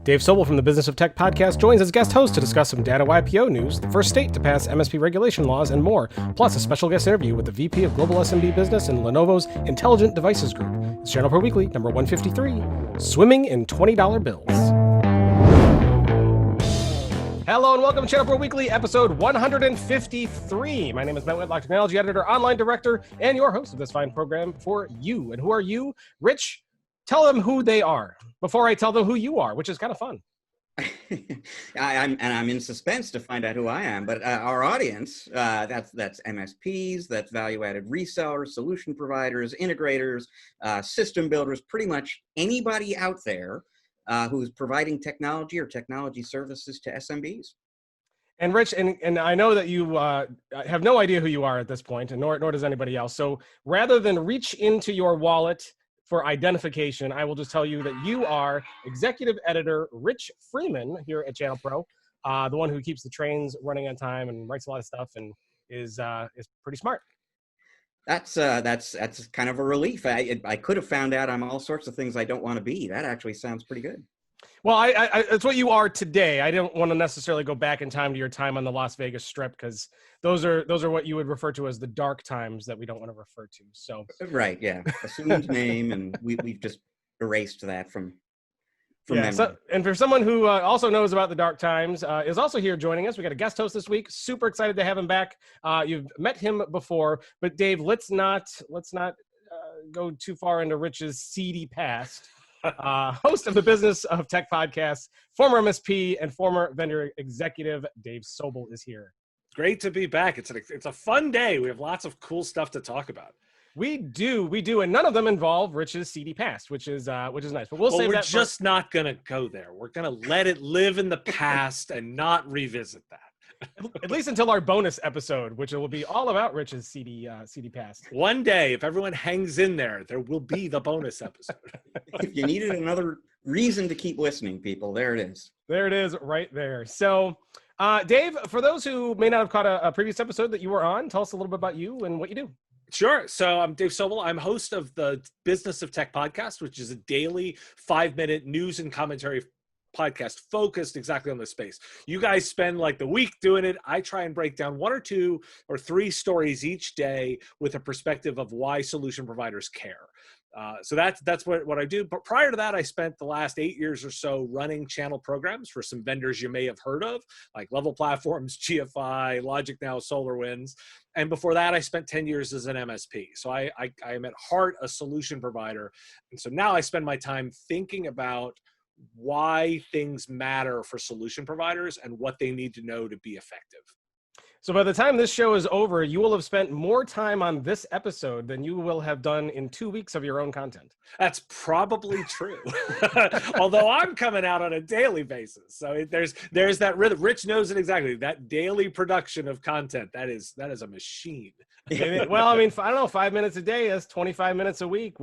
Dave Sobel from the Business of Tech podcast joins as guest host to discuss some Datto IPO news, the first state to pass MSP regulation laws, and more, plus a special guest interview with the VP of Global SMB Business in Lenovo's Intelligent Devices Group. It's ChannelPro Weekly, number 153, Swimming in $20 Bills. Hello and welcome to ChannelPro Weekly, episode 153. My name is Matt Whitlock, technology editor, online director, and your host of this fine program for you. And who are you? Rich, tell them who they are before I tell them who you are, which is kind of fun. I'm in suspense to find out who I am, but our audience, that's MSPs, that's value-added resellers, solution providers, integrators, system builders, pretty much anybody out there who's providing technology or technology services to SMBs. And Rich, and I know that you have no idea who you are at this point, and nor does anybody else. So rather than reach into your wallet for identification, I will just tell you that you are executive editor Rich Freeman here at ChannelPro, the one who keeps the trains running on time and writes a lot of stuff and is pretty smart. That's kind of a relief. I could have found out I'm all sorts of things I don't want to be. That actually sounds pretty good. Well, it's what you are today. I don't want to necessarily go back in time to your time on the Las Vegas Strip, because those are what you would refer to as the dark times that we don't want to refer to. So right, yeah, assumed name, and we've just erased that from memory. So, and for someone who also knows about the dark times, is also here joining us. We got a guest host this week. Super excited to have him back. You've met him before, but Dave, let's not go too far into Rich's seedy past. Host of the Business of Tech podcast, former MSP and former vendor executive, Dave Sobel is here. Great to be back. It's a fun day. We have lots of cool stuff to talk about. We do, and none of them involve Rich's seedy past, which is nice. But we'll save that. We're just not gonna go there. We're gonna let it live in the past and not revisit that. At least until our bonus episode, which will be all about Rich's seedy past. One day, if everyone hangs in there will be the bonus episode. If you needed another reason to keep listening, people, there it is. There it is right there. So, Dave, for those who may not have caught a previous episode that you were on, tell us a little bit about you and what you do. Sure. So I'm Dave Sobel. I'm host of the Business of Tech podcast, which is a daily 5-minute news and commentary podcast focused exactly on this space. You guys spend like the week doing it. I try and break down 1 or 2 or 3 stories each day with a perspective of why solution providers care. So that's what I do. But prior to that, I spent the last 8 years or so running channel programs for some vendors you may have heard of, like Level Platforms, GFI, LogicNow, SolarWinds. And before that, I spent 10 years as an MSP. So I am at heart a solution provider. And so now I spend my time thinking about why things matter for solution providers and what they need to know to be effective. So by the time this show is over, you will have spent more time on this episode than you will have done in 2 weeks of your own content. That's probably true. Although I'm coming out on a daily basis. So there's that rhythm. Rich knows it exactly. That daily production of content, that is a machine. Well, I mean, I don't know, 5 minutes a day, that's 25 minutes a week.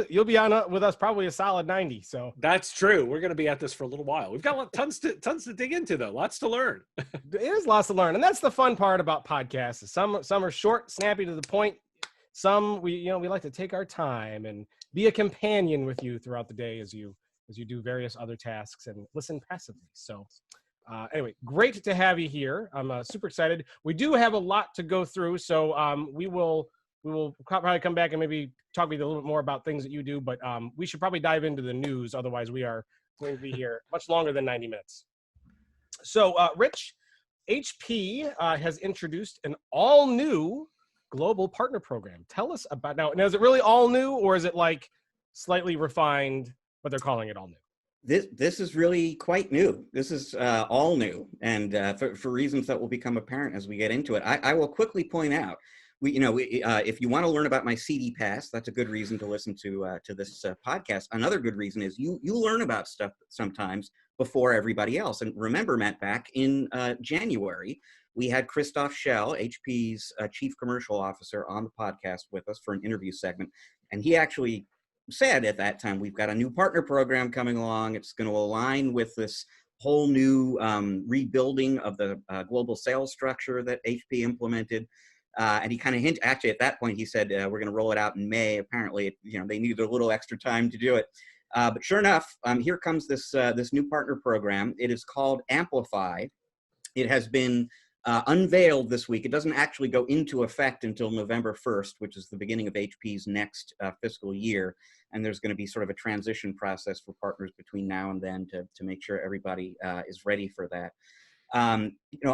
You'll be on with us probably a solid 90. So that's true. We're going to be at this for a little while. We've got tons to dig into, though. Lots to learn. It is lots to learn, and that's the fun part about podcasts. Some are short, snappy, to the point. Some we like to take our time and be a companion with you throughout the day as you do various other tasks and listen passively. So anyway, great to have you here. I'm super excited. We do have a lot to go through, so we will probably come back and maybe talk to you a little bit more about things that you do, but we should probably dive into the news. Otherwise, we are going to be here much longer than 90 minutes. So, Rich, HP has introduced an all-new global partner program. Tell us about now. Is it really all new, or is it like slightly refined, but they're calling it all new? This is really quite new. This is all new, and for reasons that will become apparent as we get into it. I will quickly point out, if you want to learn about my CD past, that's a good reason to listen to this podcast. Another good reason is you learn about stuff sometimes before everybody else. And remember, Matt, back in January, we had Christoph Schell, HP's chief commercial officer, on the podcast with us for an interview segment. And he actually said at that time, we've got a new partner program coming along. It's going to align with this whole new rebuilding of the global sales structure that HP implemented. And he kind of hinted, actually at that point, he said, we're going to roll it out in May. Apparently, they needed a little extra time to do it. But sure enough, here comes this new partner program. It is called Amplify. It has been unveiled this week. It doesn't actually go into effect until November 1st, which is the beginning of HP's next fiscal year. And there's going to be sort of a transition process for partners between now and then to make sure everybody is ready for that.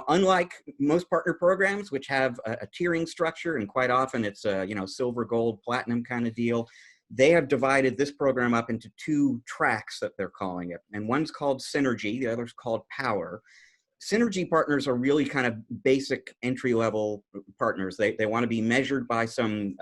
Unlike most partner programs, which have a tiering structure, and quite often it's a silver, gold, platinum kind of deal, they have divided this program up into two tracks that they're calling it. And one's called Synergy, the other's called Power. Synergy partners are really kind of basic entry-level partners. They want to be measured by some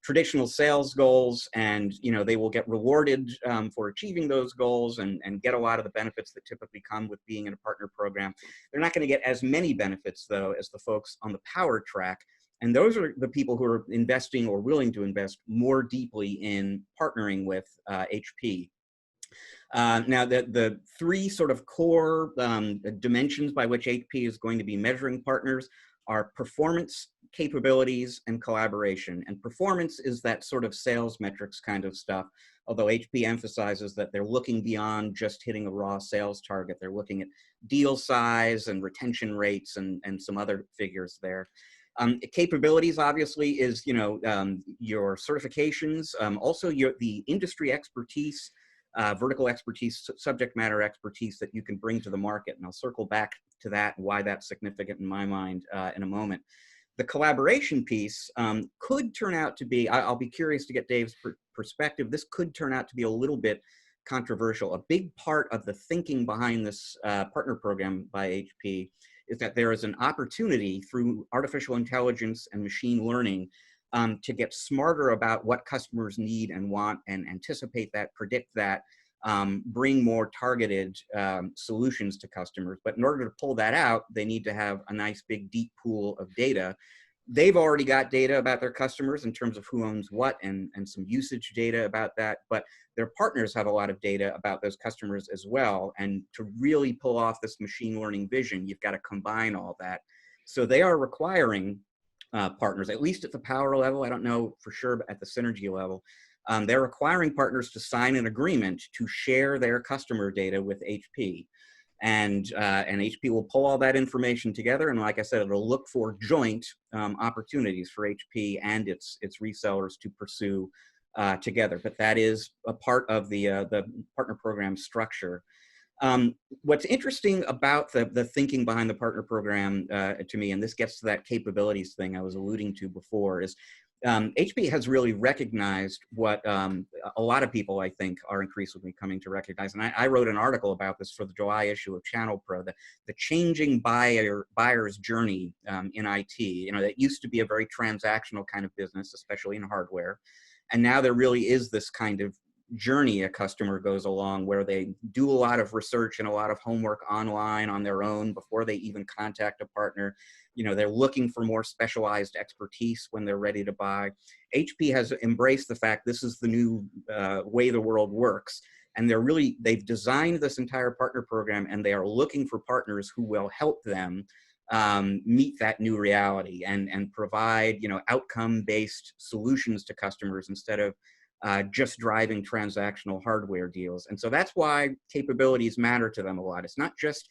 traditional sales goals, and they will get rewarded for achieving those goals and get a lot of the benefits that typically come with being in a partner program. They're not going to get as many benefits, though, as the folks on the Power track. And those are the people who are investing or willing to invest more deeply in partnering with HP. Now, the three sort of core dimensions by which HP is going to be measuring partners are performance, capabilities, and collaboration. And performance is that sort of sales metrics kind of stuff, although HP emphasizes that they're looking beyond just hitting a raw sales target. They're looking at deal size and retention rates and some other figures there. Capabilities, obviously, is your certifications, also the industry expertise, vertical expertise, subject matter expertise that you can bring to the market. And I'll circle back to that and why that's significant in my mind in a moment. The collaboration piece could turn out to be, I'll be curious to get Dave's perspective, this could turn out to be a little bit controversial. A big part of the thinking behind this partner program by HP is that there is an opportunity through artificial intelligence and machine learning to get smarter about what customers need and want and anticipate that, predict that, bring more targeted solutions to customers. But in order to pull that out, they need to have a nice big deep pool of data. They've already got data about their customers in terms of who owns what and some usage data about that, but their partners have a lot of data about those customers as well. And to really pull off this machine learning vision, you've got to combine all that. So they are requiring partners, at least at the Power level, I don't know for sure, but at the Synergy level, they're requiring partners to sign an agreement to share their customer data with HP. And HP will pull all that information together, and like I said, it'll look for joint opportunities for HP and its resellers to pursue together. But that is a part of the partner program structure. What's interesting about the thinking behind the partner program to me, and this gets to that capabilities thing I was alluding to before, is HP has really recognized what a lot of people, I think, are increasingly coming to recognize. And I wrote an article about this for the July issue of ChannelPro, the changing buyer's journey in IT. That used to be a very transactional kind of business, especially in hardware. And now there really is this kind of journey a customer goes along where they do a lot of research and a lot of homework online on their own before they even contact a partner. They're looking for more specialized expertise when they're ready to buy. HP has embraced the fact this is the new way the world works. And they've designed this entire partner program, and they are looking for partners who will help them meet that new reality and provide, outcome-based solutions to customers instead of just driving transactional hardware deals. And so that's why capabilities matter to them a lot. It's not just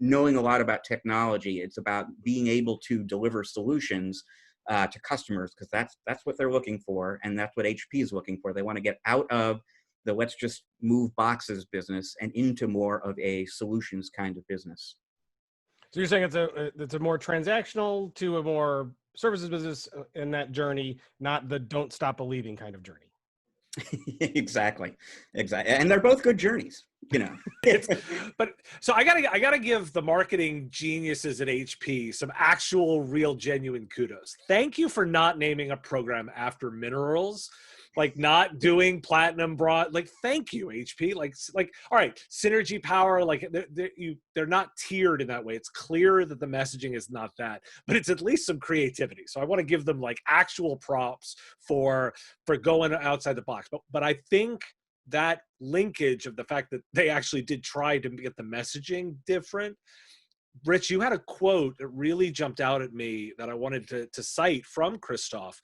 knowing a lot about technology, it's about being able to deliver solutions to customers, because that's what they're looking for, and that's what HP is looking for. They want to get out of the let's just move boxes business and into more of a solutions kind of business. So you're saying it's a more transactional to a more services business in that journey, not the don't stop believing kind of journey. Exactly. And they're both good journeys, But so I gotta give the marketing geniuses at HP some actual, real, genuine kudos. Thank you for not naming a program after minerals, like not doing platinum broad. Like, thank you, HP. Like, all right, Synergy, Power. Like, they're not tiered in that way. It's clear that the messaging is not that, but it's at least some creativity. So I want to give them like actual props for going outside the box. But I think that linkage of the fact that they actually did try to get the messaging different. Rich, you had a quote that really jumped out at me that I wanted to cite from Christoph.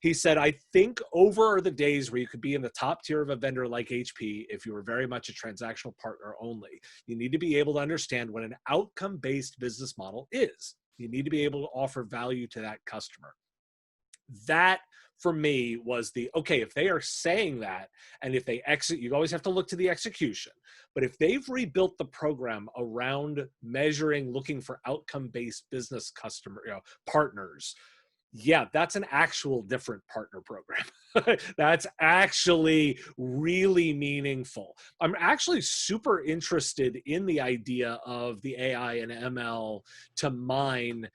He said, I think over are the days where you could be in the top tier of a vendor like HP if you were very much a transactional partner only. You need to be able to understand what an outcome-based business model is. You need to be able to offer value to that customer. That, for me, was the, okay, if they are saying that, and if they exit, you always have to look to the execution. But if they've rebuilt the program around measuring, looking for outcome-based business customer, partners, yeah, that's an actual different partner program. That's actually really meaningful. I'm actually super interested in the idea of the AI and ML to mine,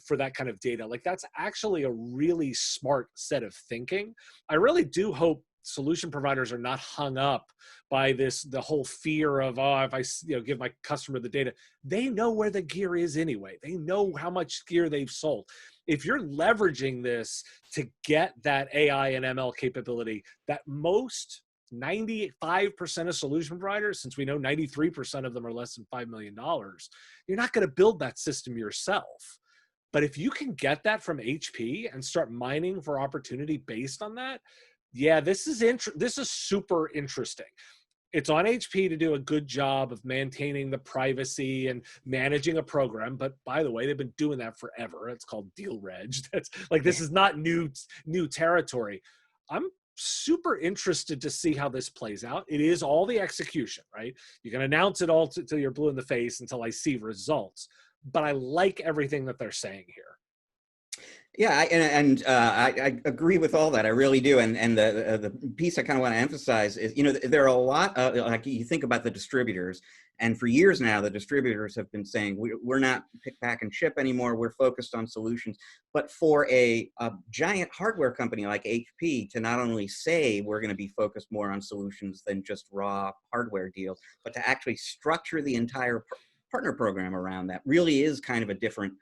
for that kind of data. Like, that's actually a really smart set of thinking. I really do hope solution providers are not hung up by the whole fear of, if I give my customer the data. They know where the gear is anyway. They know how much gear they've sold. If you're leveraging this to get that AI and ML capability that most 95% of solution providers, since we know 93% of them are less than $5 million, you're not going to build that system yourself. But if you can get that from HP and start mining for opportunity based on that, yeah, this is super interesting. It's on HP to do a good job of maintaining the privacy and managing a program. But by the way, they've been doing that forever. It's called deal reg. That's like, this is not new territory. I'm super interested to see how this plays out. It is all the execution, right? You can announce it all till you're blue in the face until I see results. But I like everything that they're saying here. Yeah, I agree with all that. I really do. And the piece I kind of want to emphasize is, there are a lot of, like, you think about the distributors, and for years now, the distributors have been saying, we're not pick, pack, and ship anymore. We're focused on solutions. But for a giant hardware company like HP to not only say we're going to be focused more on solutions than just raw hardware deals, but to actually structure the entire partner program around that really is kind of a different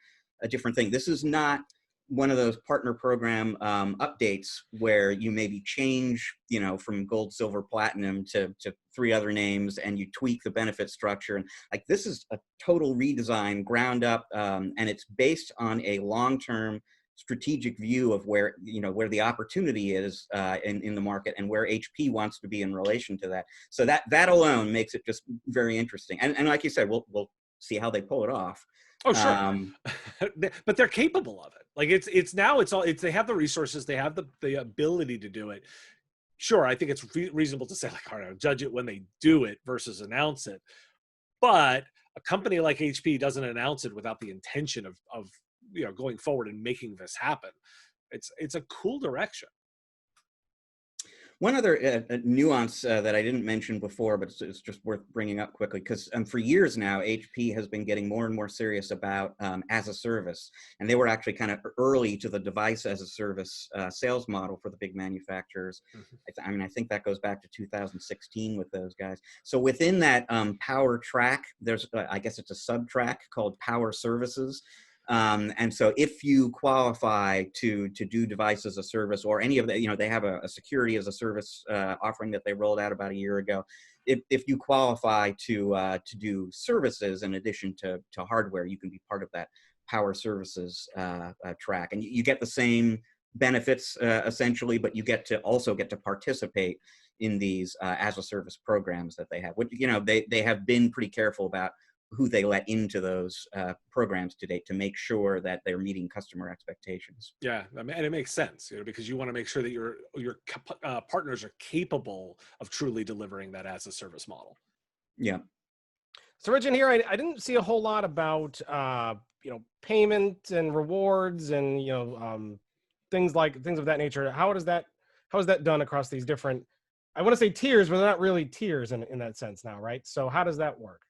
thing. This is not one of those partner program updates where you maybe change, from gold, silver, platinum to 3 other names, and you tweak the benefit structure. And like, this is a total redesign, ground up, and it's based on a long-term strategic view of where the opportunity is in the market, and where HP wants to be in relation to that. So that alone makes it just very interesting. And like you said, we'll see how they pull it off. Oh, sure. But they're capable of it. Like, they have the resources, they have the ability to do it. Sure, I think it's reasonable to say, like, all right, judge it when they do it versus announce it. But a company like HP doesn't announce it without the intention of going forward and making this happen. It's a cool direction. One other nuance that I didn't mention before, but it's just worth bringing up quickly, because for years now, HP has been getting more and more serious about as a service. And they were actually kind of early to the device as a service sales model for the big manufacturers. Mm-hmm. I think that goes back to 2016 with those guys. So within that power track, there's, I guess it's a sub-track called Power Services. And so if you qualify to do device as a service, or any of the, they have a security as a service offering that they rolled out about a year ago. If you qualify to do services in addition to hardware, you can be part of that Power Services track, and you get the same benefits essentially, but you also get to participate in these as a service programs that they have. Which, they have been pretty careful about who they let into those programs to date, to make sure that they're meeting customer expectations. Yeah, and it makes sense, because you want to make sure that your partners are capable of truly delivering that as a service model. Yeah. So, Rich, in here, I didn't see a whole lot about payment and rewards and things of that nature. How is that done across these different, I want to say tiers, but they're not really tiers in that sense now, right? So how does that work?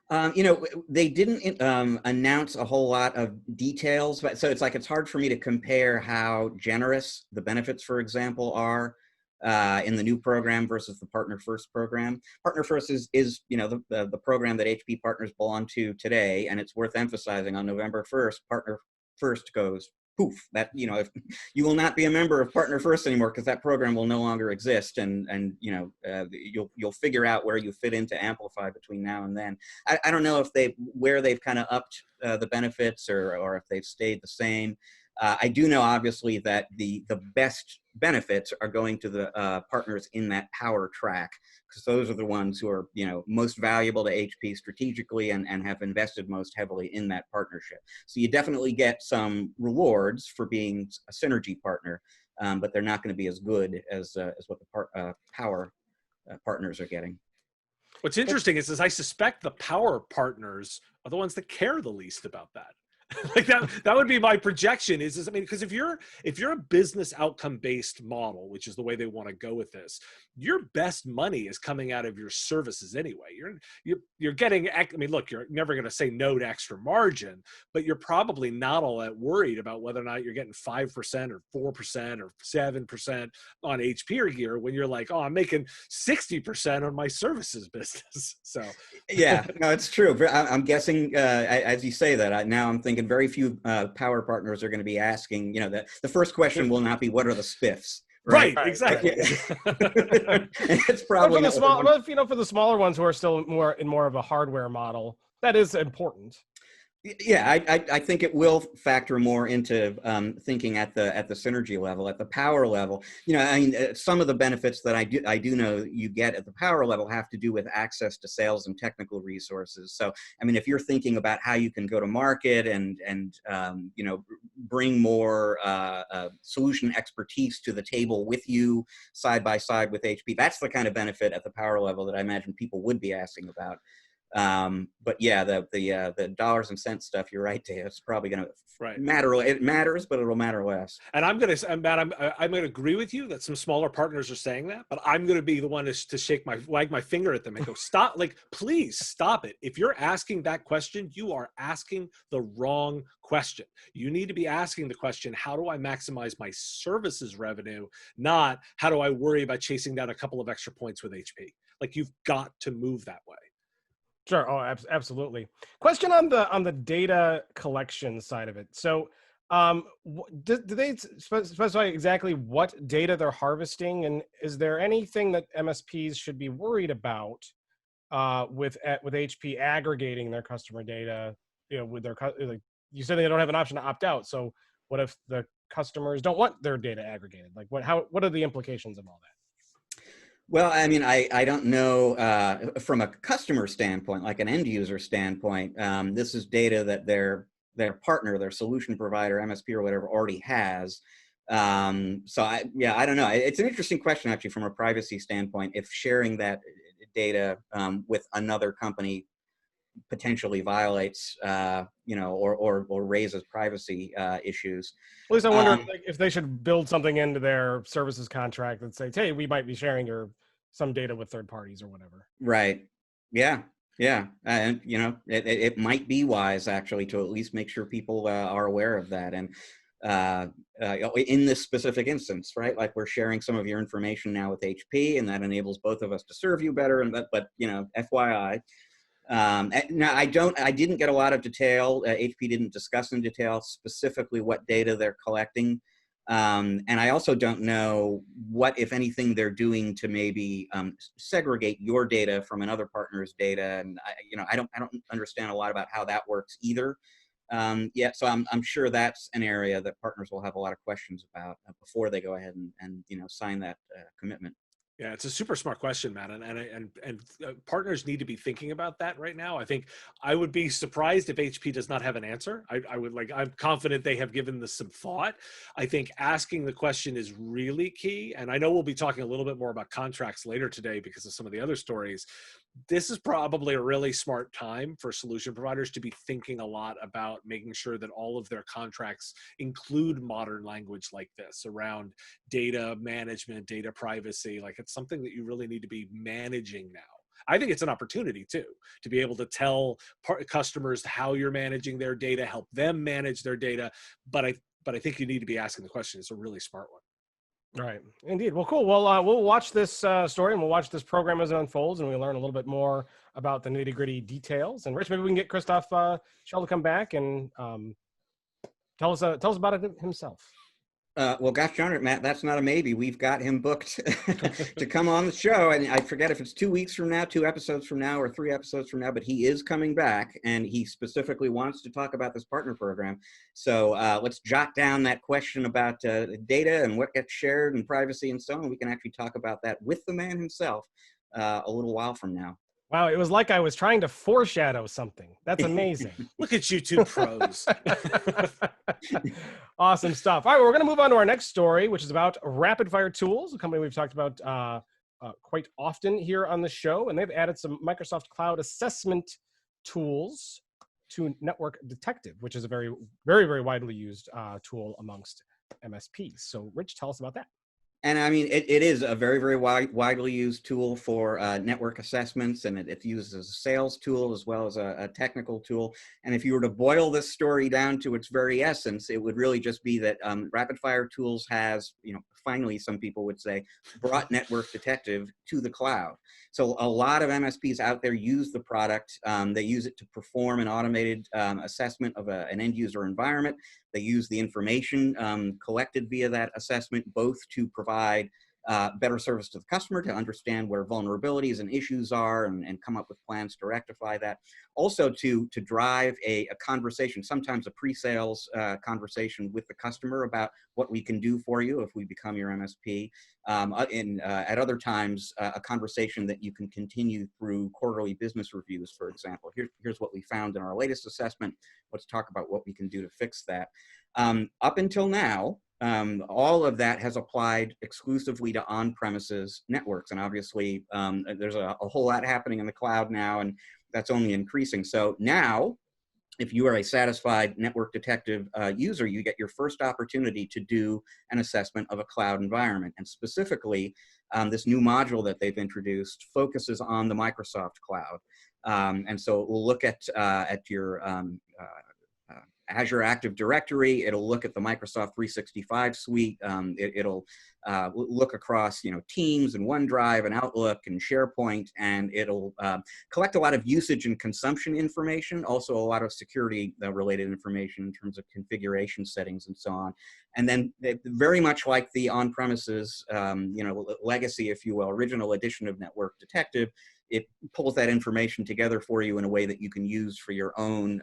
They didn't announce a whole lot of details, but so it's hard for me to compare how generous the benefits, for example, are in the new program versus the Partner First program. Partner First is the program that HP partners belong to today, and it's worth emphasizing on November 1st, Partner First goes poof. That if you will not be a member of Partner First anymore, because that program will no longer exist, and you'll figure out where you fit into Amplify between now and then. I don't know if they've kind of upped the benefits or if they've stayed the same. I do know, obviously, that the best benefits are going to the partners in that power track, because those are the ones who are, most valuable to HP strategically and have invested most heavily in that partnership. So you definitely get some rewards for being a synergy partner, but they're not going to be as good as what the power partners are getting. What's interesting is I suspect the power partners are the ones that care the least about that. Like that would be my projection is I mean, because if you're a business outcome based model, which is the way they want to go with this, your best money is coming out of your services anyway. You're getting, I mean, look, you're never going to say no to extra margin, but you're probably not all that worried about whether or not you're getting 5% or 4% or 7% on HP or gear when you're like, oh, I'm making 60% on my services business. So yeah, no, it's true. I'm guessing as you say that, now I'm thinking very few power partners are going to be asking, the first question will not be, what are the spiffs? Right, exactly. It's probably but for the small, for the smaller ones who are still more of a hardware model, that is important. Yeah, I think it will factor more into thinking at the synergy level, at the power level. I mean, some of the benefits that I do know you get at the power level have to do with access to sales and technical resources. So, I mean, if you're thinking about how you can go to market and bring more solution expertise to the table with you side by side with HP, that's the kind of benefit at the power level that I imagine people would be asking about. But yeah, the dollars and cents stuff, you're right, Dave. It's probably going to matter. It matters, but it'll matter less. And I'm going to agree with you that some smaller partners are saying that, but I'm going to be the one to wag my finger at them and go, stop, please stop it. If you're asking that question, you are asking the wrong question. You need to be asking the question, how do I maximize my services revenue? Not how do I worry about chasing down a couple of extra points with HP? You've got to move that way. Sure. Oh, absolutely. Question on the data collection side of it. So, do they specify exactly what data they're harvesting, and is there anything that MSPs should be worried about with HP aggregating their customer data? With their you said they don't have an option to opt out. So, what if the customers don't want their data aggregated? What are the implications of all that? Well, I mean, I don't know from a customer standpoint, like an end user standpoint, this is data that their partner, their solution provider, MSP or whatever already has. So I don't know. It's an interesting question actually from a privacy standpoint, if sharing that data with another company potentially violates, or raises privacy issues. At least I wonder if they should build something into their services contract that says, hey, we might be sharing some data with third parties or whatever. Right. Yeah. Yeah. And, it might be wise actually to at least make sure people are aware of that. And in this specific instance, right? Like we're sharing some of your information now with HP, and that enables both of us to serve you better. But FYI. Now I didn't get a lot of detail. HP didn't discuss in detail specifically what data they're collecting. And I also don't know what, if anything, they're doing to maybe segregate your data from another partner's data. And I don't understand a lot about how that works either. Yet, so I'm sure that's an area that partners will have a lot of questions about before they go ahead and sign that commitment. Yeah, it's a super smart question, Matt, and partners need to be thinking about that right now. I think I would be surprised if HP does not have an answer. I'm confident they have given this some thought. I think asking the question is really key, and I know we'll be talking a little bit more about contracts later today because of some of the other stories. This is probably a really smart time for solution providers to be thinking a lot about making sure that all of their contracts include modern language like this around data management, data privacy. It's something that you really need to be managing now. I think it's an opportunity too, to be able to tell customers how you're managing their data, help them manage their data. But I think you need to be asking the question. It's a really smart one. Right. Indeed. Well, cool. Well, we'll watch this story and we'll watch this program as it unfolds, and we learn a little bit more about the nitty gritty details. And Rich, maybe we can get Christoph Schell to come back and tell us about it himself. Well, gosh darn it, Matt, that's not a maybe. We've got him booked to come on the show. And I forget if it's 2 weeks from now, 2 episodes from now, or 3 episodes from now, but he is coming back, and he specifically wants to talk about this partner program. So let's jot down that question about data and what gets shared and privacy and so on. We can actually talk about that with the man himself a little while from now. Wow, it was like I was trying to foreshadow something. That's amazing. Look at you two pros. Awesome stuff. All right, well, we're going to move on to our next story, which is about RapidFire Tools, a company we've talked about quite often here on the show. And they've added some Microsoft Cloud assessment tools to Network Detective, which is a very, very, very widely used tool amongst MSPs. So, Rich, tell us about that. And I mean, it is a very, very widely used tool for network assessments, and it's used as a sales tool as well as a technical tool. And if you were to boil this story down to its very essence, it would really just be that RapidFire Tools has, finally, some people would say, brought Network Detective to the cloud. So a lot of MSPs out there use the product. They use it to perform an automated assessment of an end user environment. They use the information collected via that assessment both to provide better service to the customer, to understand where vulnerabilities and issues are and come up with plans to rectify that. Also to drive a conversation, sometimes a pre-sales conversation with the customer about what we can do for you if we become your MSP. At other times, a conversation that you can continue through quarterly business reviews, for example. Here's what we found in our latest assessment. Let's talk about what we can do to fix that. Up until now, all of that has applied exclusively to on-premises networks. And obviously, there's a whole lot happening in the cloud now, and that's only increasing. So now, if you are a satisfied Network Detective user, you get your first opportunity to do an assessment of a cloud environment. And specifically, this new module that they've introduced focuses on the Microsoft cloud. And so we'll look at your Azure Active Directory. It'll look at the Microsoft 365 suite. It'll look across, Teams and OneDrive and Outlook and SharePoint, and it'll collect a lot of usage and consumption information, also a lot of security related information in terms of configuration settings and so on. And then very much like the on-premises, legacy, if you will, original edition of Network Detective, it pulls that information together for you in a way that you can use for your own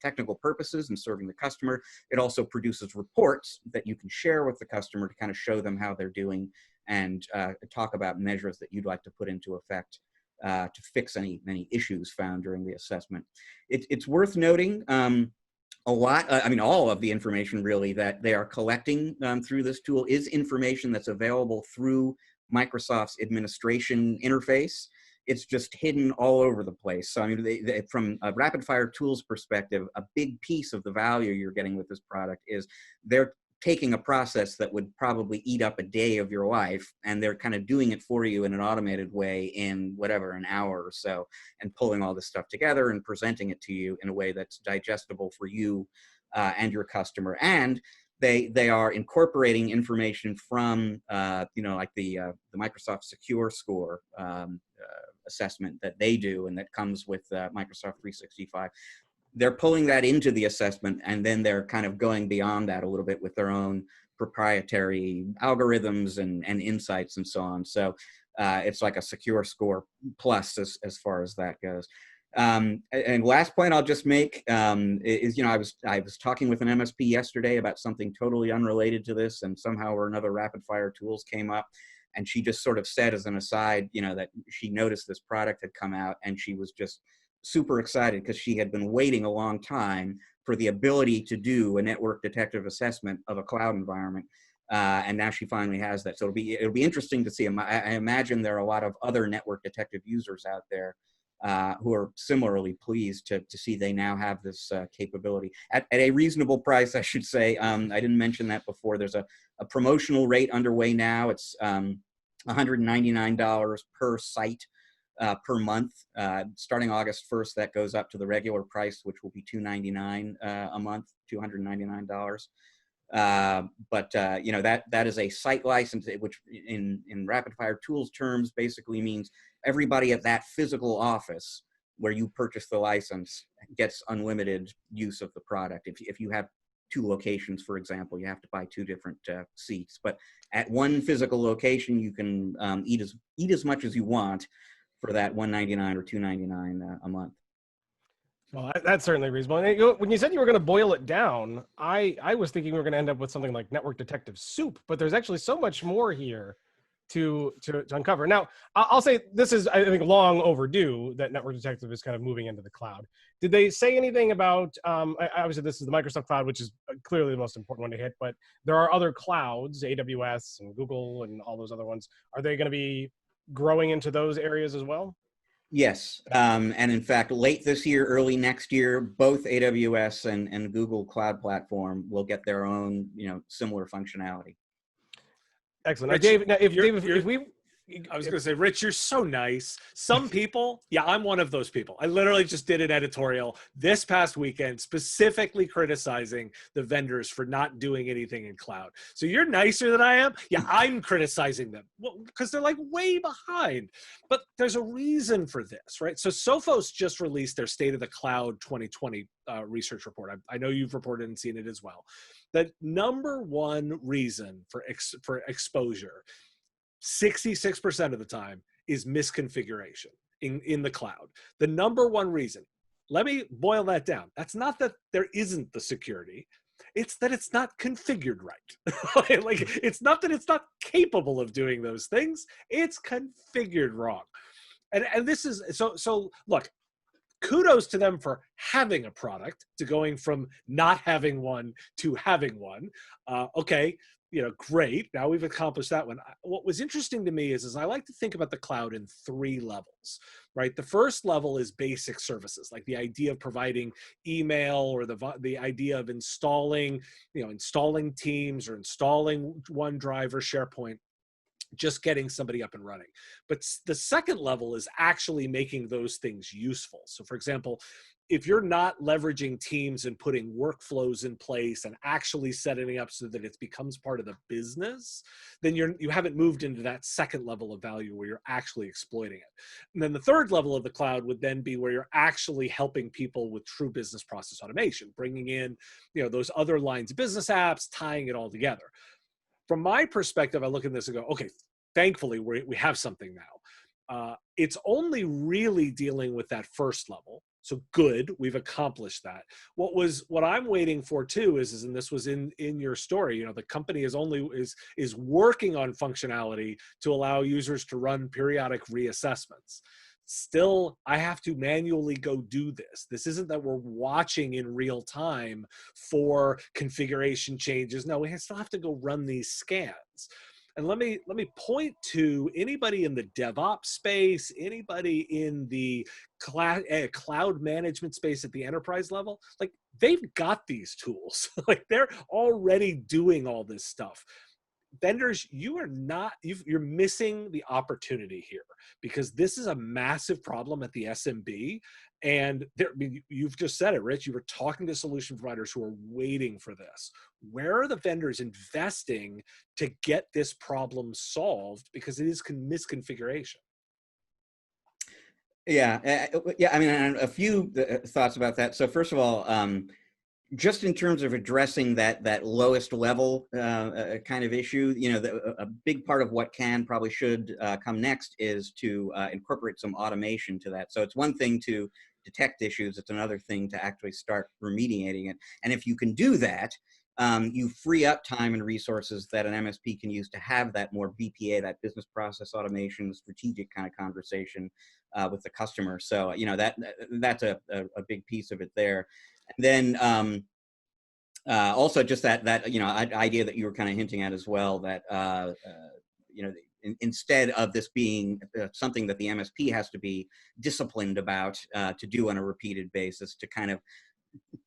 technical purposes and serving the customer. It also produces reports that you can share with the customer to kind of show them how they're doing and talk about measures that you'd like to put into effect to fix any issues found during the assessment. It's worth noting all of the information really that they are collecting through this tool is information that's available through Microsoft's administration interface. It's just hidden all over the place. So I mean, from a RapidFire Tools perspective, a big piece of the value you're getting with this product is they're taking a process that would probably eat up a day of your life, and they're kind of doing it for you in an automated way in whatever, an hour or so, and pulling all this stuff together and presenting it to you in a way that's digestible for you and your customer. And they are incorporating information from, like the Microsoft Secure Score assessment that they do and that comes with Microsoft 365. They're pulling that into the assessment, and then they're kind of going beyond that a little bit with their own proprietary algorithms and insights and so on. So it's like a Secure Score plus as far as that goes. And last point I'll just make is, I was talking with an MSP yesterday about something totally unrelated to this, and somehow or another RapidFire Tools came up, and she just sort of said as an aside, that she noticed this product had come out, and she was just super excited because she had been waiting a long time for the ability to do a Network Detective assessment of a cloud environment. And now she finally has that. So it'll be interesting to see. I imagine there are a lot of other Network Detective users out there who are similarly pleased to see they now have this capability at a reasonable price, I should say. I didn't mention that before. There's a promotional rate underway now. It's $199 per site per month. Starting August 1st, that goes up to the regular price, which will be $299 a month, $299. But that is a site license, which in RapidFire Tools terms basically means everybody at that physical office where you purchase the license gets unlimited use of the product. If you have two locations, for example. You have to buy two different seats. But at one physical location, you can eat as much as you want for that $199 or $299 a month. Well, that's certainly reasonable. And when you said you were going to boil it down, I was thinking we were going to end up with something like Network Detective Soup, but there's actually so much more here to uncover. Now, I'll say this is, I think, long overdue that Network Detective is kind of moving into the cloud. Did they say anything about, obviously this is the Microsoft cloud, which is clearly the most important one to hit, but there are other clouds, AWS and Google and all those other ones. Are they going to be growing into those areas as well? Yes, and in fact, late this year, early next year, both AWS and Google Cloud Platform will get their own, similar functionality. Excellent. Rich, Dave, now, if we, I was going to say, Rich, you're so nice. Some people, yeah, I'm one of those people. I literally just did an editorial this past weekend specifically criticizing the vendors for not doing anything in cloud. So you're nicer than I am. Yeah, I'm criticizing them because they're like way behind. But there's a reason for this, right? So Sophos just released their State of the Cloud 2020 research report. I know you've reported and seen it as well. The number one reason for exposure 66% of the time is misconfiguration in the cloud. The number one reason, let me boil that down. That's not that there isn't the security. It's that it's not configured right. Like, it's not that it's not capable of doing those things. It's configured wrong. And this is, so look, kudos to them for having a product, to going from not having one to having one. Okay, great. Now we've accomplished that one. What was interesting to me is I like to think about the cloud in three levels, right? The first level is basic services, like the idea of providing email or the idea of installing Teams or installing OneDrive or SharePoint, just getting somebody up and running. But the second level is actually making those things useful. So for example, if you're not leveraging Teams and putting workflows in place and actually setting it up so that it becomes part of the business, then you haven't moved into that second level of value where you're actually exploiting it. And then the third level of the cloud would then be where you're actually helping people with true business process automation, bringing in, those other lines of business apps, tying it all together. From my perspective, I look at this and go, okay, thankfully we have something now. It's only really dealing with that first level. So good, we've accomplished that. What I'm waiting for too is and this was in your story, the company is working on functionality to allow users to run periodic reassessments. Still, I have to manually go do this. This isn't that we're watching in real time for configuration changes. No, we still have to go run these scans. And let me point to anybody in the DevOps space, anybody in the cloud management space at the enterprise level, like they've got these tools. Like they're already doing all this stuff. Vendors, you're missing the opportunity here because this is a massive problem at the SMB. And you've just said it, Rich. You were talking to solution providers who are waiting for this. Where are the vendors investing to get this problem solved? Because it is misconfiguration. Yeah. I mean, a few thoughts about that. So first of all, just in terms of addressing that lowest level kind of issue, a big part of what probably should come next is to incorporate some automation to that. So it's one thing to detect issues, it's another thing to actually start remediating it. And if you can do that, you free up time and resources that an MSP can use to have that more BPA, that business process automation, strategic kind of conversation with the customer. So, that's a big piece of it there. And then also just that idea that you were kind of hinting at as well, that instead of this being something that the MSP has to be disciplined about to do on a repeated basis, to kind of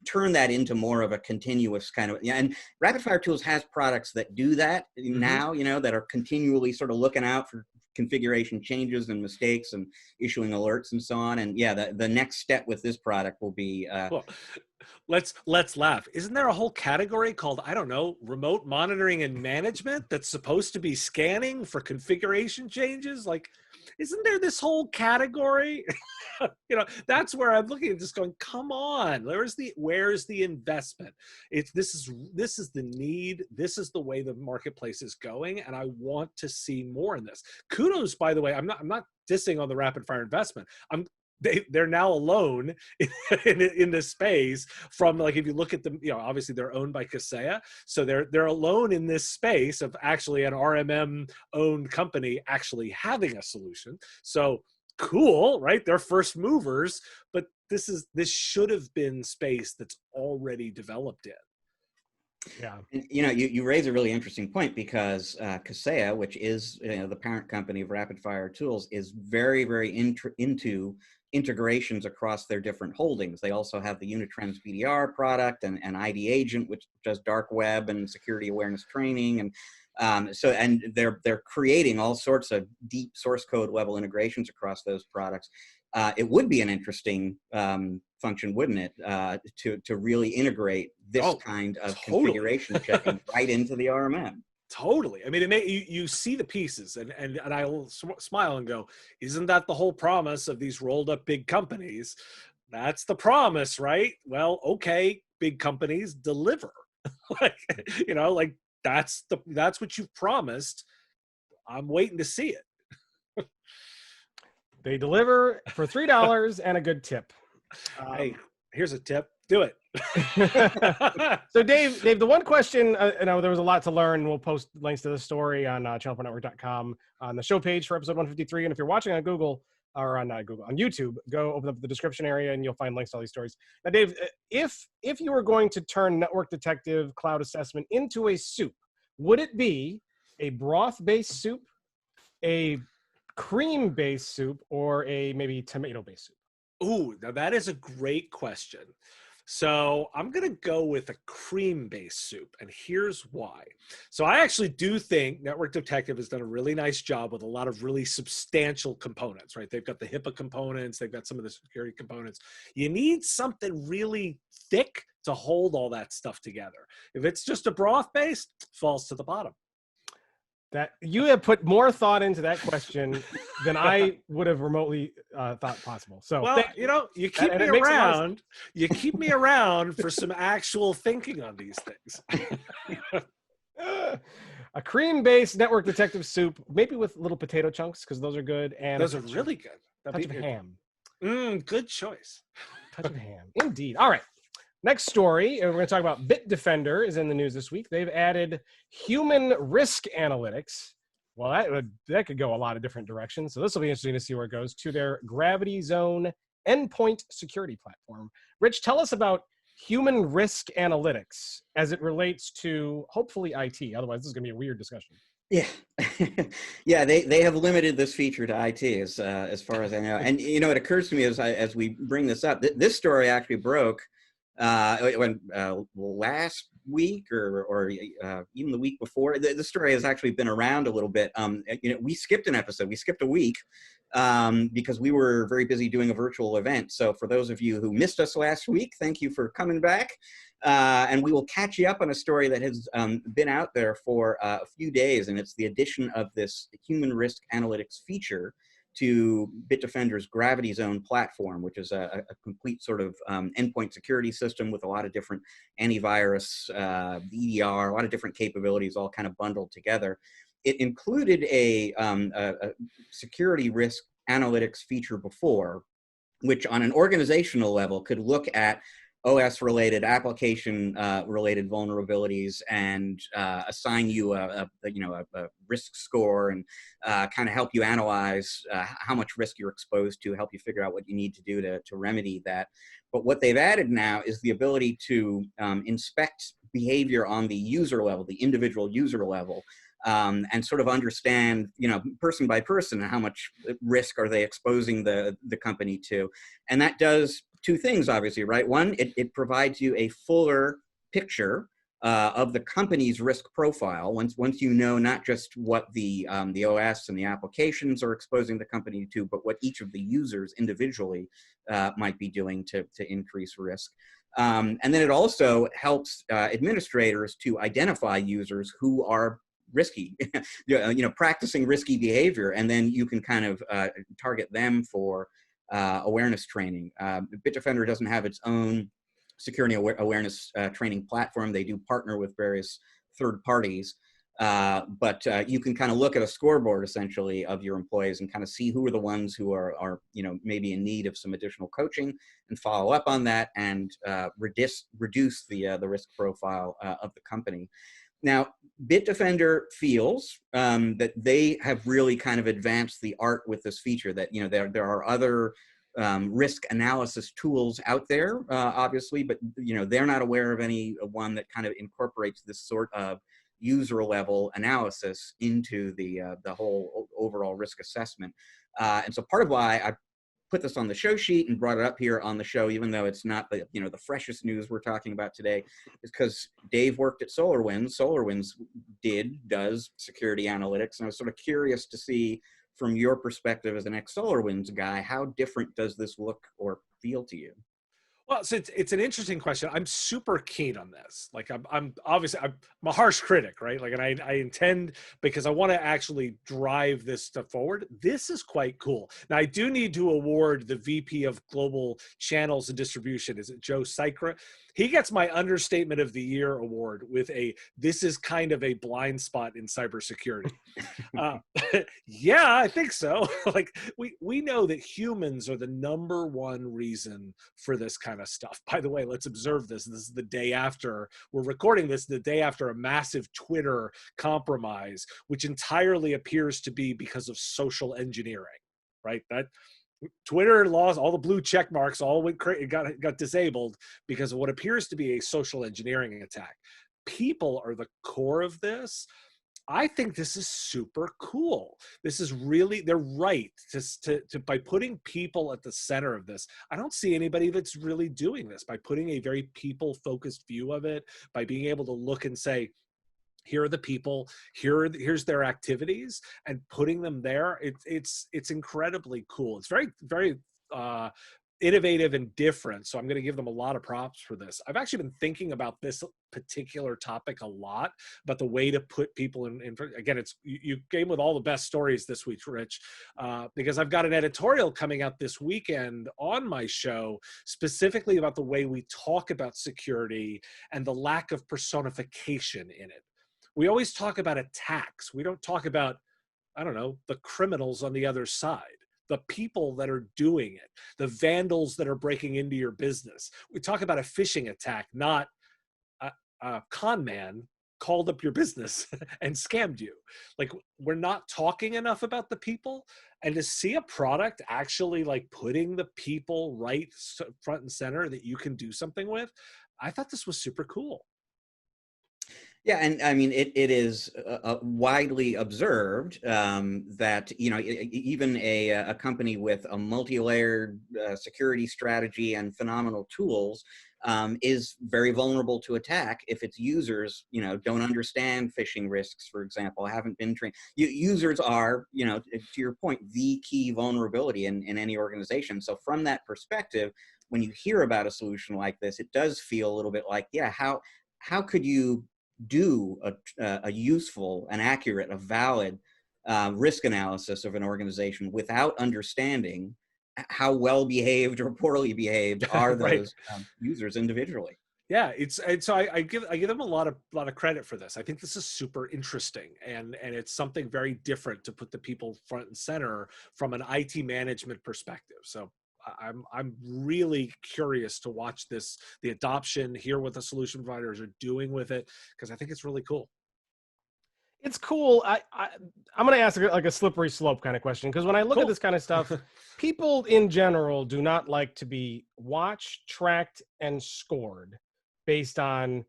turn that into more of a continuous kind of, and RapidFire Tools has products that do that now, that are continually sort of looking out for configuration changes and mistakes and issuing alerts and so on. And yeah, the next step with this product will be well, let's laugh. Isn't there a whole category called, I don't know, remote monitoring and management that's supposed to be scanning for configuration changes? Like, isn't there this whole category? That's where I'm looking at this going, come on, where's the investment? This is the need. This is the way the marketplace is going. And I want to see more in this. Kudos, by the way, I'm not dissing on the rapid fire investment. They're now alone in this space from, like, if you look at them, obviously they're owned by Kaseya. So they're alone in this space of actually an RMM owned company actually having a solution. So cool, right? They're first movers, but this should have been space that's already developed in. Yeah. You raise a really interesting point, because Kaseya, which is the parent company of RapidFire Tools, is very, very into integrations across their different holdings. They also have the Unitrends BDR product and ID Agent, which does dark web and security awareness training, and they're creating all sorts of deep source code level integrations across those products. It would be an interesting function, wouldn't it, to really integrate this kind of configuration checking right into the RMM. Totally. I mean, you see the pieces, and I'll smile and go, isn't that the whole promise of these rolled up big companies? That's the promise, right? Well, okay, big companies deliver. That's what you've promised. I'm waiting to see it. They deliver for $3 and a good tip. Hey, here's a tip. Do it. So Dave, the one question, there was a lot to learn. We'll post links to the story on ChannelProNetwork.com on the show page for episode 153. And if you're watching on Google, or on YouTube, go open up the description area and you'll find links to all these stories. Now, Dave, if you were going to turn Network Detective Cloud Assessment into a soup, would it be a broth-based soup, a cream-based soup, or a maybe tomato-based soup? Ooh, now that is a great question. So I'm going to go with a cream-based soup, and here's why. So I actually do think Network Detective has done a really nice job with a lot of really substantial components, right? They've got the HIPAA components, they've got some of the security components. You need something really thick to hold all that stuff together. If it's just a broth-based, it falls to the bottom. That you have put more thought into that question than I would have remotely thought possible. So, well, you keep me around. You keep me around for some actual thinking on these things. A cream-based Network Detective soup, maybe with little potato chunks, because those are good. And those are really good. Touch of ham. Good choice. Touch of ham, indeed. All right. Next story, we're going to talk about Bitdefender is in the news this week. They've added human risk analytics. Well, that could go a lot of different directions. So this will be interesting to see where it goes, to their Gravity Zone endpoint security platform. Rich, tell us about human risk analytics as it relates to, hopefully, IT. Otherwise, this is going to be a weird discussion. Yeah, yeah. They have limited this feature to IT as far as I know. And it occurs to me as we bring this up, this story actually broke when last week or even the week before. The story has actually been around a little bit. We skipped an episode. We skipped a week because we were very busy doing a virtual event. So for those of you who missed us last week, thank you for coming back. And we will catch you up on a story that has been out there for a few days, and it's the addition of this human risk analytics feature to Bitdefender's Gravity Zone platform, which is a complete sort of endpoint security system with a lot of different antivirus, EDR, a lot of different capabilities all kind of bundled together. It included a security risk analytics feature before, which on an organizational level could look at OS-related, application-related vulnerabilities and assign you a risk score and kind of help you analyze how much risk you're exposed to, help you figure out what you need to do to remedy that. But what they've added now is the ability to inspect behavior on the user level, the individual user level, and sort of understand, person by person, how much risk are they exposing the company to. And that does two things, obviously, right? One, it provides you a fuller picture of the company's risk profile. Once you know not just what the OS and the applications are exposing the company to, but what each of the users individually might be doing to increase risk. And then it also helps administrators to identify users who are risky, practicing risky behavior, and then you can kind of target them for awareness training. Bitdefender doesn't have its own security awareness training platform. They do partner with various third parties. But you can kind of look at a scoreboard essentially of your employees and kind of see who are the ones who are maybe in need of some additional coaching, and follow up on that, and reduce the risk profile of the company. Now, Bitdefender feels that they have really kind of advanced the art with this feature. That there are other risk analysis tools out there, obviously, but they're not aware of any one that kind of incorporates this sort of user level analysis into the whole overall risk assessment. And so part of why I put this on the show sheet and brought it up here on the show, even though it's not the freshest news we're talking about today, is because Dave worked at SolarWinds. SolarWinds does security analytics, and I was sort of curious to see, from your perspective as an ex-SolarWinds guy, how different does this look or feel to you? Well, so it's an interesting question. I'm super keen on this. Like I'm obviously I'm a harsh critic, right? Like, and I intend, because I want to actually drive this stuff forward. This is quite cool. Now, I do need to award the VP of Global Channels and Distribution. Is it Joe Sykra? He gets my Understatement of the Year award with this is kind of a blind spot in cybersecurity. Yeah, I think so. Like we know that humans are the #1 reason for this kind of stuff. By the way, let's observe this. This is the day after we're recording this, the day after a massive Twitter compromise, which entirely appears to be because of social engineering, right? That Twitter lost all the blue check marks, got disabled because of what appears to be a social engineering attack. People are the core of this. I think this is super cool. This is really, they're right to by putting people at the center of this. I don't see anybody that's really doing this by putting a very people-focused view of it, by being able to look and say, here are the people, here's their activities, and putting them there. It's incredibly cool. It's very, very innovative and different. So I'm going to give them a lot of props for this. I've actually been thinking about this particular topic a lot, about the way to put people in again, you came with all the best stories this week, Rich, because I've got an editorial coming out this weekend on my show specifically about the way we talk about security and the lack of personification in it. We always talk about attacks. We don't talk about, I don't know, the criminals on the other side, the people that are doing it, the vandals that are breaking into your business. We talk about a phishing attack, not a con man called up your business and scammed you. Like, we're not talking enough about the people, and to see a product actually like putting the people right front and center that you can do something with, I thought this was super cool. Yeah, and I mean, it is widely observed that even a company with a multi-layered security strategy and phenomenal tools is very vulnerable to attack if its users don't understand phishing risks, for example, haven't been trained. Users are, to your point, the key vulnerability in any organization. So from that perspective, when you hear about a solution like this, it does feel a little bit like, yeah, how could you do a useful, an accurate, a valid risk analysis of an organization without understanding how well behaved or poorly behaved are those right. Users individually. Yeah, so I give them a lot of credit for this. I think this is super interesting, and it's something very different to put the people front and center from an IT management perspective. So I'm really curious to watch this, the adoption, hear what the solution providers are doing with it, because I think it's really cool. It's cool. I'm going to ask like a slippery slope kind of question, because when I look at this kind of stuff, people in general do not like to be watched, tracked, and scored based on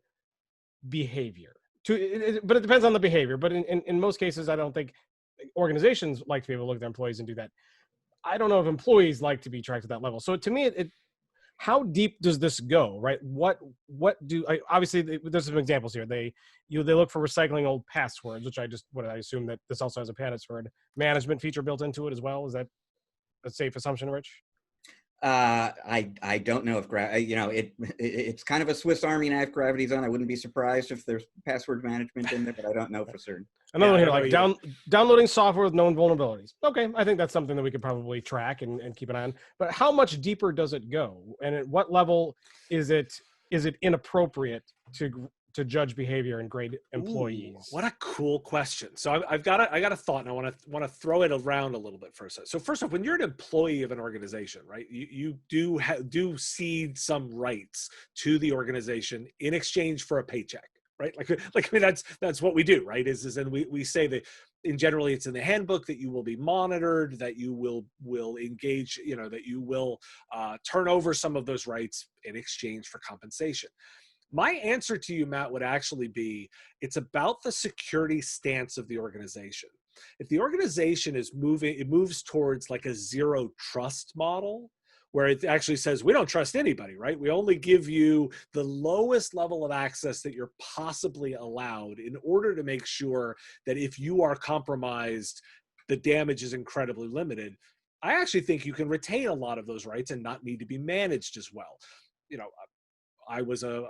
behavior. But it depends on the behavior. But in most cases, I don't think organizations like to be able to look at their employees and do that. I don't know if employees like to be tracked at that level. So to me, how deep does this go, right? Obviously there's some examples here. They look for recycling old passwords, which I assume that this also has a password management feature built into it as well. Is that a safe assumption, Rich? I don't know if it's kind of a Swiss Army knife gravity zone. I wouldn't be surprised if there's password management in there, but I don't know for certain. Another one I here, don't know like downloading software with known vulnerabilities. Okay, I think that's something that we could probably track and keep an eye on. But how much deeper does it go? And at what level is it inappropriate to judge behavior and grade employees? Ooh, what a cool question. So I got a thought, and I want to throw it around a little bit for a second. So first off, when you're an employee of an organization, right, you do cede some rights to the organization in exchange for a paycheck, right? Like I mean, that's what we do, right? And we say that in generally it's in the handbook that you will be monitored, that you will engage, that you will turn over some of those rights in exchange for compensation. My answer to you, Matt, would actually be it's about the security stance of the organization. If the organization it moves towards like a zero trust model, where it actually says we don't trust anybody, right? We only give you the lowest level of access that you're possibly allowed in order to make sure that if you are compromised, the damage is incredibly limited. I actually think you can retain a lot of those rights and not need to be managed as well. I was a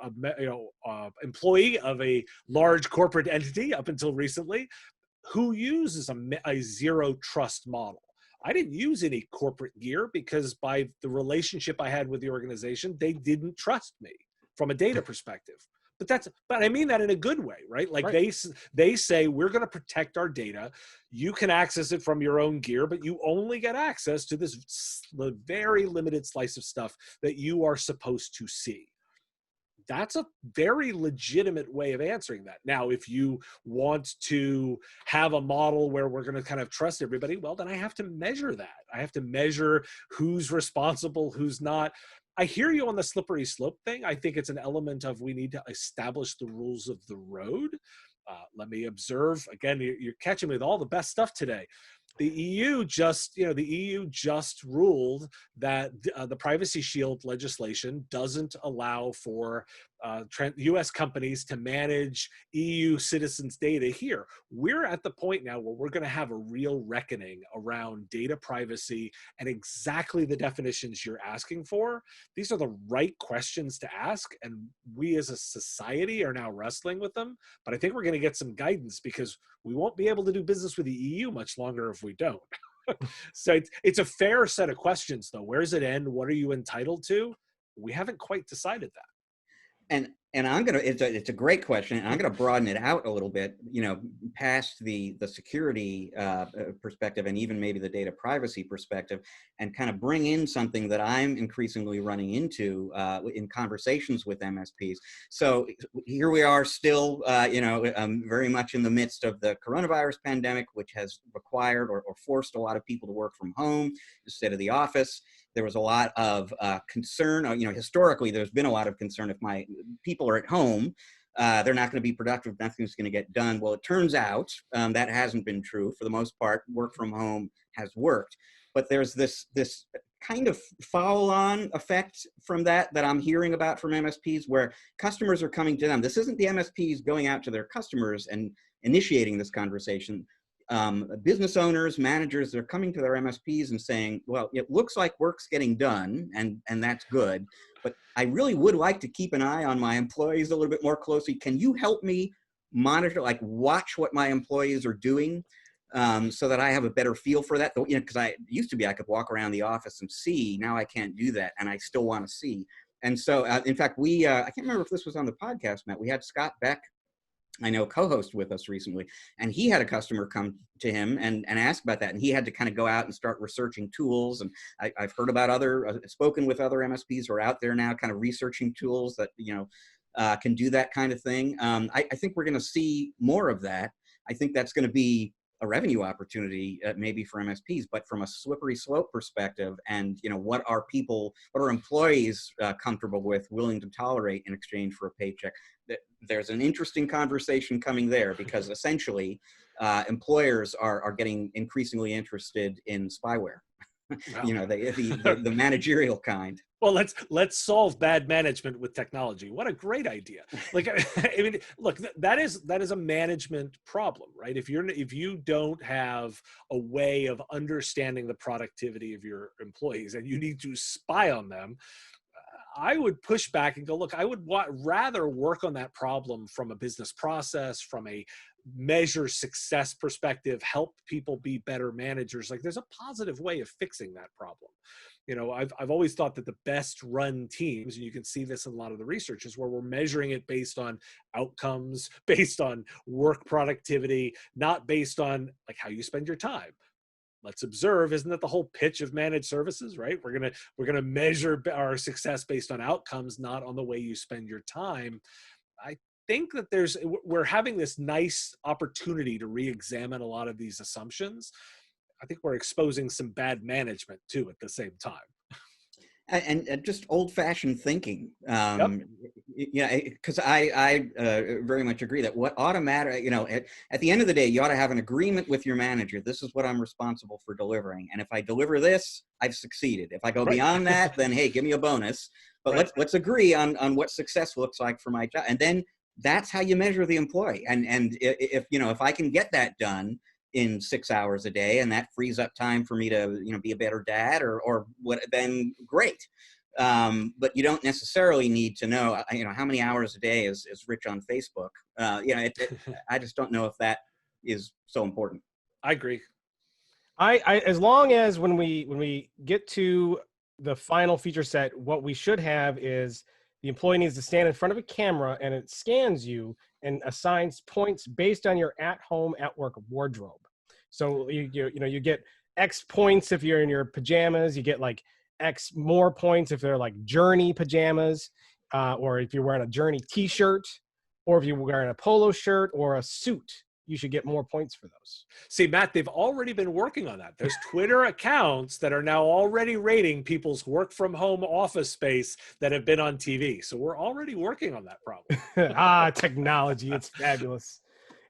employee of a large corporate entity up until recently who uses a zero trust model. I didn't use any corporate gear because by the relationship I had with the organization, they didn't trust me from a data perspective. But I mean that in a good way, right? Like Right. they say, we're going to protect our data. You can access it from your own gear, but you only get access to this very limited slice of stuff that you are supposed to see. That's a very legitimate way of answering that. Now, if you want to have a model where we're going to kind of trust everybody, well, then I have to measure that. I have to measure who's responsible, who's not. I hear you on the slippery slope thing. I think it's an element of we need to establish the rules of the road. Let me observe. Again, you're catching me with all the best stuff today. The EU just ruled that the Privacy Shield legislation doesn't allow for U.S. companies to manage EU citizens' data here. We're at the point now where we're going to have a real reckoning around data privacy and exactly the definitions you're asking for. These are the right questions to ask, and we as a society are now wrestling with them. But I think we're going to get some guidance because we won't be able to do business with the EU much longer if we don't. So it's a fair set of questions, though. Where does it end? What are you entitled to? We haven't quite decided that. And it's a great question, and I'm gonna broaden it out a little bit, past the security perspective and even maybe the data privacy perspective, and kind of bring in something that I'm increasingly running into in conversations with MSPs. So here we are still, very much in the midst of the coronavirus pandemic, which has required or forced a lot of people to work from home instead of the office. There was a lot of concern. Historically, there's been a lot of concern if my people are at home, they're not going to be productive, nothing's going to get done. Well, it turns out that hasn't been true. For the most part, work from home has worked. But there's this kind of follow-on effect from that I'm hearing about from MSPs, where customers are coming to them. This isn't the MSPs going out to their customers and initiating this conversation. Business owners, managers, they're coming to their MSPs and saying, well, it looks like work's getting done, and that's good, but I really would like to keep an eye on my employees a little bit more closely. Can you help me monitor, like watch what my employees are doing, so that I have a better feel for that? Because I used to be, I could walk around the office and see. Now I can't do that, and I still want to see. And so, in fact, I can't remember if this was on the podcast, Matt. We had Scott Beck, I know, co-host with us recently, and he had a customer come to him and ask about that, and he had to kind of go out and start researching tools. And I've heard about spoken with other MSPs who are out there now kind of researching tools that can do that kind of thing. I think we're going to see more of that. I think that's going to be a revenue opportunity maybe for MSPs, but from a slippery slope perspective, and what are employees comfortable with, willing to tolerate in exchange for a paycheck? There's an interesting conversation coming there, because essentially employers are getting increasingly interested in spyware. You know, the managerial kind. Well, let's solve bad management with technology. What a great idea! Like, I mean, look, that is a management problem, right? If you don't have a way of understanding the productivity of your employees and you need to spy on them, I would push back and go, look, I would rather work on that problem from a business process, from a measure success perspective, help people be better managers. Like, there's a positive way of fixing that problem. You know, I've always thought that the best run teams, and you can see this in a lot of the research, is where we're measuring it based on outcomes, based on work productivity, not based on like how you spend your time. Let's observe, isn't that the whole pitch of managed services, right? We're gonna measure our success based on outcomes, not on the way you spend your time. I think that we're having this nice opportunity to re-examine a lot of these assumptions. I think we're exposing some bad management too at the same time. And just old-fashioned thinking. Yep. Yeah, because I very much agree that what ought to matter, you know, at the end of the day, you ought to have an agreement with your manager. This is what I'm responsible for delivering, and if I deliver this, I've succeeded. If I go beyond that, then hey, give me a bonus. But let's agree on what success looks like for my job, and then that's how you measure the employee. And if you know, if I can get that done in 6 hours a day, and that frees up time for me to, you know, be a better dad or what, then great. But you don't necessarily need to know, you know, how many hours a day is Rich on Facebook. You know, I just don't know if that is so important. I agree. I as long as when we get to the final feature set, what we should have is the employee needs to stand in front of a camera and it scans you and assigns points based on your at-home, at-work wardrobe. So you get X points if you're in your pajamas. You get like X more points if they're like Journey pajamas, or if you're wearing a Journey T-shirt, or if you're wearing a polo shirt or a suit. You should get more points for those. See, Matt, they've already been working on that. There's Twitter accounts that are now already rating people's work from home office space that have been on TV. So we're already working on that problem. Technology. It's fabulous.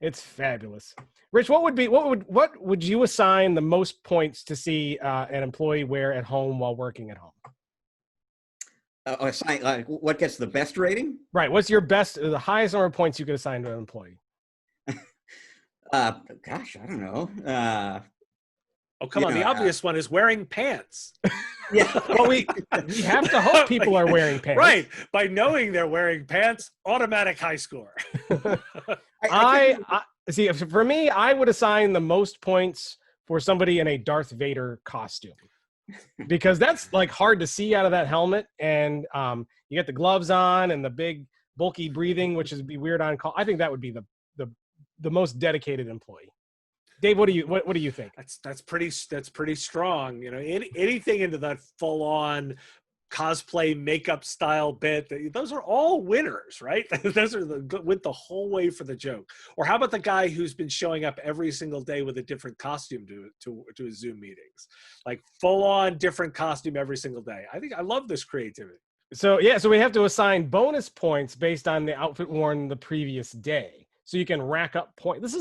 It's fabulous. Rich, what would you assign the most points to see an employee wear at home while working at home? What gets the best rating? Right. What's your the highest number of points you could assign to an employee? Gosh, I don't know. Oh, come on. The obvious one is wearing pants. Yeah. Well, we have to hope people are wearing pants. Right. By knowing they're wearing pants, automatic high score. I see. For me, I would assign the most points for somebody in a Darth Vader costume, because that's like hard to see out of that helmet. And you get the gloves on and the big bulky breathing, which is be weird on call. I think that would be the most dedicated employee. Dave, what do you think? That's pretty strong. You know, anything into that full on cosplay makeup style bit, those are all winners, right? Those are went the whole way for the joke. Or how about the guy who's been showing up every single day with a different costume to his Zoom meetings, like full on different costume every single day? I love this creativity. So yeah, so we have to assign bonus points based on the outfit worn the previous day. So you can rack up points. This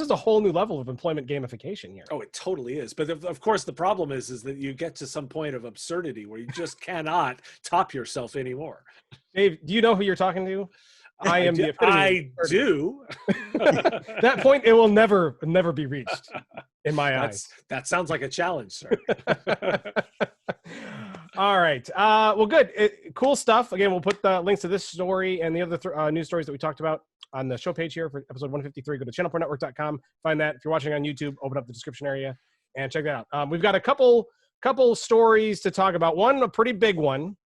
is a whole new level of employment gamification here. Oh, it totally is. But of course, the problem is that you get to some point of absurdity where you just cannot top yourself anymore. Dave, do you know who you're talking to? I am the epitome. I do. That point, it will never be reached in my eyes. That sounds like a challenge, sir. All right. Well, good. Cool stuff. Again, we'll put the links to this story and the other news stories that we talked about on the show page here for episode 153. Go to channelpronetwork.com. Find that. If you're watching on YouTube, open up the description area and check that out. We've got a couple stories to talk about. One, a pretty big one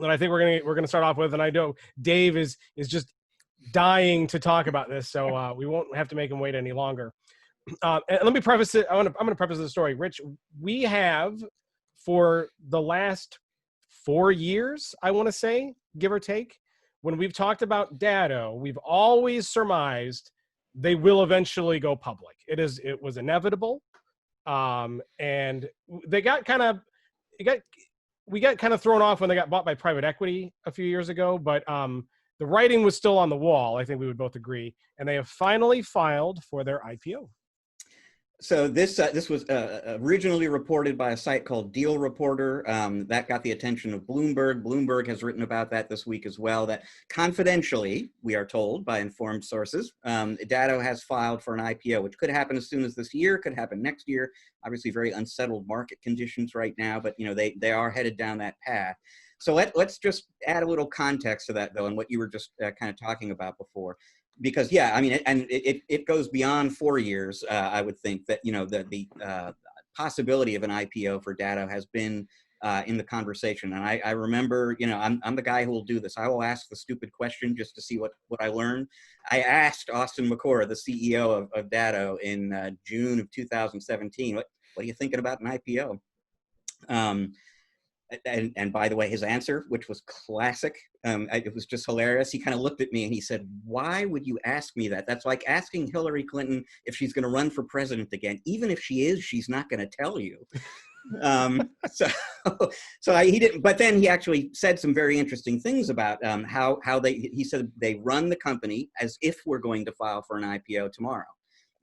that I think we're gonna start off with, and I know Dave is just dying to talk about this, so we won't have to make him wait any longer. And let me preface it. I'm gonna preface the story. Rich, we have for the last 4 years, I want to say, give or take, when we've talked about Datto, we've always surmised they will eventually go public. It was inevitable, and we got kind of thrown off when they got bought by private equity a few years ago. But the writing was still on the wall. I think we would both agree, and they have finally filed for their IPO. So this was originally reported by a site called Deal Reporter. That got the attention of Bloomberg. Bloomberg has written about that this week as well, that confidentially, we are told by informed sources, Datto has filed for an IPO, which could happen as soon as this year, could happen next year. Obviously very unsettled market conditions right now, but they are headed down that path. So let's just add a little context to that, though, and what you were just kind of talking about before. Because yeah, I mean, it goes beyond 4 years. I would think that the possibility of an IPO for Datto has been in the conversation. And I remember, I'm the guy who will do this. I will ask the stupid question just to see what I learn. I asked Austin McCord, the CEO of Datto, in June of 2017, what are you thinking about an IPO? And by the way, his answer, which was classic, it was just hilarious. He kind of looked at me and he said, "Why would you ask me that? That's like asking Hillary Clinton if she's going to run for president again. Even if she is, she's not going to tell you." He didn't. But then he actually said some very interesting things about he said they run the company as if we're going to file for an IPO tomorrow.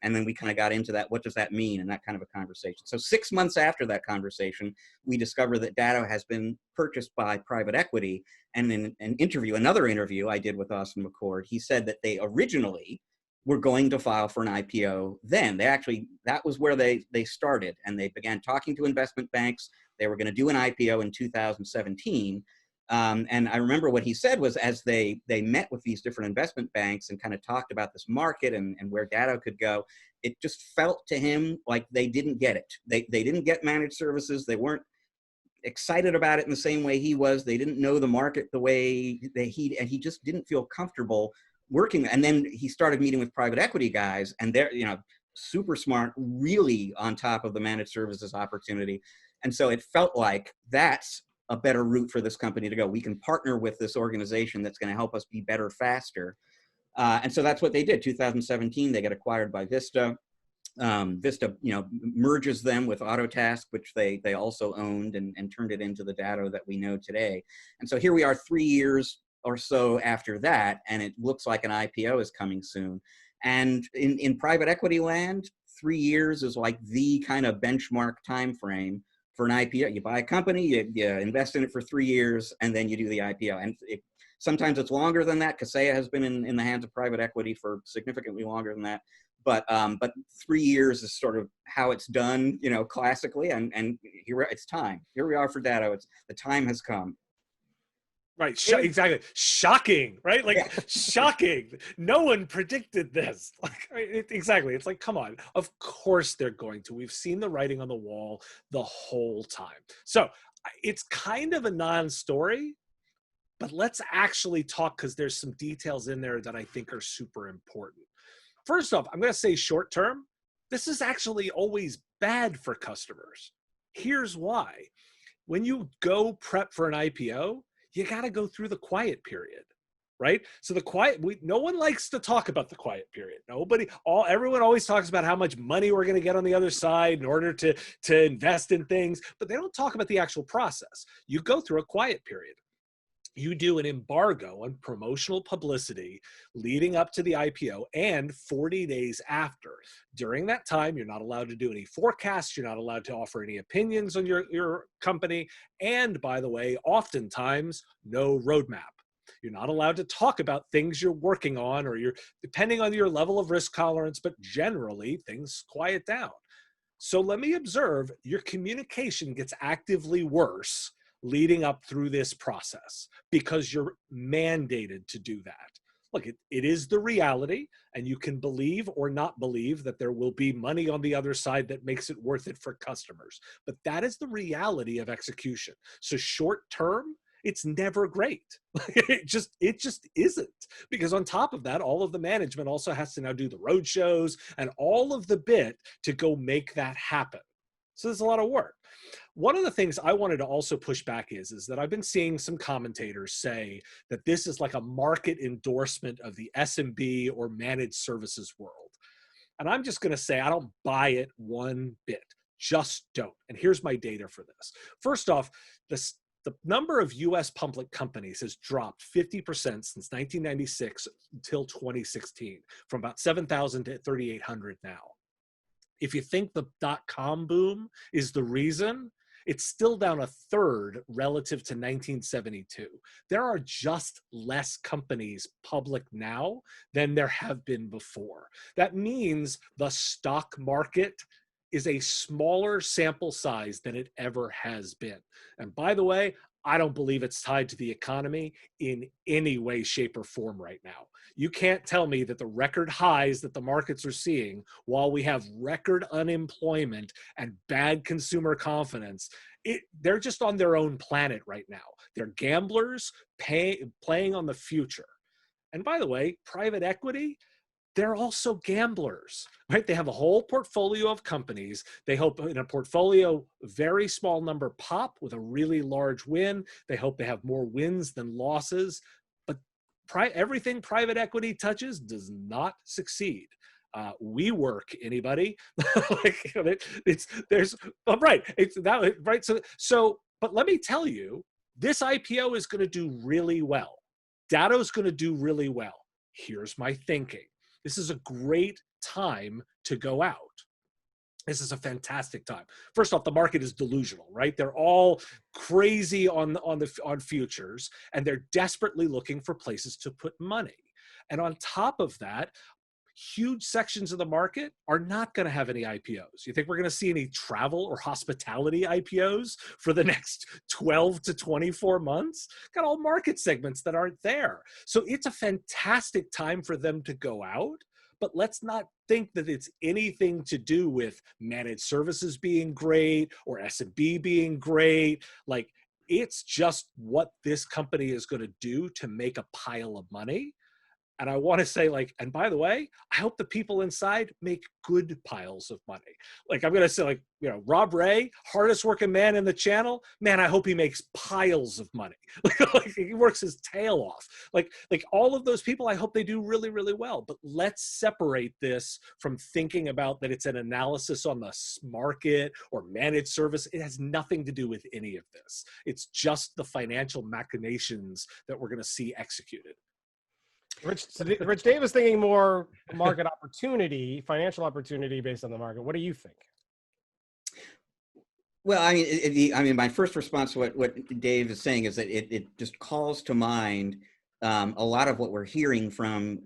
And then we kind of got into that. What does that mean? And that kind of a conversation. So 6 months after that conversation, we discovered that Datto has been purchased by private equity. And in another interview I did with Austin McCord, he said that they originally were going to file for an IPO then. That was where they started. And they began talking to investment banks. They were going to do an IPO in 2017. And I remember what he said was, as they met with these different investment banks and kind of talked about this market and where Datto could go, it just felt to him like they didn't get it. They didn't get managed services. They weren't excited about it in the same way he was. They didn't know the market the way he just didn't feel comfortable working. And then he started meeting with private equity guys, and they're, super smart, really on top of the managed services opportunity. And so it felt like that's a better route for this company to go. We can partner with this organization that's going to help us be better faster. And so that's what they did. 2017, they get acquired by Vista. Vista, merges them with Autotask, which they also owned and turned it into the Datto that we know today. And so here we are 3 years or so after that, and it looks like an IPO is coming soon. And in private equity land, 3 years is like the kind of benchmark time frame for an IPO. You buy a company, you invest in it for 3 years, and then you do the IPO. And sometimes it's longer than that. Kaseya has been in the hands of private equity for significantly longer than that. But 3 years is sort of how it's done, classically. And here it's time. Here we are for Datto. The time has come. Right. Exactly. Shocking. Right. Like, yeah. Shocking. No one predicted this. Exactly. It's like, come on. Of course they're going to. We've seen the writing on the wall the whole time. So it's kind of a non-story, but let's actually talk, because there's some details in there that I think are super important. First off, I'm going to say short term, this is actually always bad for customers. Here's why. When you go prep for an IPO, you got to go through the quiet period, right? So no one likes to talk about the quiet period. Everyone always talks about how much money we're going to get on the other side in order to invest in things, but they don't talk about the actual process. You go through a quiet period. You do an embargo on promotional publicity leading up to the IPO and 40 days after. During that time, you're not allowed to do any forecasts. You're not allowed to offer any opinions on your company. And by the way, oftentimes, no roadmap. You're not allowed to talk about things you're working on, or depending on your level of risk tolerance, but generally things quiet down. So let me observe, your communication gets actively worse leading up through this process because you're mandated to do that. Look, it is the reality, and you can believe or not believe that there will be money on the other side that makes it worth it for customers. But that is the reality of execution. So short term, it's never great. It just isn't. Because on top of that, all of the management also has to now do the road shows and all of the bit to go make that happen. So there's a lot of work. One of the things I wanted to also push back is that I've been seeing some commentators say that this is like a market endorsement of the SMB or managed services world. And I'm just going to say I don't buy it one bit. Just don't. And here's my data for this. First off, the number of US public companies has dropped 50% since 1996 until 2016, from about 7,000 to 3,800 now. If you think the .com boom is the reason, it's still down a third relative to 1972. There are just less companies public now than there have been before. That means the stock market is a smaller sample size than it ever has been. And by the way, I don't believe it's tied to the economy in any way, shape, or form right now. You can't tell me that the record highs that the markets are seeing while we have record unemployment and bad consumer confidence, they're just on their own planet right now. They're gamblers playing on the future. And by the way, private equity, they're also gamblers, right? They have a whole portfolio of companies. They hope in a portfolio, very small number pop with a really large win. They hope they have more wins than losses. But everything private equity touches does not succeed. WeWork, anybody? Like, right. It's that, right. So, but let me tell you, this IPO is going to do really well. Datto is going to do really well. Here's my thinking. This is a great time to go out. This is a fantastic time. First off, the market is delusional, right? They're all crazy on futures, and they're desperately looking for places to put money. And on top of that, huge sections of the market are not going to have any IPOs. You think we're going to see any travel or hospitality IPOs for the next 12 to 24 months? Got all market segments that aren't there. So it's a fantastic time for them to go out, but let's not think that it's anything to do with managed services being great or S&B being great. Like, it's just what this company is going to do to make a pile of money. And I want to say, like, and by the way, I hope the people inside make good piles of money. Like, I'm going to say, like, you know, Rob Ray, hardest working man in the channel, man, I hope he makes piles of money. Like he works his tail off. Like all of those people, I hope they do really, really well. But let's separate this from thinking about that it's an analysis on the market or managed service. It has nothing to do with any of this. It's just the financial machinations that we're going to see executed. Rich Dave is thinking more market opportunity, financial opportunity based on the market. What do you think? Well, I mean, my first response to what Dave is saying is that it just calls to mind a lot of what we're hearing from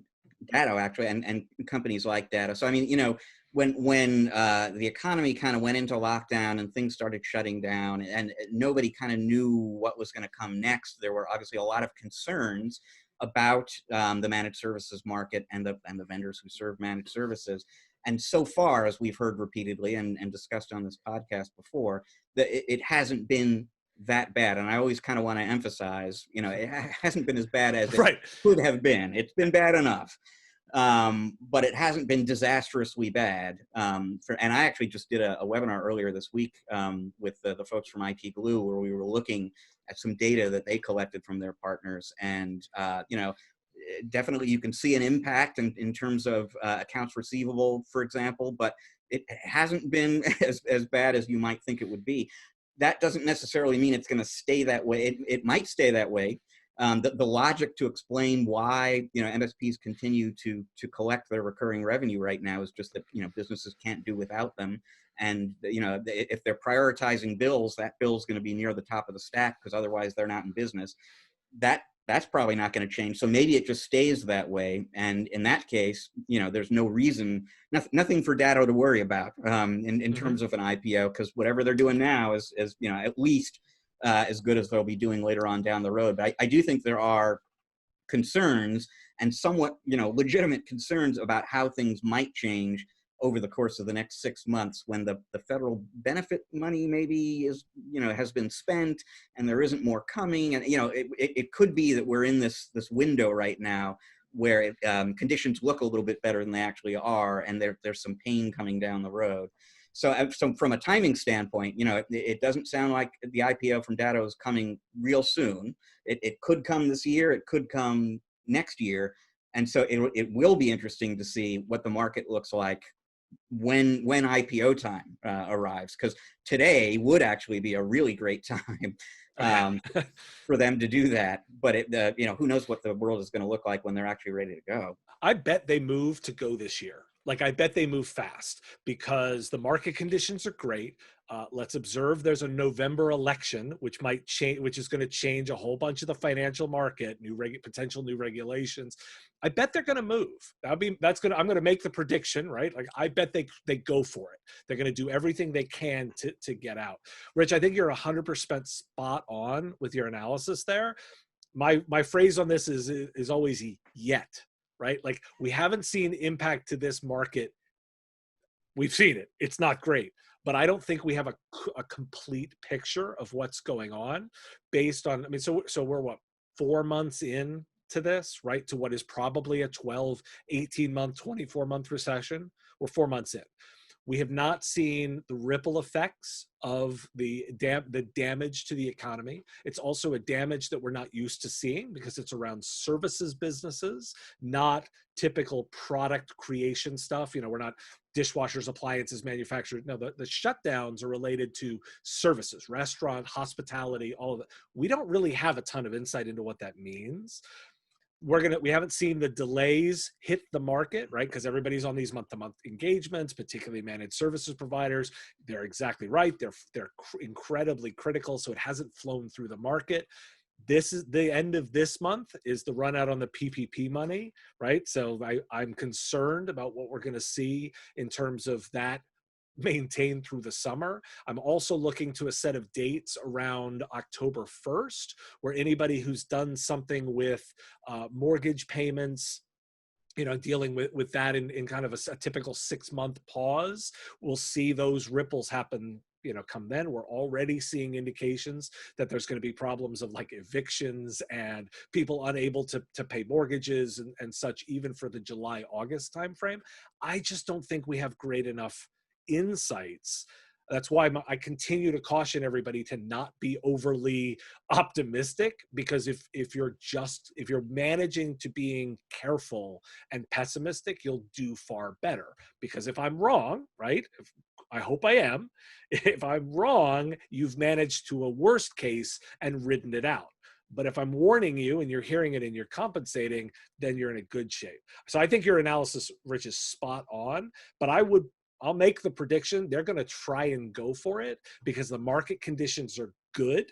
Datto, actually, and companies like Datto. So, I mean, you know, when the economy kind of went into lockdown and things started shutting down and nobody kind of knew what was going to come next, there were obviously a lot of concerns about the managed services market and the vendors who serve managed services. And so far, as we've heard repeatedly and discussed on this podcast before, that it hasn't been that bad. And I always kind of want to emphasize, you know, it hasn't been as bad as it could have been. It's been bad enough. But it hasn't been disastrously bad. And I actually just did a webinar earlier this week with the folks from IT Glue, where we were looking at some data that they collected from their partners. And, you know, definitely you can see an impact in terms of accounts receivable, for example, but it hasn't been as bad as you might think it would be. That doesn't necessarily mean it's going to stay that way. It might stay that way. The logic to explain why, you know, MSPs continue to collect their recurring revenue right now is just that, you know, businesses can't do without them. And, you know, if they're prioritizing bills, that bill's going to be near the top of the stack because otherwise they're not in business. That's probably not going to change. So maybe it just stays that way. And in that case, you know, there's no reason, nothing for Datto to worry about in terms of an IPO, because whatever they're doing now is, you know, at least as good as they'll be doing later on down the road. But I do think there are concerns and somewhat, you know, legitimate concerns about how things might change over the course of the next 6 months when the federal benefit money maybe is, you know, has been spent and there isn't more coming. And, you know, it could be that we're in this window right now where conditions look a little bit better than they actually are, and there's some pain coming down the road. So from a timing standpoint, you know, it doesn't sound like the IPO from Datto is coming real soon. It could come this year. It could come next year. And so it will be interesting to see what the market looks like when IPO time arrives, because today would actually be a really great time for them to do that. But you know, who knows what the world is going to look like when they're actually ready to go. I bet they move to go this year. Like, I bet they move fast because the market conditions are great. Let's observe there's a November election, which might change, which is going to change a whole bunch of the financial market, potential new regulations. I bet they're going to move. I'm going to make the prediction, right? Like, I bet they go for it. They're going to do everything they can to get out. Rich, I think you're 100% spot on with your analysis there. My phrase on this is always yet. Right? Like, we haven't seen impact to this market. We've seen it. It's not great, but I don't think we have a complete picture of what's going on based on, I mean, so we're what, 4 months in to this, right? To what is probably a 12, 18 month, 24 month recession. We're 4 months in. We have not seen the ripple effects of the damage to the economy. It's also a damage that we're not used to seeing because it's around services businesses, not typical product creation stuff. You know, we're not dishwashers, appliances, manufacturers. No, the shutdowns are related to services, restaurant, hospitality, all of that. We don't really have a ton of insight into what that means. We haven't seen the delays hit the market, right? Because everybody's on these month-to-month engagements, particularly managed services providers. They're exactly right. They're incredibly critical, so it hasn't flown through the market. This is the end of this month is the run out on the PPP money, right? So I'm concerned about what we're going to see in terms of that maintained through the summer. I'm also looking to a set of dates around October 1st, where anybody who's done something with mortgage payments, you know, dealing with that in kind of a typical 6-month pause, we'll see those ripples happen. You know, come then, we're already seeing indications that there's going to be problems of like evictions and people unable to pay mortgages and such, even for the July-August timeframe. I just don't think we have great enough insights. That's why I continue to caution everybody to not be overly optimistic, because if you're managing to being careful and pessimistic, you'll do far better. Because if I'm wrong, right? I hope I am. If I'm wrong, you've managed to a worst case and ridden it out. But if I'm warning you and you're hearing it and you're compensating, then you're in a good shape. So I think your analysis, Rich, is spot on. But I'll make the prediction they're going to try and go for it because the market conditions are good.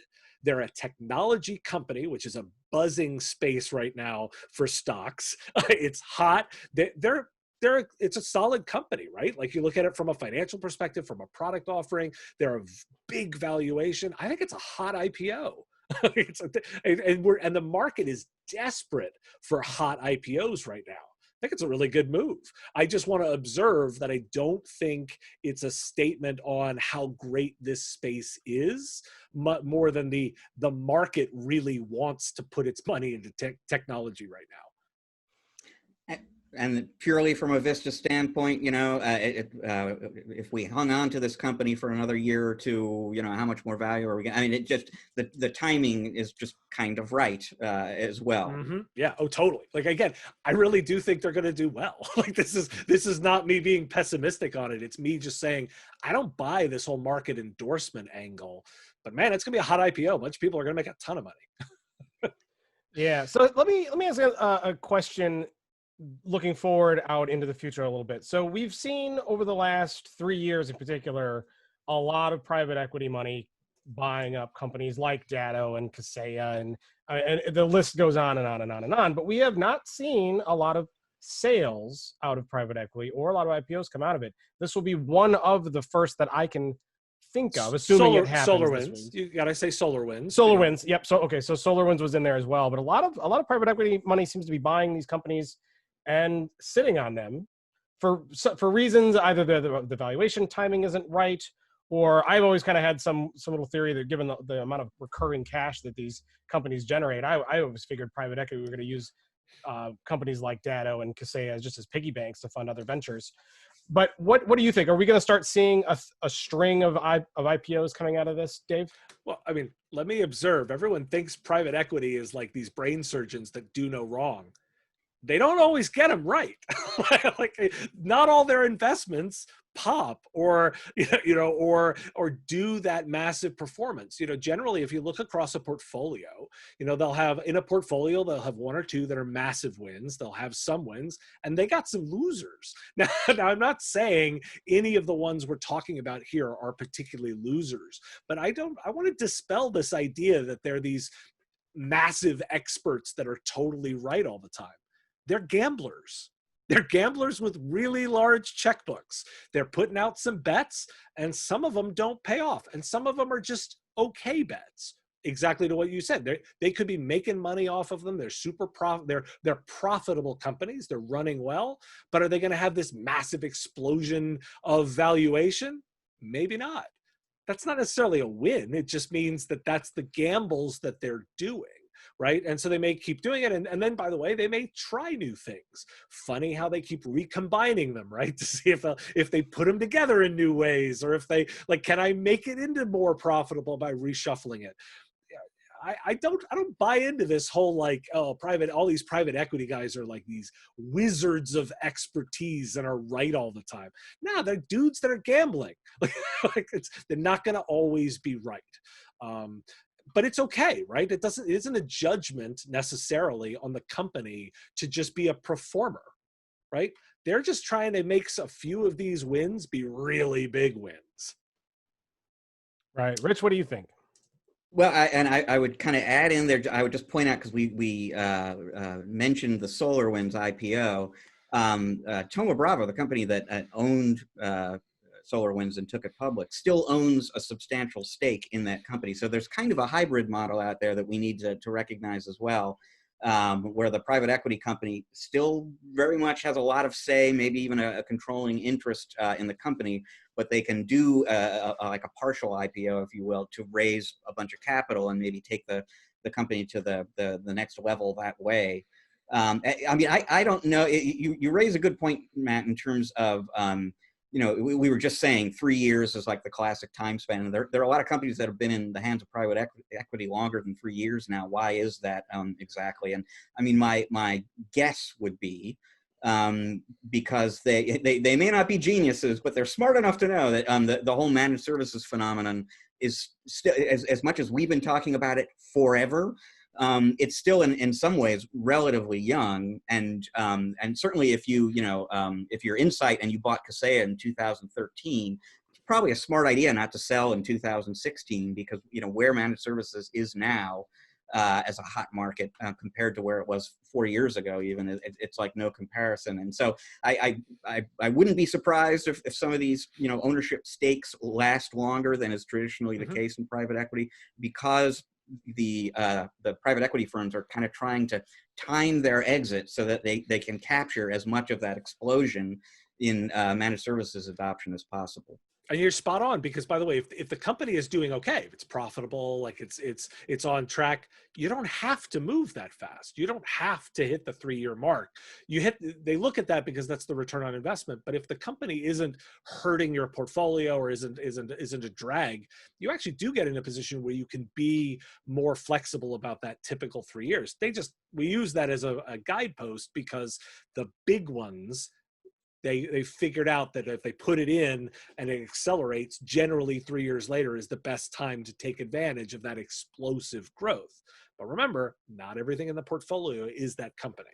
They're a technology company, which is a buzzing space right now for stocks. It's hot. It's a solid company, right? Like, you look at it from a financial perspective, from a product offering, they're a big valuation. I think it's a hot IPO. And the market is desperate for hot IPOs right now. I think it's a really good move. I just want to observe that I don't think it's a statement on how great this space is, more than the market really wants to put its money into technology right now. And purely from a Vista standpoint, you know, if we hung on to this company for another year or two, you know, how much more value are we getting? I mean, it just, the timing is just kind of right as well. Mm-hmm. Yeah. Oh, totally. Like, again, I really do think they're going to do well. Like, this is not me being pessimistic on it. It's me just saying, I don't buy this whole market endorsement angle, but man, it's going to be a hot IPO. A bunch of people are going to make a ton of money. Yeah. So let me ask a question looking forward out into the future a little bit. So we've seen over the last 3 years in particular, a lot of private equity money buying up companies like Datto and Kaseya, and the list goes on and on and on and on. But we have not seen a lot of sales out of private equity or a lot of IPOs come out of it. This will be one of the first that I can think of, assuming it happens. SolarWinds. You gotta say SolarWinds. SolarWinds. Yep. So okay. So SolarWinds was in there as well. But a lot of private equity money seems to be buying these companies and sitting on them for reasons either the valuation timing isn't right, or I've always kind of had some little theory that given the amount of recurring cash that these companies generate, I always figured private equity were going to use companies like Datto and Kaseya just as piggy banks to fund other ventures. But what do you think? Are we going to start seeing a string of IPOs coming out of this, Dave? Well, I mean, let me observe. Everyone thinks private equity is like these brain surgeons that do no wrong. they don't always get them right. Like not all their investments pop or or do that massive performance. Generally, if you look across a portfolio, they'll have in a portfolio, they'll have one or two that are massive wins, they'll have some wins, and they got some losers. Now I'm not saying any of the ones we're talking about here are particularly losers, but I want to dispel this idea that they're these massive experts that are totally right all the time. They're gamblers. They're gamblers with really large checkbooks. They're putting out some bets, and some of them don't pay off, and some of them are just okay bets. Exactly to what you said. They could be making money off of them. They're profitable companies. They're running well, but are they going to have this massive explosion of valuation? Maybe not. That's not necessarily a win. It just means that that's the gambles that they're doing. Right. And so they may keep doing it. And then, by the way, they may try new things. Funny how they keep recombining them, right? To see if they put them together in new ways, or if they can I make it into more profitable by reshuffling it? I don't buy into this whole all these private equity guys are like these wizards of expertise and are right all the time. No, they're dudes that are gambling. They're not going to always be right. But it's okay, right? It isn't a judgment necessarily on the company to just be a performer, right? They're just trying to make a few of these wins be really big wins. Right. Rich, what do you think? Well, I would kind of add in there, I would just point out, because we mentioned the SolarWinds IPO. Thoma Bravo, the company that owned SolarWinds and took it public, still owns a substantial stake in that company. So there's kind of a hybrid model out there that we need to recognize as well, where the private equity company still very much has a lot of say, maybe even a controlling interest in the company, but they can do like a partial IPO, if you will, to raise a bunch of capital and maybe take the company to the next level that way. I mean, I don't know. You raise a good point, Matt, in terms of, we were just saying 3 years is like the classic time span. And there are a lot of companies that have been in the hands of private equity longer than 3 years now. Why is that exactly? And I mean, my guess would be because they may not be geniuses, but they're smart enough to know that the whole managed services phenomenon is still, as much as we've been talking about it forever, it's still in some ways relatively young, and certainly if you're Insight and you bought Kaseya in 2013, it's probably a smart idea not to sell in 2016, because where managed services is now as a hot market compared to where it was 4 years ago, even it's like no comparison. And so I wouldn't be surprised if some of these ownership stakes last longer than is traditionally the case in private equity, because the private equity firms are kind of trying to time their exit so that they can capture as much of that explosion in managed services adoption as possible. And you're spot on, because, by the way, if the company is doing okay, if it's profitable, like it's on track, you don't have to move that fast. You don't have to hit the 3-year mark. They look at that because that's the return on investment. But if the company isn't hurting your portfolio or isn't a drag, you actually do get in a position where you can be more flexible about that typical 3 years. We use that as a guidepost, because the big ones, they figured out that if they put it in and it accelerates, generally 3 years later is the best time to take advantage of that explosive growth. But remember, not everything in the portfolio is that company.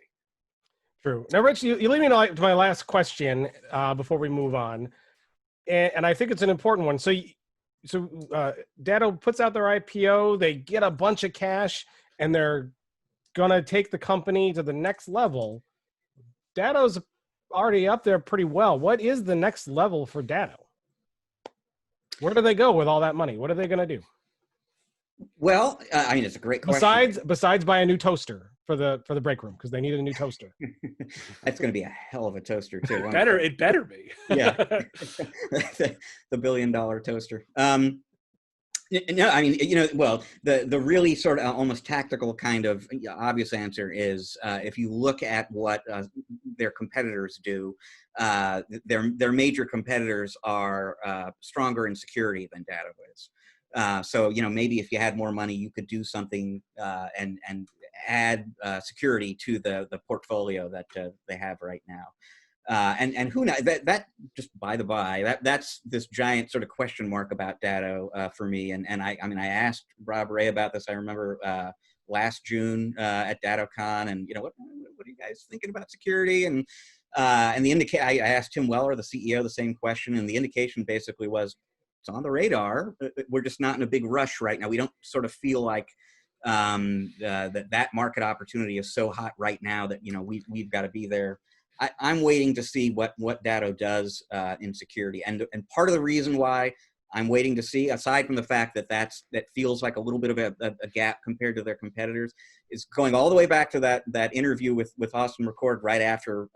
True. Now, Rich, you lead me to my last question before we move on, and I think it's an important one. So Datto puts out their IPO, they get a bunch of cash, and they're gonna take the company to the next level. Datto's already up there pretty well. What is the next level for Datto? Where do they go with all that money? What are they going to do? Well, I mean, it's a great question. Besides buy a new toaster for the break room, because they need a new toaster. That's going to be a hell of a toaster too. It better be. Yeah, the $1 billion toaster. No, I mean, well, the really sort of almost tactical kind of obvious answer is if you look at what their competitors do, their major competitors are stronger in security than Datto is. So maybe if you had more money, you could do something and add security to the portfolio that they have right now. And who knows, that just by the by, that's this giant sort of question mark about Datto for me. And I mean, I asked Rob Ray about this. I remember last June at DattoCon, and what are you guys thinking about security? And I asked Tim Weller, the CEO, the same question, and the indication basically was it's on the radar. We're just not in a big rush right now. We don't sort of feel like that market opportunity is so hot right now that we've got to be there. I'm waiting to see what Datto does in security, and part of the reason why I'm waiting to see, aside from the fact that feels like a little bit of a gap compared to their competitors, is going all the way back to that interview with Austin McCord right after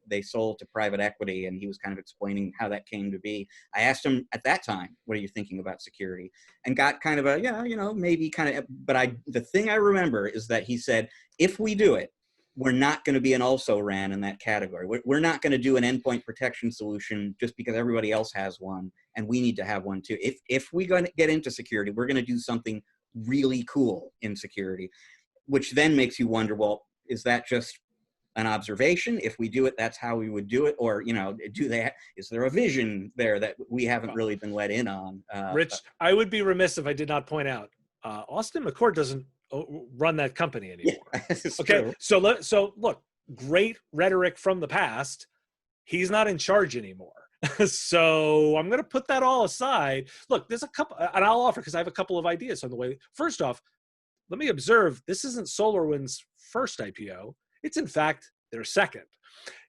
they sold to private equity, and he was kind of explaining how that came to be. I asked him at that time, "What are you thinking about security?" and got kind of a maybe kind of. But the thing I remember is that he said, "If we do it, we're not going to be an also-ran in that category. We're not going to do an endpoint protection solution just because everybody else has one, and we need to have one too. If we're going to get into security, we're going to do something really cool in security," which then makes you wonder, well, is that just an observation? If we do it, that's how we would do it? Or, is there a vision there that we haven't really been let in on? Rich, I would be remiss if I did not point out, Austin McCord doesn't run that company anymore. Yeah, okay, true. So look, great rhetoric from the past. He's not in charge anymore. So I'm going to put that all aside. Look, there's a couple, and I'll offer, because I have a couple of ideas on the way. First off, let me observe, this isn't SolarWinds' first IPO. It's in fact their second.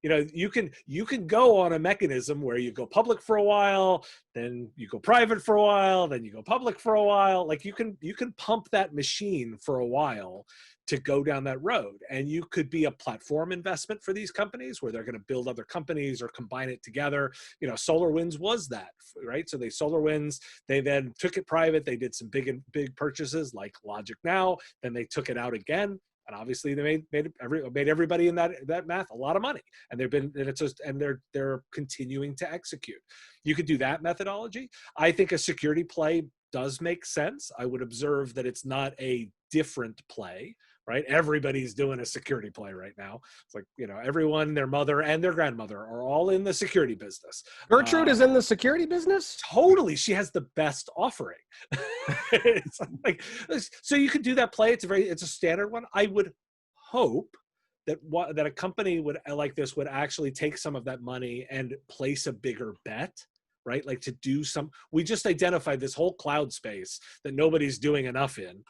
You can go on a mechanism where you go public for a while, then you go private for a while, then you go public for a while. Like you can pump that machine for a while to go down that road. And you could be a platform investment for these companies where they're going to build other companies or combine it together. SolarWinds was that, right? So SolarWinds, they then took it private. They did some big purchases like Logic Now. Then they took it out again. And obviously they made everybody in that math a lot of money, and they're continuing to execute. You could do that methodology. I think a security play does make sense. I would observe that it's not a different play, right? Everybody's doing a security play right now. It's like, everyone, their mother and their grandmother are all in the security business. Gertrude is in the security business? Totally. She has the best offering. It's like, so you could do that play. It's a standard one. I would hope that a company like this would actually take some of that money and place a bigger bet, right? Like we just identified this whole cloud space that nobody's doing enough in.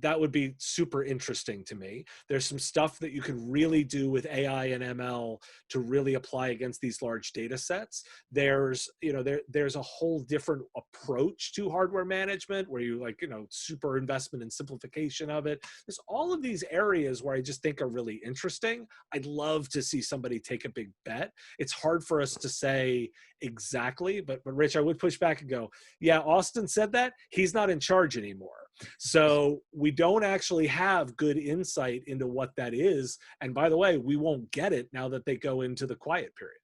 That would be super interesting to me. There's some stuff that you can really do with AI and ML to really apply against these large data sets. There's a whole different approach to hardware management where you super investment and simplification of it. There's all of these areas where I just think are really interesting. I'd love to see somebody take a big bet. It's hard for us to say exactly, but Rich, I would push back and go, yeah, Austin said that. He's not in charge anymore. So we don't actually have good insight into what that is. And by the way, we won't get it now that they go into the quiet period.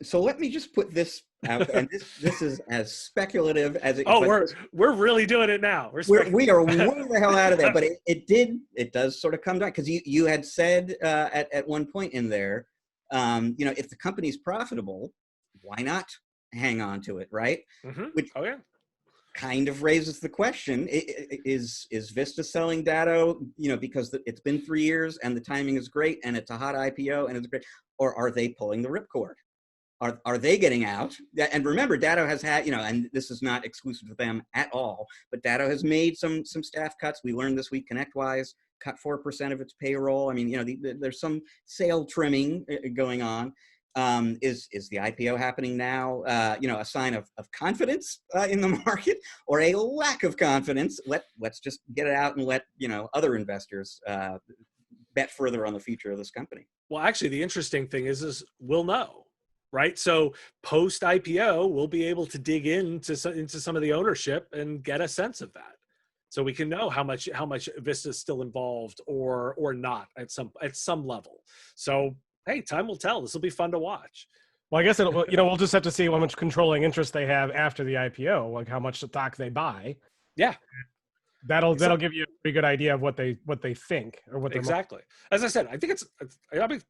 So let me just put this out, and this is as speculative as it. Oh, we're really doing it now. We are way the hell out of there. But it does sort of come down, because you had said at one point in there, if the company's profitable, why not hang on to it, right? Mm-hmm. Which, oh yeah. Kind of raises the question: Is Vista selling Datto, because it's been 3 years and the timing is great and it's a hot IPO and it's great, or are they pulling the ripcord? Are they getting out? And remember, Datto has had, and this is not exclusive to them at all, but Datto has made some staff cuts. We learned this week, ConnectWise cut 4% of its payroll. I mean, there's some sale trimming going on. Is the IPO happening now, a sign of confidence in the market, or a lack of confidence? Let's just get it out and let other investors bet further on the future of this company. Well, actually, the interesting thing is we'll know, right? So post IPO, we'll be able to dig into some of the ownership and get a sense of that, so we can know how much Vista is still involved or not at some level. So. Hey, time will tell. This will be fun to watch. Well, I guess we'll just have to see how much controlling interest they have after the IPO, like how much stock they buy. Yeah, that'll give you pretty good idea of what they think or what they're exactly. As I said, I think I mean,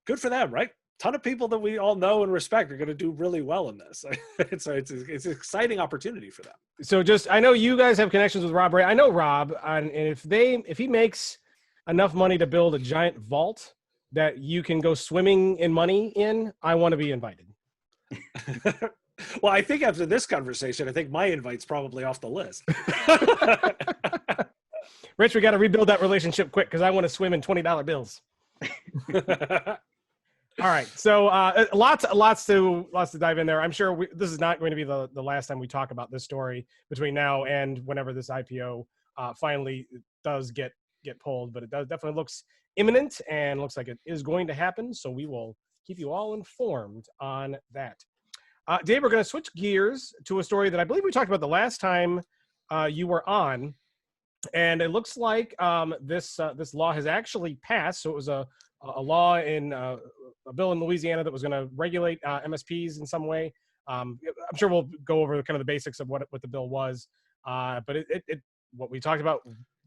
good for them, right? Ton of people that we all know and respect are going to do really well in this. It's an exciting opportunity for them. So just, I know you guys have connections with Rob Ray. I know Rob, and if he makes enough money to build a giant vault that you can go swimming in money in, I want to be invited. Well, I think after this conversation, I think my invite's probably off the list. Rich, we got to rebuild that relationship quick because I want to swim in $20 bills. All right, so lots to dive in there. I'm sure this is not going to be the last time we talk about this story between now and whenever this IPO finally does get pulled. But it definitely looks imminent and looks like it is going to happen. So we will keep you all informed on that. Dave, we're going to switch gears to a story that I believe we talked about the last time you were on, and it looks like this law has actually passed. So it was a law in a bill in Louisiana that was going to regulate MSPs in some way. I'm sure we'll go over kind of the basics of what the bill was, but it what we talked about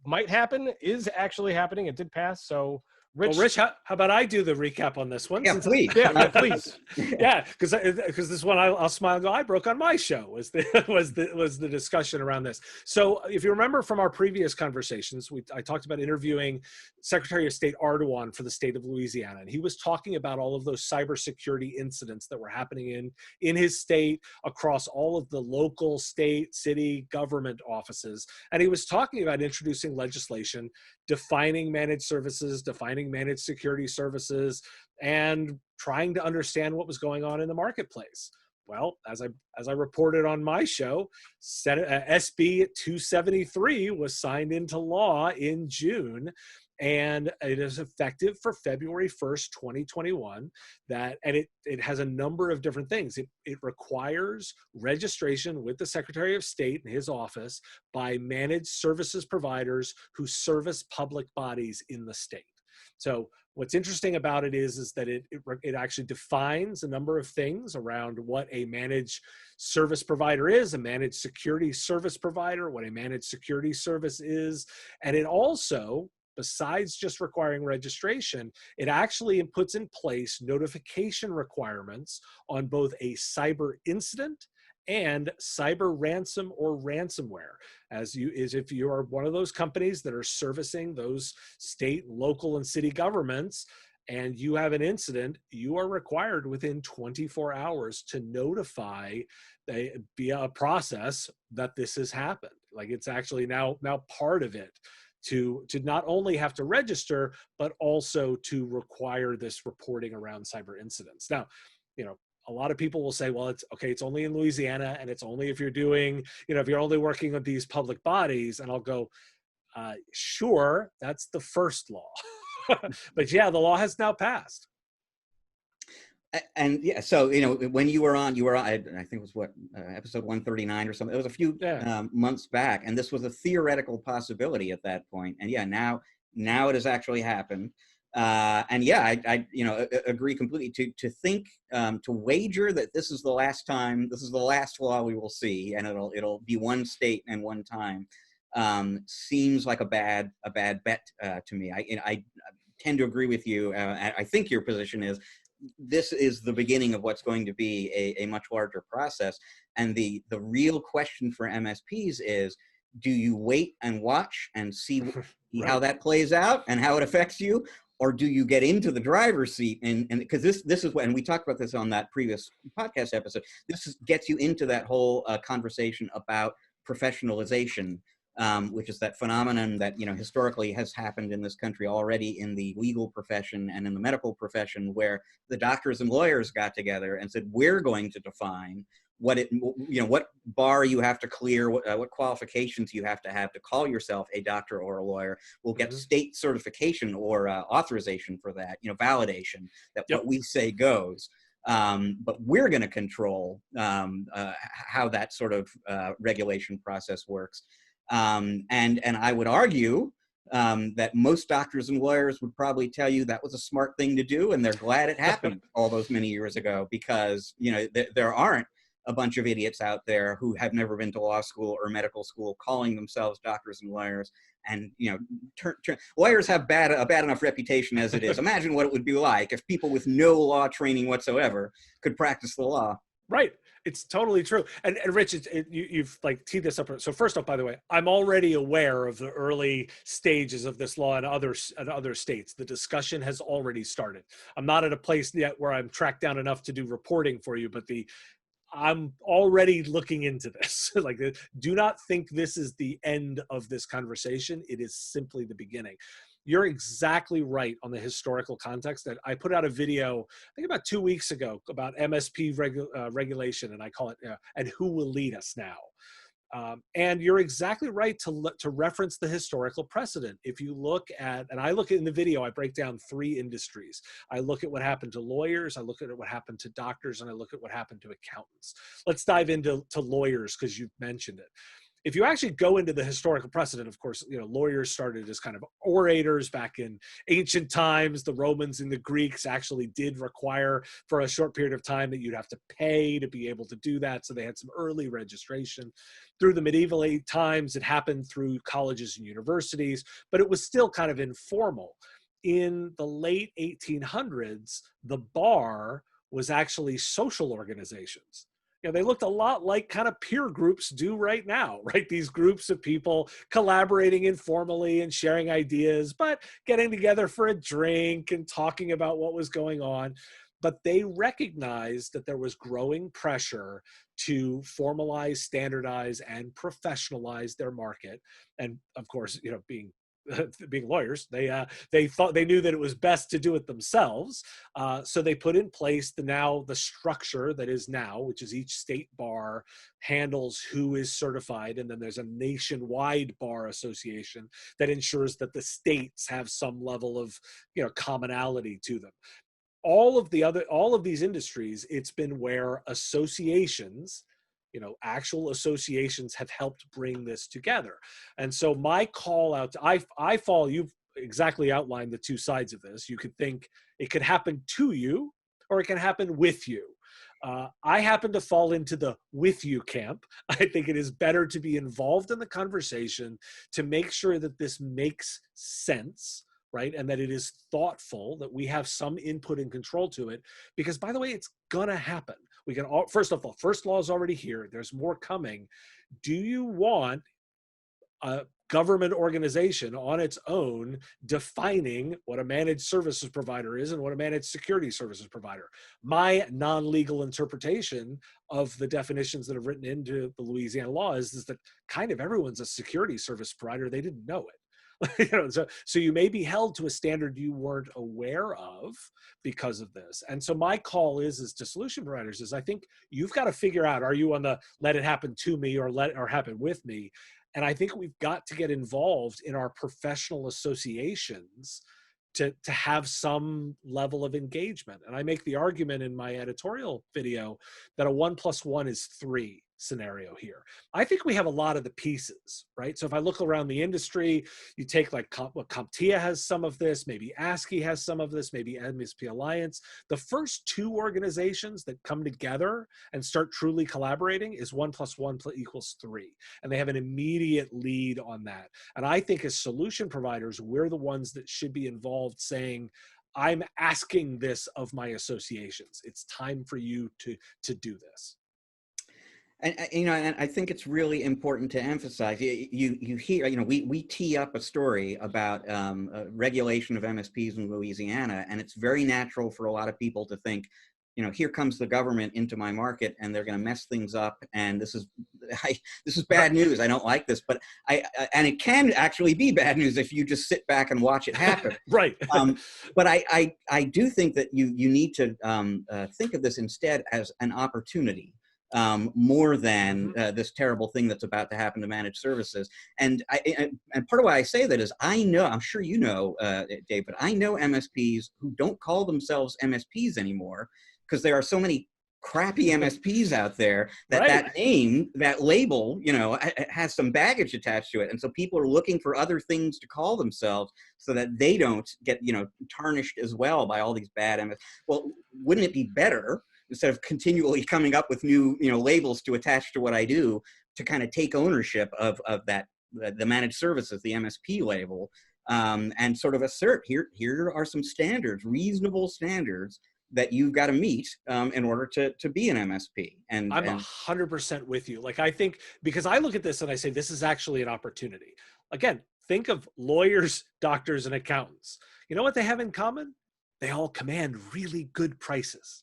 might happen is actually happening. It did pass. So Rich, well, Rich, how about I do the recap on this one? Yeah, please. Yeah, please. Yeah, because this one I'll smile and go, I broke on my show was the discussion around this. So if you remember from our previous conversations, I talked about interviewing Secretary of State Ardoin for the state of Louisiana, and he was talking about all of those cybersecurity incidents that were happening in his state across all of the local, state, city government offices, and he was talking about introducing legislation defining managed services, defining managed security services, and trying to understand what was going on in the marketplace. Well, as I reported on my show, SB 273 was signed into law in June, and it is effective for February 1st, 2021. And it has a number of different things. It requires registration with the Secretary of State and his office by managed services providers who service public bodies in the state. So what's interesting about it is that it actually defines a number of things around what a managed service provider is, a managed security service provider, what a managed security service is, and it also, besides just requiring registration, it actually puts in place notification requirements on both a cyber incident and cyber ransom or ransomware. As if you are one of those companies that are servicing those state, local, and city governments, and you have an incident, you are required within 24 hours to notify via a process that this has happened. Like, it's actually now part of it to not only have to register, but also to require this reporting around cyber incidents. Now, a lot of people will say, well, it's only in Louisiana, and it's only if you're doing, if you're only working with these public bodies. And I'll go, sure, that's the first law. But yeah, the law has now passed. And yeah, so, when you were on, I think it was episode 139 or something. It was a few months back, and this was a theoretical possibility at that point. And yeah, now it has actually happened. And yeah, I agree completely. To think, to wager that this is the last law we will see, and it'll be one state and one time, seems like a bad bet to me. I tend to agree with you. I think your position is this is the beginning of what's going to be a much larger process. And the real question for MSPs is, do you wait and watch and see right. how that plays out and how it affects you? Or do you get into the driver's seat? And because this is what, and we talked about this on that previous podcast episode, gets you into that whole conversation about professionalization, which is that phenomenon that, historically has happened in this country already in the legal profession and in the medical profession, where the doctors and lawyers got together and said, we're going to define what bar you have to clear, what qualifications you have to call yourself a doctor or a lawyer. We'll get state certification or authorization for that, validation that what we say goes. But we're going to control how that sort of regulation process works. And I would argue that most doctors and lawyers would probably tell you that was a smart thing to do, and they're glad it happened all those many years ago, because there aren't a bunch of idiots out there who have never been to law school or medical school calling themselves doctors and lawyers. And, you know, lawyers have a bad enough reputation as it is. Imagine what it would be like if people with no law training whatsoever could practice the law. Right. It's totally true. And Rich, you've like teed this up. So first off, by the way, I'm already aware of the early stages of this law in other states. The discussion has already started. I'm not at a place yet where I'm tracked down enough to do reporting for you, but I'm already looking into this. Like, do not think this is the end of this conversation. It is simply the beginning. You're exactly right on the historical context. That I put out a video, I think about 2 weeks ago, about MSP regulation, and I call it "And Who Will Lead Us Now." And you're exactly right to reference the historical precedent. If you look at, and I look at in the video, I break down 3 industries. I look at what happened to lawyers, I look at what happened to doctors, and I look at what happened to accountants. Let's dive into lawyers, because you've mentioned it. If you actually go into the historical precedent, of course, you know, lawyers started as kind of orators back in ancient times. The Romans and the Greeks actually did require for a short period of time that you'd have to pay to be able to do that. So they had some early registration. Through the medieval times, it happened through colleges and universities, but it was still kind of informal. In the late 1800s, the bar was actually social organizations. You know, they looked a lot like kind of peer groups do right now, right? These groups of people collaborating informally and sharing ideas, but getting together for a drink and talking about what was going on. But they recognized that there was growing pressure to formalize, standardize, and professionalize their market. And of course, you know, being lawyers, they knew that it was best to do it themselves. So they put in place the structure that is now, which is each state bar handles who is certified, and then there's a nationwide bar association that ensures that the states have some level of, you know, commonality to them. All of these industries, it's been where associations, you know, actual associations have helped bring this together. And so my call out to you've exactly outlined the 2 sides of this. You could think it could happen to you, or it can happen with you. I happen to fall into the with you camp. I think it is better to be involved in the conversation to make sure that this makes sense, right? And that it is thoughtful, that we have some input and control to it, because by the way, it's gonna happen. We can all, first of all, first law is already here. There's more coming. Do you want a government organization on its own defining what a managed services provider is and what a managed security services provider? My non-legal interpretation of the definitions that have written into the Louisiana law is that kind of everyone's a security service provider. They didn't know it. You know, so you may be held to a standard you weren't aware of because of this. And so my call is to solution providers is, I think you've got to figure out, are you on the let it happen to me or let it happen with me? And I think we've got to get involved in our professional associations to have some level of engagement. And I make the argument in my editorial video that a 1 + 1 is 3 scenario here. I think we have a lot of the pieces, right? So if I look around the industry, you take like CompTIA has some of this, maybe ASCII has some of this, maybe MSP Alliance. The first 2 organizations that come together and start truly collaborating is 1 + 1 = 3. And they have an immediate lead on that. And I think as solution providers, we're the ones that should be involved saying, I'm asking this of my associations. It's time for you to do this. And you know, and I think it's really important to emphasize. You hear, you know, we tee up a story about regulation of MSPs in Louisiana, and it's very natural for a lot of people to think, you know, here comes the government into my market, and they're going to mess things up, and this is bad news. I don't like this, but and it can actually be bad news if you just sit back and watch it happen. Right. But I do think that you need to think of this instead as an opportunity. More than this terrible thing that's about to happen to managed services. And part of why I say that is I know, I'm sure you know, Dave, but I know MSPs who don't call themselves MSPs anymore because there are so many crappy MSPs out there that that name, that label, you know, has some baggage attached to it. And so people are looking for other things to call themselves so that they don't get, you know, tarnished as well by all these bad MSPs. Well, wouldn't it be better instead of continually coming up with new, labels to attach to what I do, to kind of take ownership of that, the managed services, the MSP label, and sort of assert, here are some standards, reasonable standards that you've got to meet in order to be an MSP. And I'm 100% with you. Like, I think, because I look at this and I say, this is actually an opportunity. Again, think of lawyers, doctors, and accountants. You know what they have in common? They all command really good prices.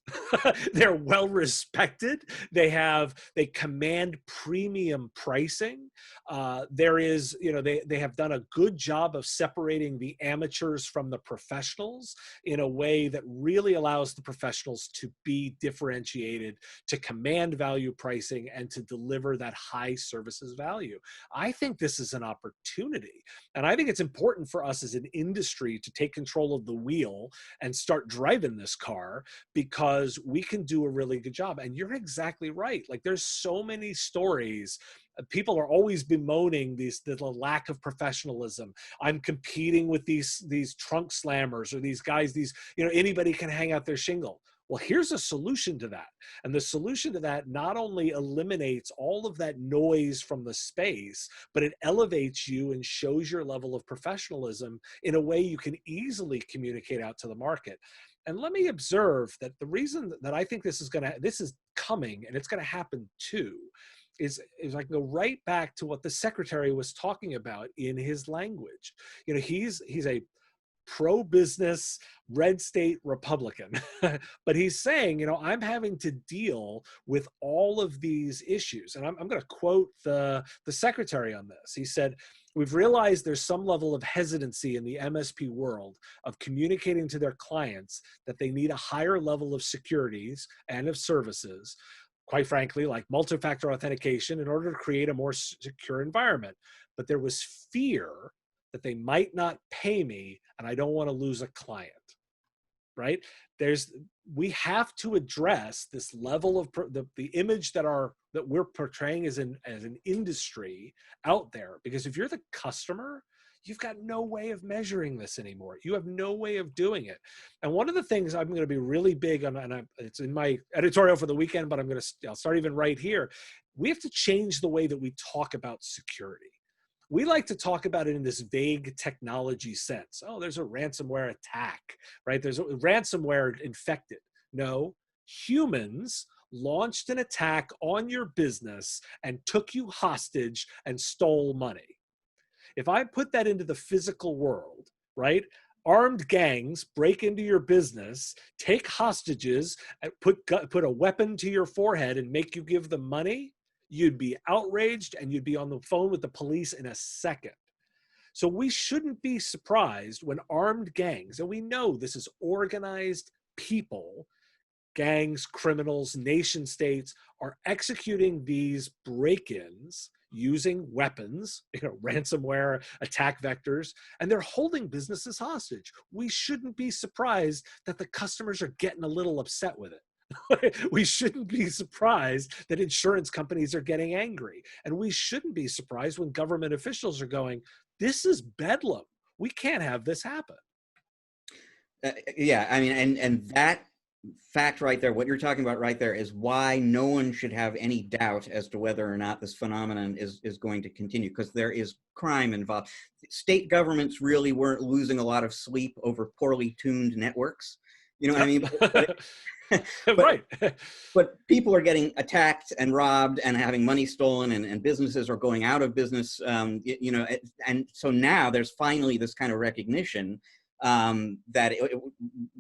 They're well respected. They command premium pricing. There is, they have done a good job of separating the amateurs from the professionals in a way that really allows the professionals to be differentiated, to command value pricing, and to deliver that high services value. I think this is an opportunity. And I think it's important for us as an industry to take control of the wheel and start driving this car, because we can do a really good job. And you're exactly right. Like, there's so many stories. People are always bemoaning the lack of professionalism. I'm competing with these trunk slammers, or these guys, anybody can hang out their shingle. Well, here's a solution to that. And the solution to that not only eliminates all of that noise from the space, but it elevates you and shows your level of professionalism in a way you can easily communicate out to the market. And let me observe that the reason that I think this is coming, and it's going to happen too, is I can go right back to what the secretary was talking about in his language. He's a pro-business red state Republican, but he's saying, I'm having to deal with all of these issues. And I'm going to quote the secretary on this. He said, "We've realized there's some level of hesitancy in the MSP world of communicating to their clients that they need a higher level of securities and of services, quite frankly, like multi-factor authentication, in order to create a more secure environment. But there was fear that they might not pay me, and I don't want to lose a client." Right? We have to address this level of the image that we're portraying as an industry out there, because if you're the customer, you've got no way of measuring this anymore. You have no way of doing it. And one of the things I'm going to be really big on, and it's in my editorial for the weekend, but I'll start even right here. We have to change the way that we talk about security. We like to talk about it in this vague technology sense. Oh, there's a ransomware attack, right? There's a ransomware infected. No, humans launched an attack on your business and took you hostage and stole money. If I put that into the physical world, right? Armed gangs break into your business, take hostages, and put a weapon to your forehead and make you give them money, you'd be outraged and you'd be on the phone with the police in a second. So we shouldn't be surprised when armed gangs, and we know this is organized people, gangs, criminals, nation states, are executing these break-ins using weapons, ransomware attack vectors, and they're holding businesses hostage. We shouldn't be surprised that the customers are getting a little upset with it. We shouldn't be surprised that insurance companies are getting angry. And we shouldn't be surprised when government officials are going, this is bedlam. We can't have this happen. Yeah, I mean, and that fact right there, what you're talking about right there, is why no one should have any doubt as to whether or not this phenomenon is going to continue, because there is crime involved. State governments really weren't losing a lot of sleep over poorly tuned networks. You know what I mean? Right. But people are getting attacked and robbed and having money stolen, and businesses are going out of business. And so now there's finally this kind of recognition that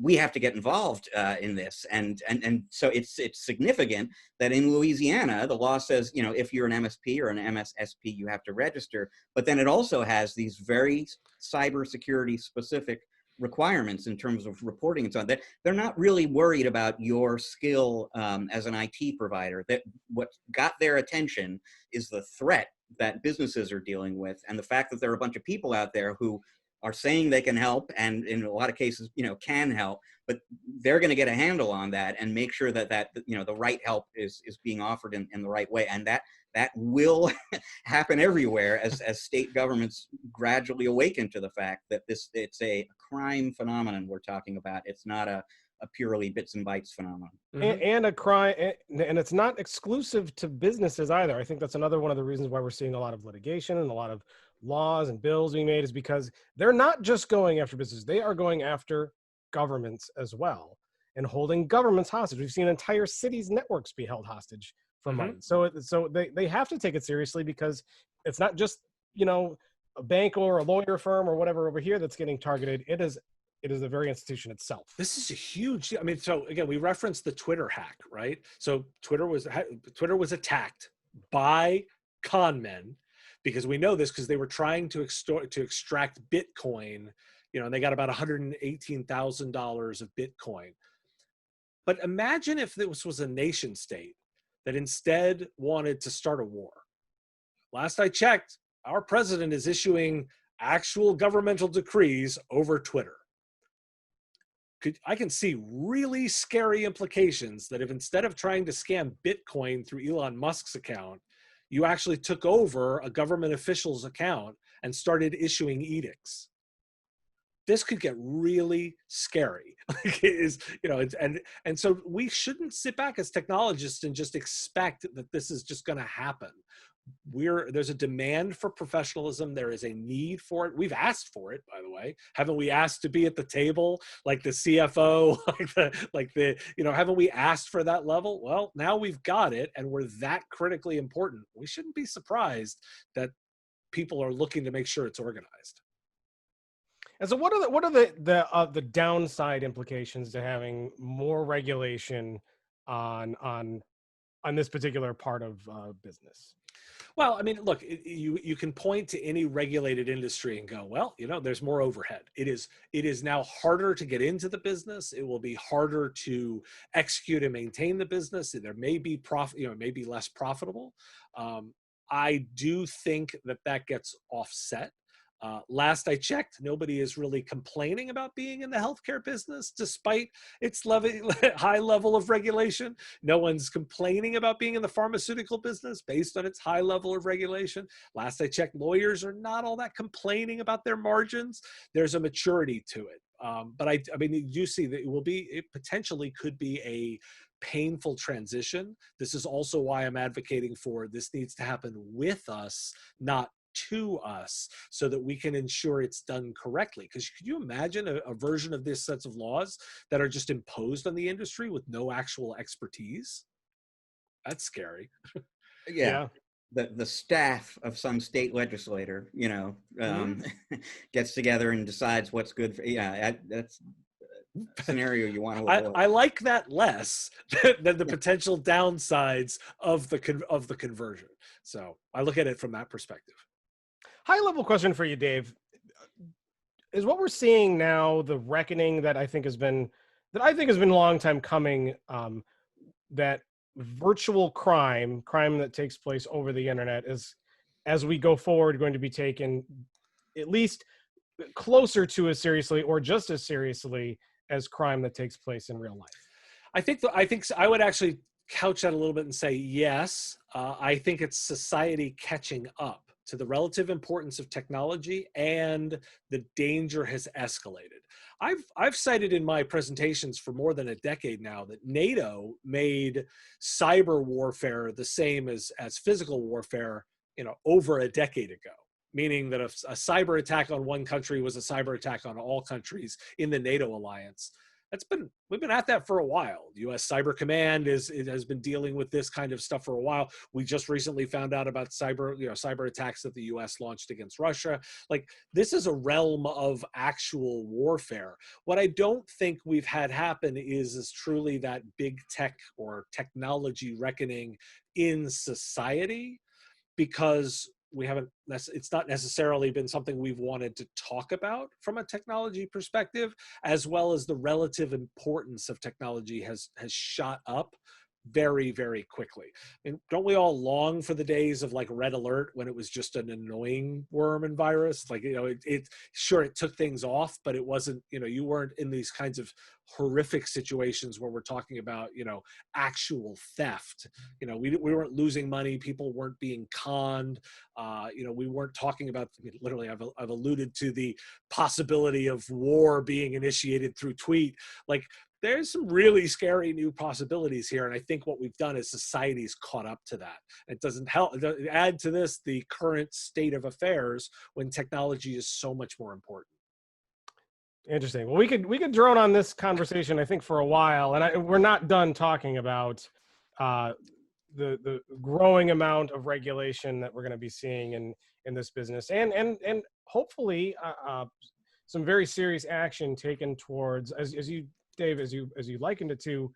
we have to get involved in this. And so it's significant that in Louisiana, the law says, if you're an MSP or an MSSP, you have to register. But then it also has these very cybersecurity specific requirements in terms of reporting and so on. They're not really worried about your skill as an IT provider. That what got their attention is the threat that businesses are dealing with, and the fact that there are a bunch of people out there who are saying they can help, and in a lot of cases, can help, but they're going to get a handle on that and make sure that the right help is being offered in the right way, and that will happen everywhere as state governments gradually awaken to the fact that it's a crime phenomenon we're talking about. It's not a a purely bits and bytes phenomenon. And a crime, and it's not exclusive to businesses either. I think that's another one of the reasons why we're seeing a lot of litigation and a lot of laws and bills being made, is because they're not just going after businesses, they are going after governments as well and holding governments hostage. We've seen entire cities' networks be held hostage for money. So they have to take it seriously, because it's not just, you know, a bank or a lawyer firm or whatever over here that's getting targeted. It is the very institution itself. This is a huge, I mean, so again, we referenced the Twitter hack, right? So Twitter was attacked by con men, because we know this because they were trying to extract Bitcoin, you know, and they got about $118,000 of Bitcoin. But imagine if this was a nation state that instead wanted to start a war. Last I checked, our president is issuing actual governmental decrees over Twitter. I can see really scary implications that if instead of trying to scam Bitcoin through Elon Musk's account, you actually took over a government official's account and started issuing edicts. This could get really scary. And so we shouldn't sit back as technologists and just expect that this is just going to happen. There's a demand for professionalism. There is a need for it. We've asked for it, by the way. Haven't we asked to be at the table, like the CFO, haven't we asked for that level? Well, now we've got it, and we're that critically important. We shouldn't be surprised that people are looking to make sure it's organized. And so what are the downside implications to having more regulation on this particular part of business? Well, I mean, look, you can point to any regulated industry and go, well, you know, there's more overhead. It is now harder to get into the business. It will be harder to execute and maintain the business. There may be it may be less profitable. I do think that gets offset. Last I checked, nobody is really complaining about being in the healthcare business, despite its high level of regulation. No one's complaining about being in the pharmaceutical business based on its high level of regulation. Last I checked, lawyers are not all that complaining about their margins. There's a maturity to it. But I mean, you see that it potentially could be a painful transition. This is also why I'm advocating for this needs to happen with us, not to us, so that we can ensure it's done correctly. Because could you imagine a version of this sets of laws that are just imposed on the industry with no actual expertise? That's scary. Yeah. The staff of some state legislator, gets together and decides what's good for. That's a scenario you want to avoid. I like that less than the potential downsides of the conversion. So I look at it from that perspective. High level question for you, Dave. Is what we're seeing now the reckoning that I think has been a long time coming, that virtual crime that takes place over the internet is, as we go forward, going to be taken at least closer to as seriously or just as seriously as crime that takes place in real life? I think I would actually couch that a little bit and say yes. I think it's society catching up to the relative importance of technology, and the danger has escalated. I've cited in my presentations for more than a decade now that NATO made cyber warfare the same as physical warfare, over a decade ago. Meaning that if a cyber attack on one country was a cyber attack on all countries in the NATO alliance. We've been at that for a while. The U.S. Cyber Command has been dealing with this kind of stuff for a while. We just recently found out about cyber attacks that the U.S. launched against Russia. Like, this is a realm of actual warfare. What I don't think we've had happen is truly that big tech or technology reckoning in society, because it's not necessarily been something we've wanted to talk about from a technology perspective, as well as the relative importance of technology has shot up very, very quickly. And don't we all long for the days of like Red Alert, when it was just an annoying worm and virus? Like, it took things off, but it wasn't, you weren't in these kinds of horrific situations where we're talking about, actual theft. We weren't losing money. People weren't being conned. We weren't talking about, literally, I've alluded to the possibility of war being initiated through tweet. Like, there's some really scary new possibilities here. And I think what we've done is society's caught up to that. It doesn't help add to this the current state of affairs when technology is so much more important. Interesting. Well, we could drone on this conversation, I think, for a while, and we're not done talking about the growing amount of regulation that we're going to be seeing in this business, and hopefully some very serious action taken towards, as you, Dave, as you likened it to,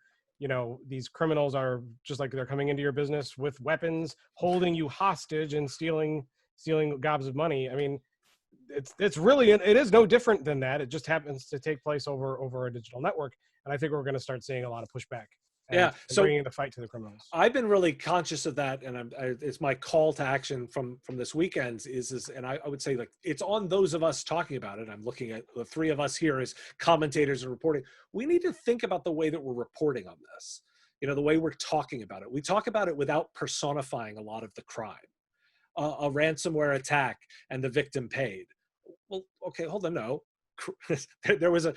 these criminals are just like they're coming into your business with weapons, holding you hostage and stealing gobs of money. I mean, it's really, it is no different than that. It just happens to take place over a digital network, and I think we're going to start seeing a lot of pushback. And so bringing the fight to the criminals. I've been really conscious of that, and it's my call to action from this weekend and I would say, like, it's on those of us talking about it. I'm looking at the three of us here as commentators and reporting. We need to think about the way that we're reporting on this. The way we're talking about it. We talk about it without personifying a lot of the crime. A ransomware attack and the victim paid. Well, okay, hold on, no. There was a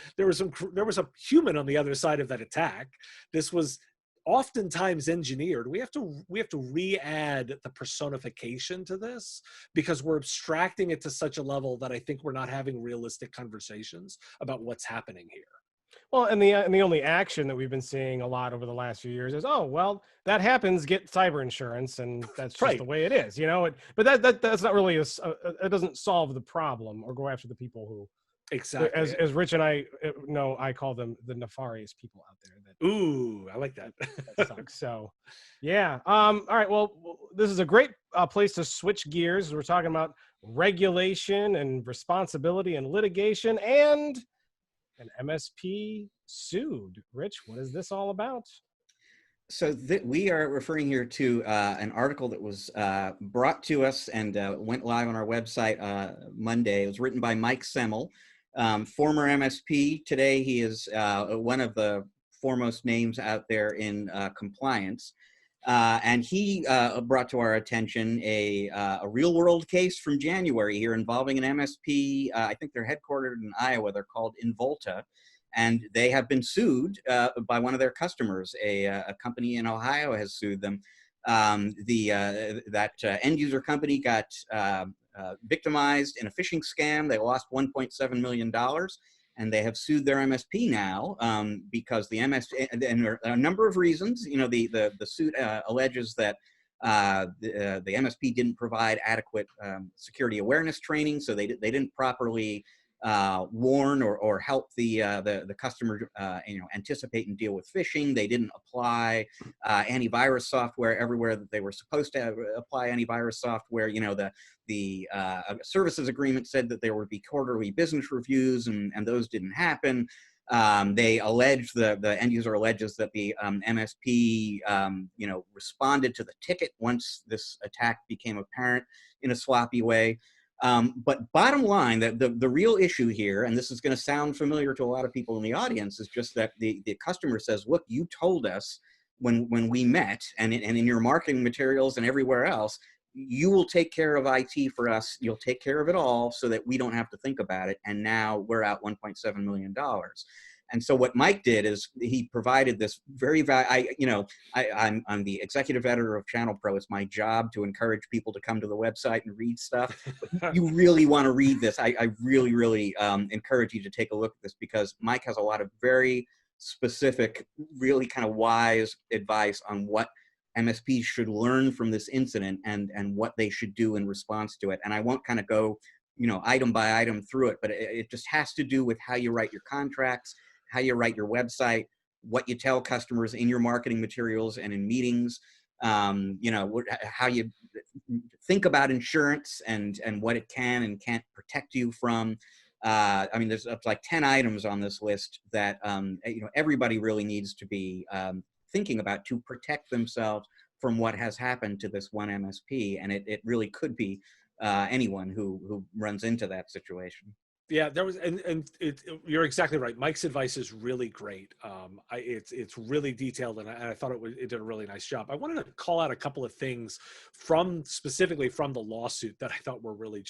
human on the other side of that attack. This was oftentimes engineered. We have to re-add the personification to this, because we're abstracting it to such a level that I think we're not having realistic conversations about what's happening here. Well, and the only action that we've been seeing a lot over the last few years is, oh, well, that happens, get cyber insurance, and that's just the way it is, But that's not really it doesn't solve the problem or go after the people who. Exactly. As Rich and I know, I call them the nefarious people out there. Ooh, I like that. That sucks. So, yeah. All right. Well, this is a great place to switch gears. We're talking about regulation and responsibility and litigation and an MSP sued. Rich, what is this all about? So we are referring here to an article that was brought to us and went live on our website Monday. It was written by Mike Semel, former MSP. Today he is one of the foremost names out there in compliance. And he brought to our attention a real-world case from January here involving an MSP. I think they're headquartered in Iowa. They're called Involta. And they have been sued by one of their customers. A company in Ohio has sued them. That end user company got victimized in a phishing scam. They lost $1.7 million, and they have sued their MSP now because the MSP, and there are a number of reasons. The suit alleges that the MSP didn't provide adequate security awareness training, so they didn't properly warn or help the customer anticipate and deal with phishing. They didn't apply antivirus software everywhere that they were supposed to apply antivirus software. The services agreement said that there would be quarterly business reviews, and those didn't happen. They allege, the end user alleges that the MSP responded to the ticket once this attack became apparent in a sloppy way. But bottom line, the real issue here, and this is going to sound familiar to a lot of people in the audience, is just that the customer says, look, you told us when we met, and in your marketing materials and everywhere else, you will take care of IT for us. You'll take care of it all so that we don't have to think about it. And now we're out $1.7 million. And so what Mike did is he provided this I'm the executive editor of ChannelPro. It's my job to encourage people to come to the website and read stuff. But you really want to read this. I really, really encourage you to take a look at this, because Mike has a lot of very specific, really kind of wise advice on what MSPs should learn from this incident and what they should do in response to it. And I won't kind of go, item by item through it, but it just has to do with how you write your contracts, how you write your website, what you tell customers in your marketing materials and in meetings, how you think about insurance and what it can and can't protect you from. There's like 10 items on this list that, everybody really needs to be thinking about to protect themselves from what has happened to this one MSP. And it really could be anyone who runs into that situation. Yeah, there was, and you're exactly right. Mike's advice is really great. It's really detailed, and I thought it did a really nice job. I wanted to call out a couple of things specifically from the lawsuit that I thought were really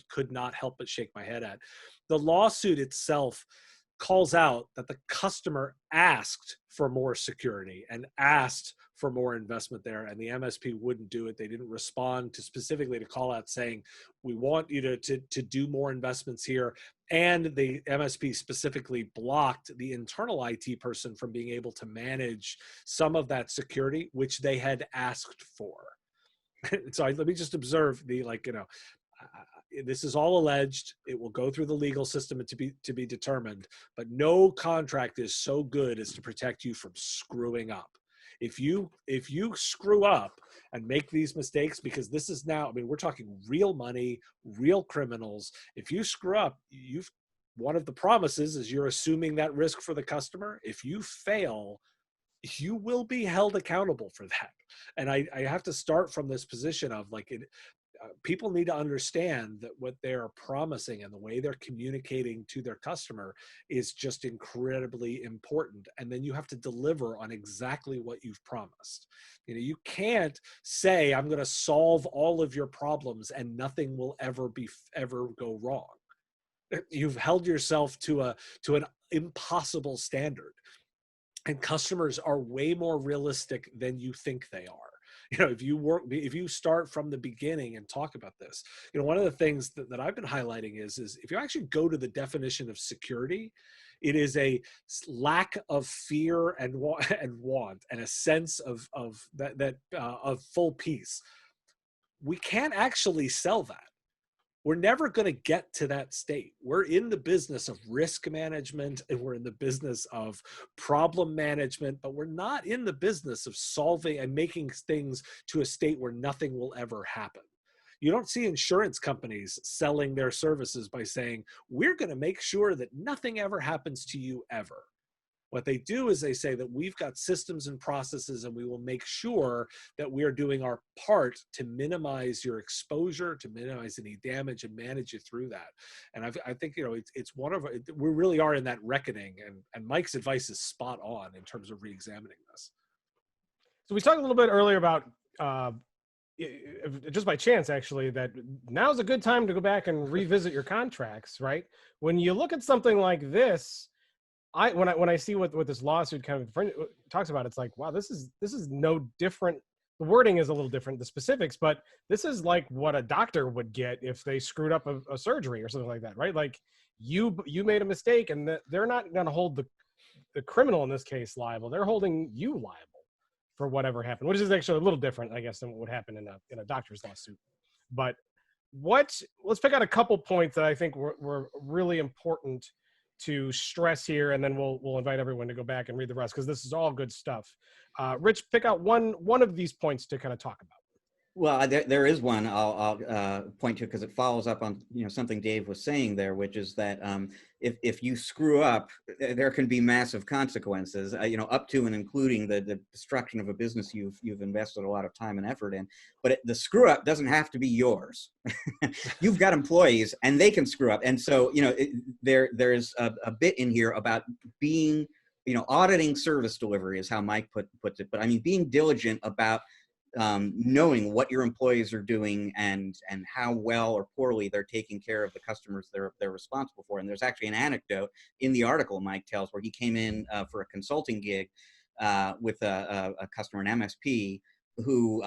could not help but shake my head at. The lawsuit itself calls out that the customer asked for more security and asked for more investment there, and the MSP wouldn't do it. They didn't respond to specifically to call out saying, we want you to do more investments here. And the MSP specifically blocked the internal IT person from being able to manage some of that security, which they had asked for. So let me just observe this is all alleged. It will go through the legal system to be determined, but no contract is so good as to protect you from screwing up. If you screw up and make these mistakes, because this is now, I mean, we're talking real money, real criminals. If you screw up, one of the promises is you're assuming that risk for the customer. If you fail, you will be held accountable for that. And I have to start from this position of people need to understand that what they're promising and the way they're communicating to their customer is just incredibly important. And then you have to deliver on exactly what you've promised. You can't say, I'm going to solve all of your problems and nothing will ever go wrong. You've held yourself to an impossible standard. And customers are way more realistic than you think they are. If you start from the beginning and talk about this, one of the things that I've been highlighting is if you actually go to the definition of security, it is a lack of fear and want and a sense of full peace. We can't actually sell that. We're never going to get to that state. We're in the business of risk management and we're in the business of problem management, but we're not in the business of solving and making things to a state where nothing will ever happen. You don't see insurance companies selling their services by saying, we're going to make sure that nothing ever happens to you ever. What they do is they say that we've got systems and processes and we will make sure that we are doing our part to minimize your exposure, to minimize any damage and manage you through that. And I think, it's we really are in that reckoning, and Mike's advice is spot on in terms of re-examining this. So we talked a little bit earlier about, just by chance actually, that now's a good time to go back and revisit your contracts, right? When you look at something like this, when I see what this lawsuit kind of talks about, it's like, wow, this is no different. The wording is a little different, the specifics, but this is like what a doctor would get if they screwed up a surgery or something like that, right? Like you made a mistake, and they're not going to hold the criminal in this case liable. They're holding you liable for whatever happened, which is actually a little different, I guess, than what would happen in a doctor's lawsuit. But let's pick out a couple points that I think were really important to stress here, and then we'll invite everyone to go back and read the rest, because this is all good stuff. Rich, pick out one of these points to kind of talk about. Well, there is one I'll point to, because it follows up on something Dave was saying there, which is that if you screw up, there can be massive consequences, up to and including the destruction of a business you've invested a lot of time and effort in. But the screw up doesn't have to be yours. You've got employees, and they can screw up, and so there's a bit in here about being auditing service delivery is how Mike puts it. But I mean, being diligent about knowing what your employees are doing and how well or poorly they're taking care of the customers they're responsible for. And there's actually an anecdote in the article Mike tells where he came in for a consulting gig with a customer, an MSP, who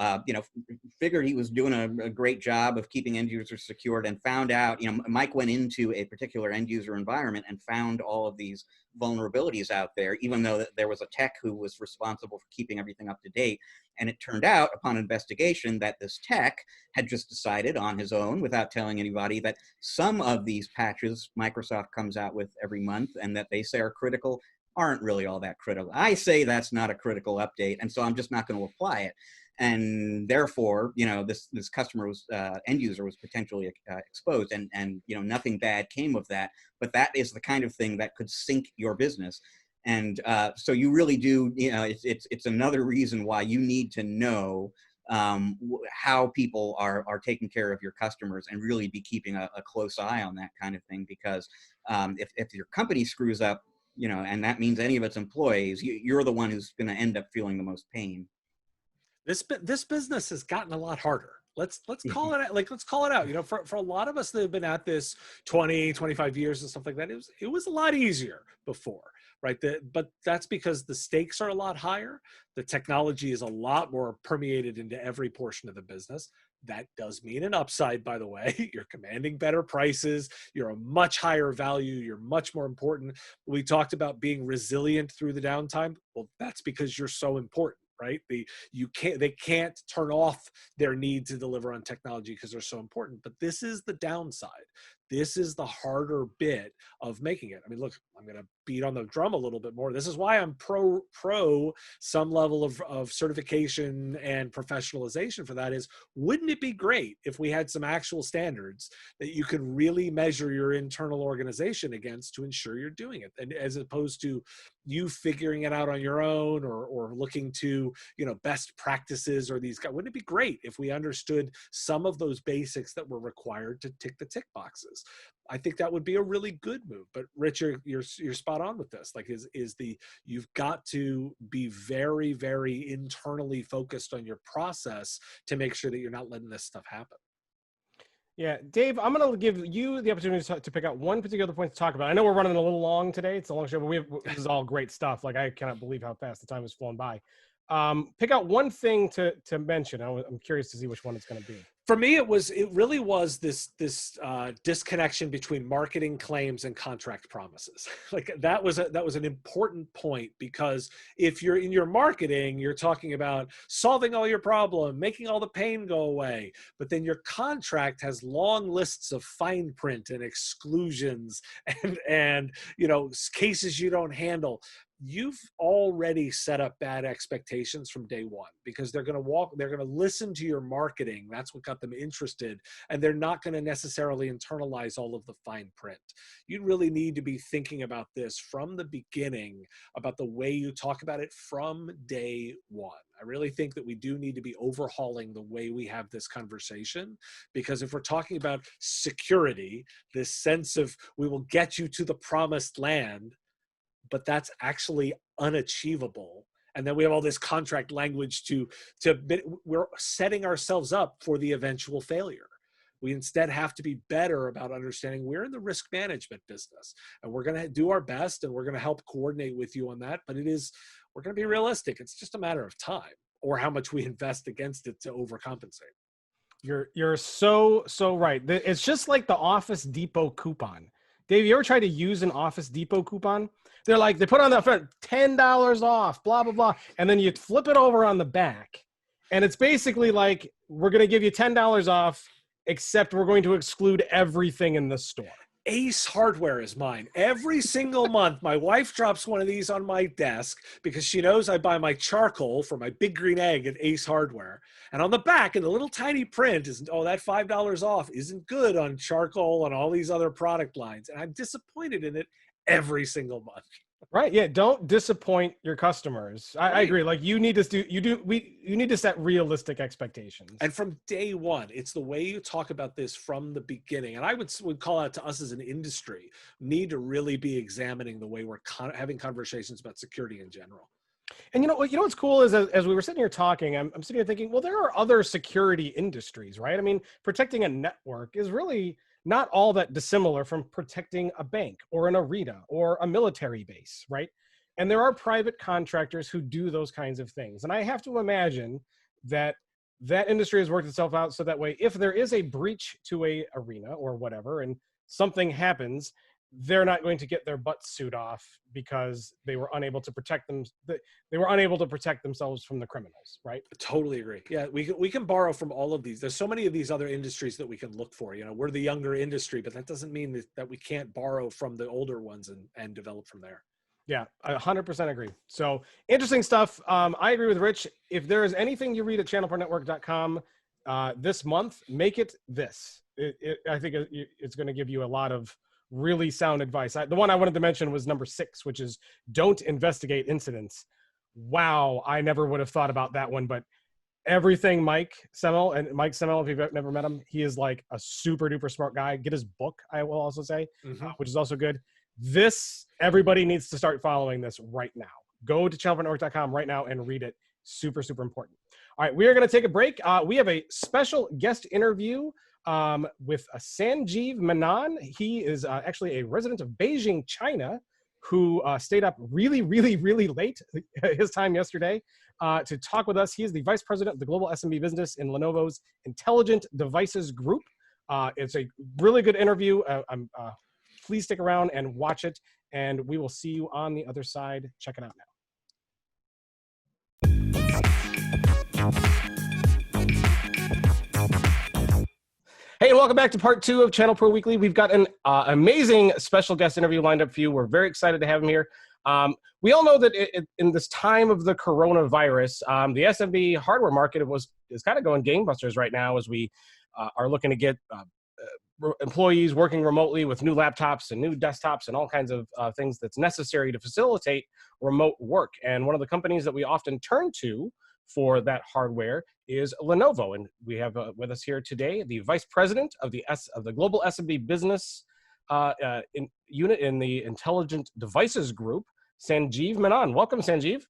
figured he was doing a great job of keeping end users secured, and found out, Mike went into a particular end user environment and found all of these vulnerabilities out there, even though there was a tech who was responsible for keeping everything up to date. And it turned out upon investigation that this tech had just decided on his own, without telling anybody, that some of these patches Microsoft comes out with every month and that they say are critical aren't really all that critical. I say that's not a critical update, and so I'm just not going to apply it. And therefore, this customer was end user was potentially exposed, and nothing bad came of that. But that is the kind of thing that could sink your business. And so you really do, it's another reason why you need to know how people are taking care of your customers, and really be keeping a close eye on that kind of thing. Because if your company screws up, and that means any of its employees, you're the one who's going to end up feeling the most pain. This business has gotten a lot harder. Let's call it like, let's call it out. You know, for a lot of us that have been at this 20, 25 years and stuff like that, it was a lot easier before, right? But that's because the stakes are a lot higher. The technology is a lot more permeated into every portion of the business. That does mean an upside, by the way. You're commanding better prices. You're a much higher value. You're much more important. We talked about being resilient through the downtime. Well, that's because you're so important, right? They can't turn off their need to deliver on technology because they're so important. But this is the downside. This is the harder bit of making it. I mean, look, I'm going to beat on the drum a little bit more. This is why I'm pro some level of certification and professionalization for that. Is, wouldn't it be great if we had some actual standards that you could really measure your internal organization against to ensure you're doing it, and as opposed to you figuring it out on your own, or looking to, you know, best practices or these guys. Wouldn't it be great if we understood some of those basics that were required to tick the tick boxes? I think that would be a really good move. But Rich, you're spot on with this. Like, you've got to be very, very internally focused on your process to make sure that you're not letting this stuff happen. Yeah, Dave, I'm going to give you the opportunity to pick out one particular point to talk about. I know we're running a little long today. It's a long show, but this is all great stuff. Like, I cannot believe how fast the time has flown by. Pick out one thing to mention. I'm curious to see which one it's going to be. For me, it really was this disconnection between marketing claims and contract promises. Like, that was an important point, because if you're in your marketing, you're talking about solving all your problem, making all the pain go away, but then your contract has long lists of fine print and exclusions and you know, cases you don't handle. You've already set up bad expectations from day one, because they're going to listen to your marketing. That's what got them interested. And they're not going to necessarily internalize all of the fine print. You really need to be thinking about this from the beginning, about the way you talk about it from day one. I really think that we do need to be overhauling the way we have this conversation, because if we're talking about security, this sense of we will get you to the promised land, but that's actually unachievable. And then we have all this contract language we're setting ourselves up for the eventual failure. We instead have to be better about understanding we're in the risk management business, and we're going to do our best, and we're going to help coordinate with you on that. But we're going to be realistic. It's just a matter of time, or how much we invest against it to overcompensate. You're so right. It's just like the Office Depot coupon. Dave, you ever tried to use an Office Depot coupon? They're like, they put on the front, $10 off, blah, blah, blah. And then you flip it over on the back. And it's basically like, we're going to give you $10 off, except we're going to exclude everything in the store. Ace Hardware is mine. Every single month, my wife drops one of these on my desk because she knows I buy my charcoal for my big green egg at Ace Hardware. And on the back, in the little tiny print, is, oh, that $5 off isn't good on charcoal and all these other product lines. And I'm disappointed in it every single month. Right. Yeah. Don't disappoint your customers. I agree. Like, you need to set realistic expectations. And from day one, it's the way you talk about this from the beginning. And I would call out to us as an industry, need to really be examining the way we're having conversations about security in general. And you know what's cool is, as we were sitting here talking, I'm sitting here thinking, well, there are other security industries, right? I mean, protecting a network is really not all that dissimilar from protecting a bank or an arena or a military base, right? And there are private contractors who do those kinds of things. And I have to imagine that industry has worked itself out so that way, if there is a breach to a arena or whatever, and something happens, they're not going to get their butts sued off because they were unable to protect them. They were unable to protect themselves from the criminals, right? I totally agree. Yeah, we can borrow from all of these. There's so many of these other industries that we can look for. You know, we're the younger industry, but that doesn't mean that we can't borrow from the older ones and develop from there. Yeah, I 100% agree. So interesting stuff. I agree with Rich. If there is anything you read at channelpronetwork.com this month, make it this. I think it's going to give you a lot of really sound advice. The one I wanted to mention was number 6, which is don't investigate incidents. Wow, I never would have thought about that one, but everything Mike Semel, if you've never met him, he is like a super duper smart guy. Get his book, I will also say, which is also good. Everybody needs to start following this right now. Go to channelpronetwork.com right now and read it. Super, super important. All right, we are going to take a break. We have a special guest interview with Sanjeev Menon. He is actually a resident of Beijing, China, who stayed up really, really, really late his time yesterday to talk with us. He is the vice president of the global SMB business in Lenovo's Intelligent Devices Group. It's a really good interview. Please stick around and watch it, and we will see you on the other side. Check it out now. Hey, and welcome back to part 2 of ChannelPro Weekly. We've got an amazing special guest interview lined up for you. We're very excited to have him here. We all know that in this time of the coronavirus, the SMB hardware market is kind of going gangbusters right now as we are looking to get employees working remotely with new laptops and new desktops and all kinds of things that's necessary to facilitate remote work. And one of the companies that we often turn to for that hardware is Lenovo, and we have with us here today the vice president of the global SMB business unit in the Intelligent Devices Group, Sanjeev Menon. Welcome, Sanjeev.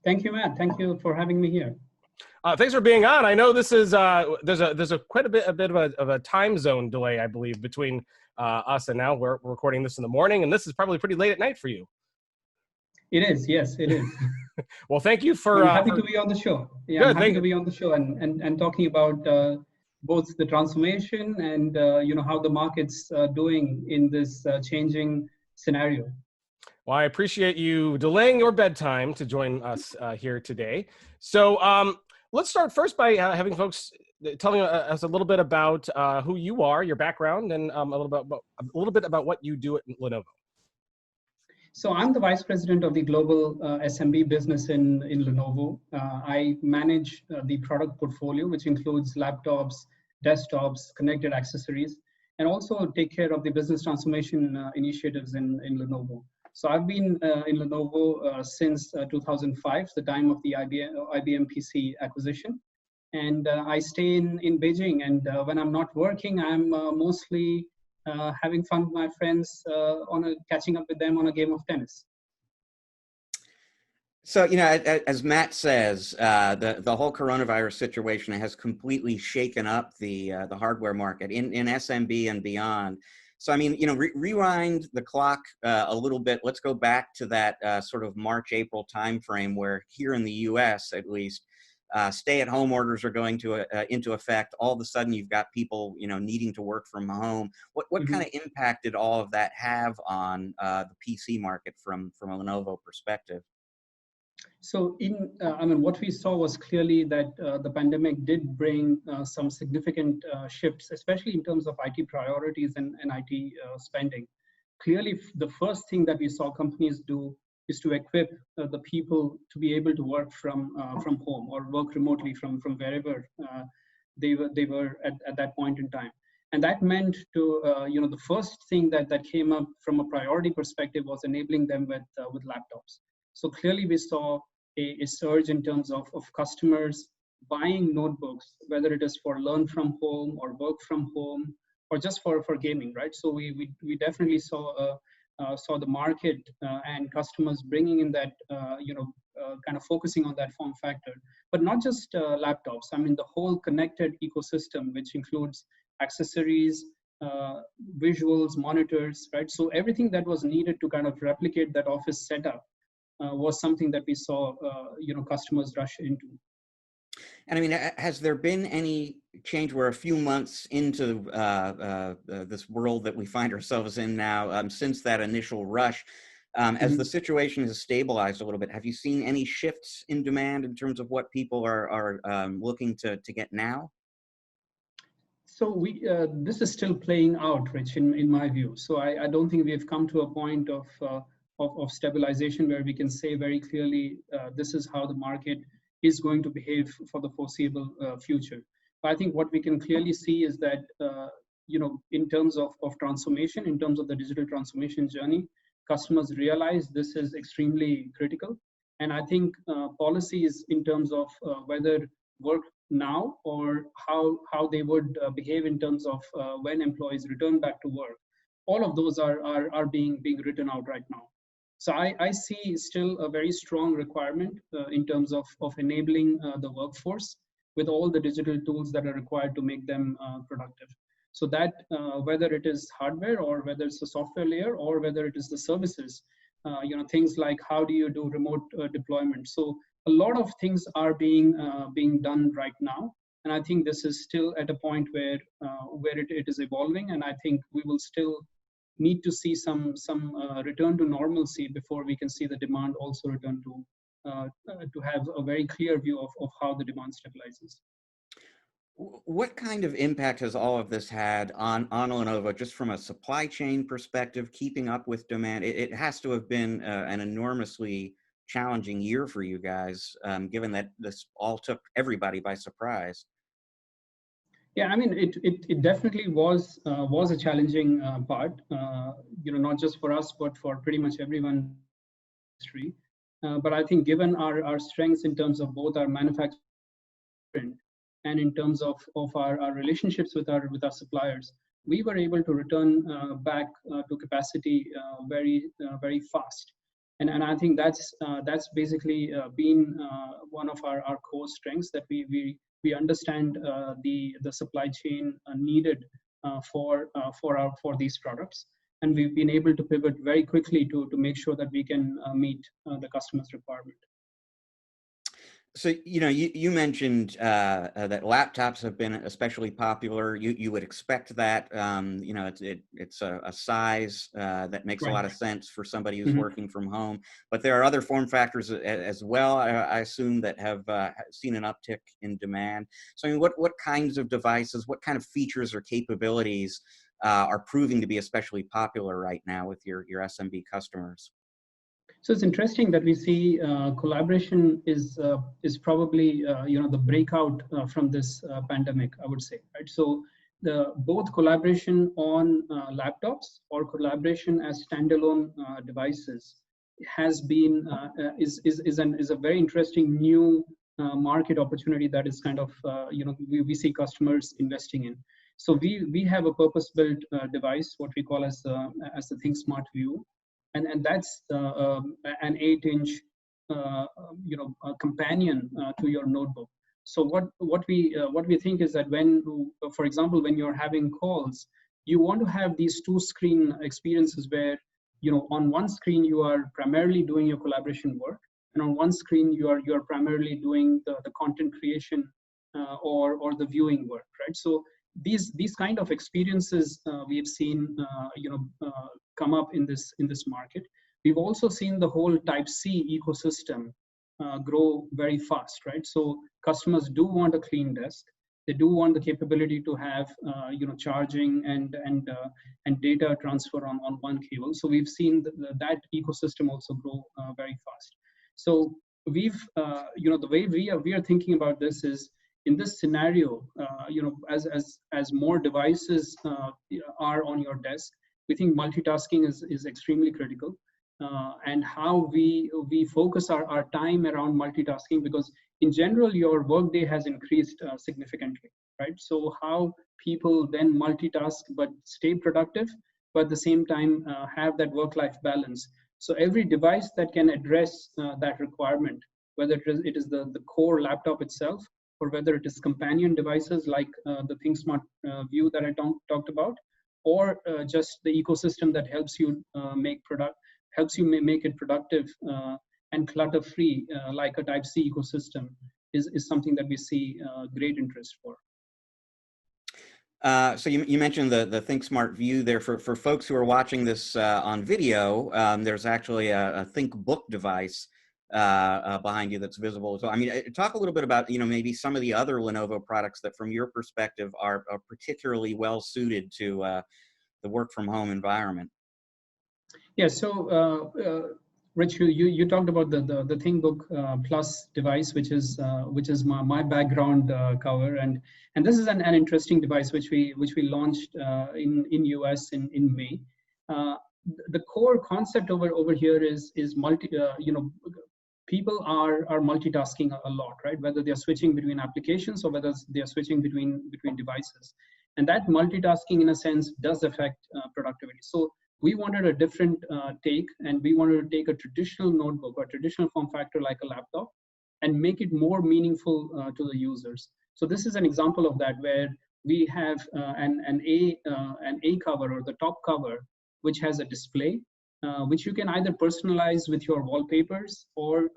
Thank you, Matt. Thank you for having me here. Thanks for being on. I know this is there's quite a bit of a time zone delay, I believe, between us and now. We're recording this in the morning, and this is probably pretty late at night for you. It is, yes, it is. Well, thank you for. I'm happy to be on the show. Yeah, good, I'm happy to be on the show and talking about both the transformation and how the market's doing in this changing scenario. Well, I appreciate you delaying your bedtime to join us here today. So let's start first by having folks telling us a little bit about who you are, your background, and a little bit about what you do at Lenovo. So I'm the vice president of the global SMB business in Lenovo. I manage the product portfolio, which includes laptops, desktops, connected accessories, and also take care of the business transformation initiatives in Lenovo. So I've been in Lenovo since 2005, the time of the IBM PC acquisition. And I stay in Beijing. And when I'm not working, I'm mostly having fun with my friends, catching up with them on a game of tennis. So, as Matt says, the whole coronavirus situation has completely shaken up the hardware market in SMB and beyond. So, I mean, rewind the clock a little bit. Let's go back to that sort of March, April timeframe where here in the U.S., at least, stay-at-home orders are going into effect. All of a sudden, you've got people, needing to work from home. What kind of impact did all of that have on the PC market from a Lenovo perspective? So, what we saw was clearly that the pandemic did bring some significant shifts, especially in terms of IT priorities and IT spending. Clearly, the first thing that we saw companies do is to equip the people to be able to work from home or work remotely from wherever they were at that point in time. And that meant the first thing that came up from a priority perspective was enabling them with laptops. So clearly we saw a surge in terms of customers buying notebooks, whether it is for learn from home or work from home or just for gaming, right? So we definitely saw the market and customers bringing in that, kind of focusing on that form factor, but not just laptops. I mean, the whole connected ecosystem, which includes accessories, visuals, monitors, right? So everything that was needed to kind of replicate that office setup was something that we saw, customers rush into. And I mean, has there been any change? We're a few months into this world that we find ourselves in now since that initial rush. As the situation has stabilized a little bit, have you seen any shifts in demand in terms of what people are looking to get now? So this is still playing out, Rich, in my view. So I don't think we've come to a point of stabilization where we can say very clearly this is how the market is going to behave for the foreseeable future. But I think what we can clearly see is that, in terms of transformation, in terms of the digital transformation journey, customers realize this is extremely critical. And I think policies in terms of whether work now or how they would behave in terms of when employees return back to work, all of those are being written out right now. So I see still a very strong requirement in terms of enabling the workforce with all the digital tools that are required to make them productive. So that whether it is hardware or whether it's the software layer or whether it is the services, things like how do you do remote deployment. So a lot of things are being done right now. And I think this is still at a point where it is evolving. And I think we will still need to see some return to normalcy before we can see the demand also return to have a very clear view of how the demand stabilizes. What kind of impact has all of this had on Lenovo, just from a supply chain perspective, keeping up with demand? It has to have been an enormously challenging year for you guys, given that this all took everybody by surprise. Yeah, I mean, it definitely was a challenging part, not just for us, but for pretty much everyone in the industry. But I think given our strengths in terms of both our manufacturing and in terms of our relationships with our suppliers, we were able to return back to capacity very fast. And I think that's basically been one of our core strengths, that we understand the supply chain needed for these products, and we've been able to pivot very quickly to make sure that we can meet the customer's requirement. So, you mentioned that laptops have been especially popular. You would expect that. It's a size that makes a lot of sense for somebody who's working from home. But there are other form factors as well, I assume, that have seen an uptick in demand. So, I mean, what kinds of devices, what kind of features or capabilities are proving to be especially popular right now with your SMB customers? So it's interesting that we see collaboration is probably the breakout from this pandemic, I would say, right? So both collaboration on laptops or collaboration as standalone devices has been is a very interesting new market opportunity that is kind of we see customers investing in. So we have a purpose-built device, what we call as the ThinkSmart View. And that's an 8-inch, companion to your notebook. So what we think is that for example, when you're having calls, you want to have these two-screen experiences where, on one screen you are primarily doing your collaboration work, and on one screen you are primarily doing the content creation or the viewing work, right? So these kind of experiences we've seen come up in this market. We've also seen the whole Type-C ecosystem grow very fast, right? So customers do want a clean desk. They do want the capability to have charging and data transfer on one cable. So we've seen that ecosystem also grow very fast. So we've the way we are thinking about this is, in this scenario, as more devices are on your desk, we think multitasking is extremely critical, and how we focus our time around multitasking, because in general your workday has increased significantly, right? So how people then multitask but stay productive, but at the same time have that work-life balance. So every device that can address that requirement, whether it is the core laptop itself, or whether it is companion devices like the ThinkSmart View that I talked about, or just the ecosystem that helps you make it productive and clutter-free, like a Type-C ecosystem, is something that we see great interest for. So you mentioned the ThinkSmart View there. For folks who are watching this on video, there's actually a ThinkBook device behind you that's visible. So, I mean, talk a little bit about, maybe some of the other Lenovo products that from your perspective are particularly well suited to the work from home environment. Yeah, so Rich, you talked about the ThinkBook Plus device, which is my background cover, and this is an interesting device which we launched in US in May. The core concept over here is people are multitasking a lot, right? Whether they're switching between applications or whether they're switching between devices. And that multitasking, in a sense, does affect productivity. So We wanted a different take, and we wanted to take a traditional notebook or traditional form factor like a laptop and make it more meaningful to the users. So this is an example of that, where we have an A cover, or the top cover, which has a display, which you can either personalize with your wallpapers, or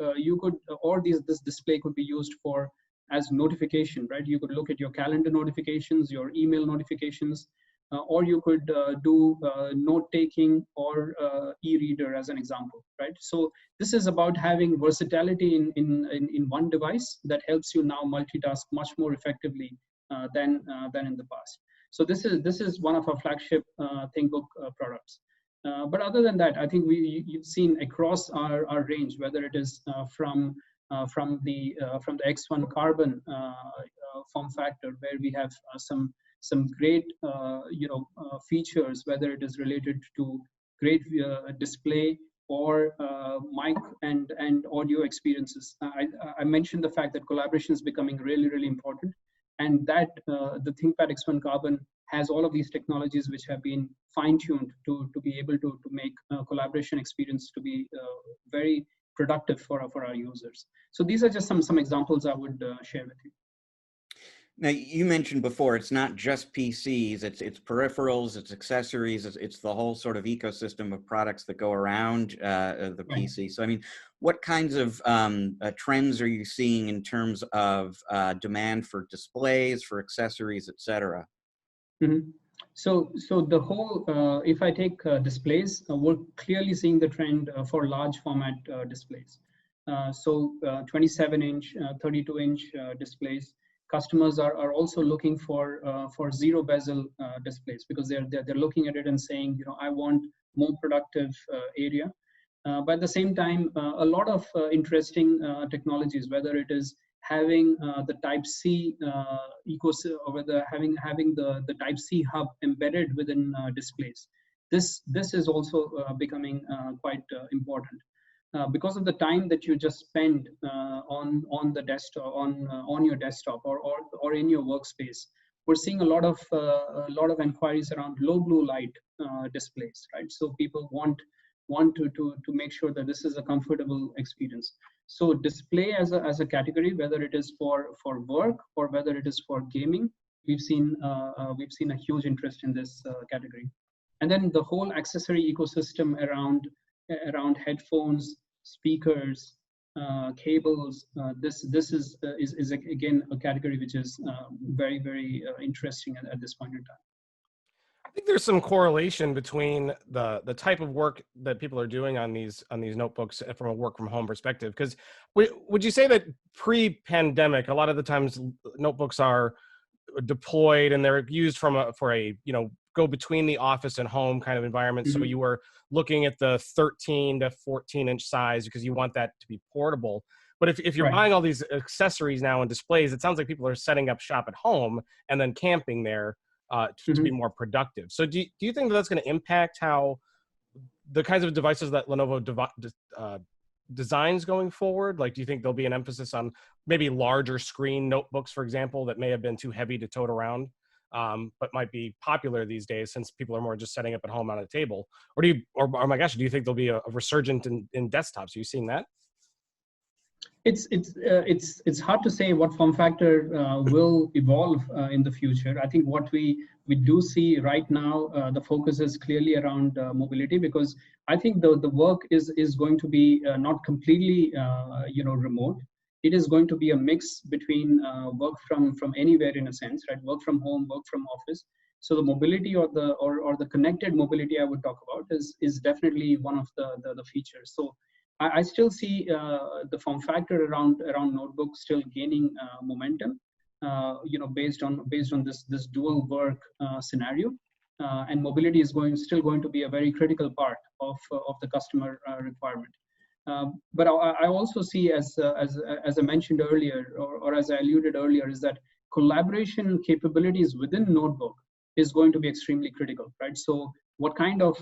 this display could be used for as notification, right? You could look at your calendar notifications, your email notifications, or you could do note taking or e-reader as an example, right? So this is about having versatility in one device that helps you now multitask much more effectively than in the past. So this is one of our flagship ThinkBook products. But other than that, I think you've seen across our range, whether it is from the X1 Carbon form factor, where we have some great features, whether it is related to great display or mic and audio experiences. I mentioned the fact that collaboration is becoming really, really important, and that the ThinkPad X1 Carbon has all of these technologies which have been fine-tuned to be able to make collaboration experience to be very productive for our users. So these are just some examples I would share with you. Now, you mentioned before, it's not just PCs, it's peripherals, it's accessories, it's the whole sort of ecosystem of products that go around the PC. So, I mean, what kinds of trends are you seeing in terms of demand for displays, for accessories, et cetera? Mm-hmm. So the whole, if I take displays, we're clearly seeing the trend for large format displays. 27-inch, 32-inch displays. Customers are also looking for zero bezel displays, because they're looking at it and saying, I want more productive area. But at the same time, a lot of interesting technologies, whether it is having the Type-C ecosystem, or whether having the Type-C hub embedded within displays. This is also becoming quite important. Because of the time that you just spend on the desktop, on your desktop, or in your workspace, we're seeing a lot of inquiries around low blue light displays, right? So people want to make sure that this is a comfortable experience. So display as a category, whether it is for work or whether it is for gaming, we've seen a huge interest in this category. And then the whole accessory ecosystem around headphones, speakers, cables. This is again a category which is very, very interesting at this point in time. I think there's some correlation between the type of work that people are doing on these notebooks from a work from home perspective. Because would you say that pre-pandemic, a lot of the times notebooks are deployed and they're used for a go between the office and home kind of environment. Mm-hmm. So you were looking at the 13 to 14-inch size because you want that to be portable. But if you're buying all these accessories now and displays, it sounds like people are setting up shop at home and then camping there to be more productive. So do you think that's going to impact how the kinds of devices that Lenovo designs going forward? Like, do you think there'll be an emphasis on maybe larger screen notebooks, for example, that may have been too heavy to tote around, but might be popular these days since people are more just setting up at home on a table? Or do you think there'll be a resurgence in desktops? Are you seeing that? It's hard to say what form factor will evolve in the future. I think what we do see right now, the focus is clearly around mobility, because I think the work is going to be not completely remote. It is going to be a mix between work from anywhere, in a sense, right? Work from home, work from office. So the mobility or the connected mobility I would talk about is definitely one of the features. So I still see the form factor around notebooks still gaining momentum, based on this dual work scenario, and mobility is still going to be a very critical part of the customer requirement. But I also see, as I mentioned earlier, or as I alluded earlier, is that collaboration capabilities within notebook is going to be extremely critical, right? So what kind of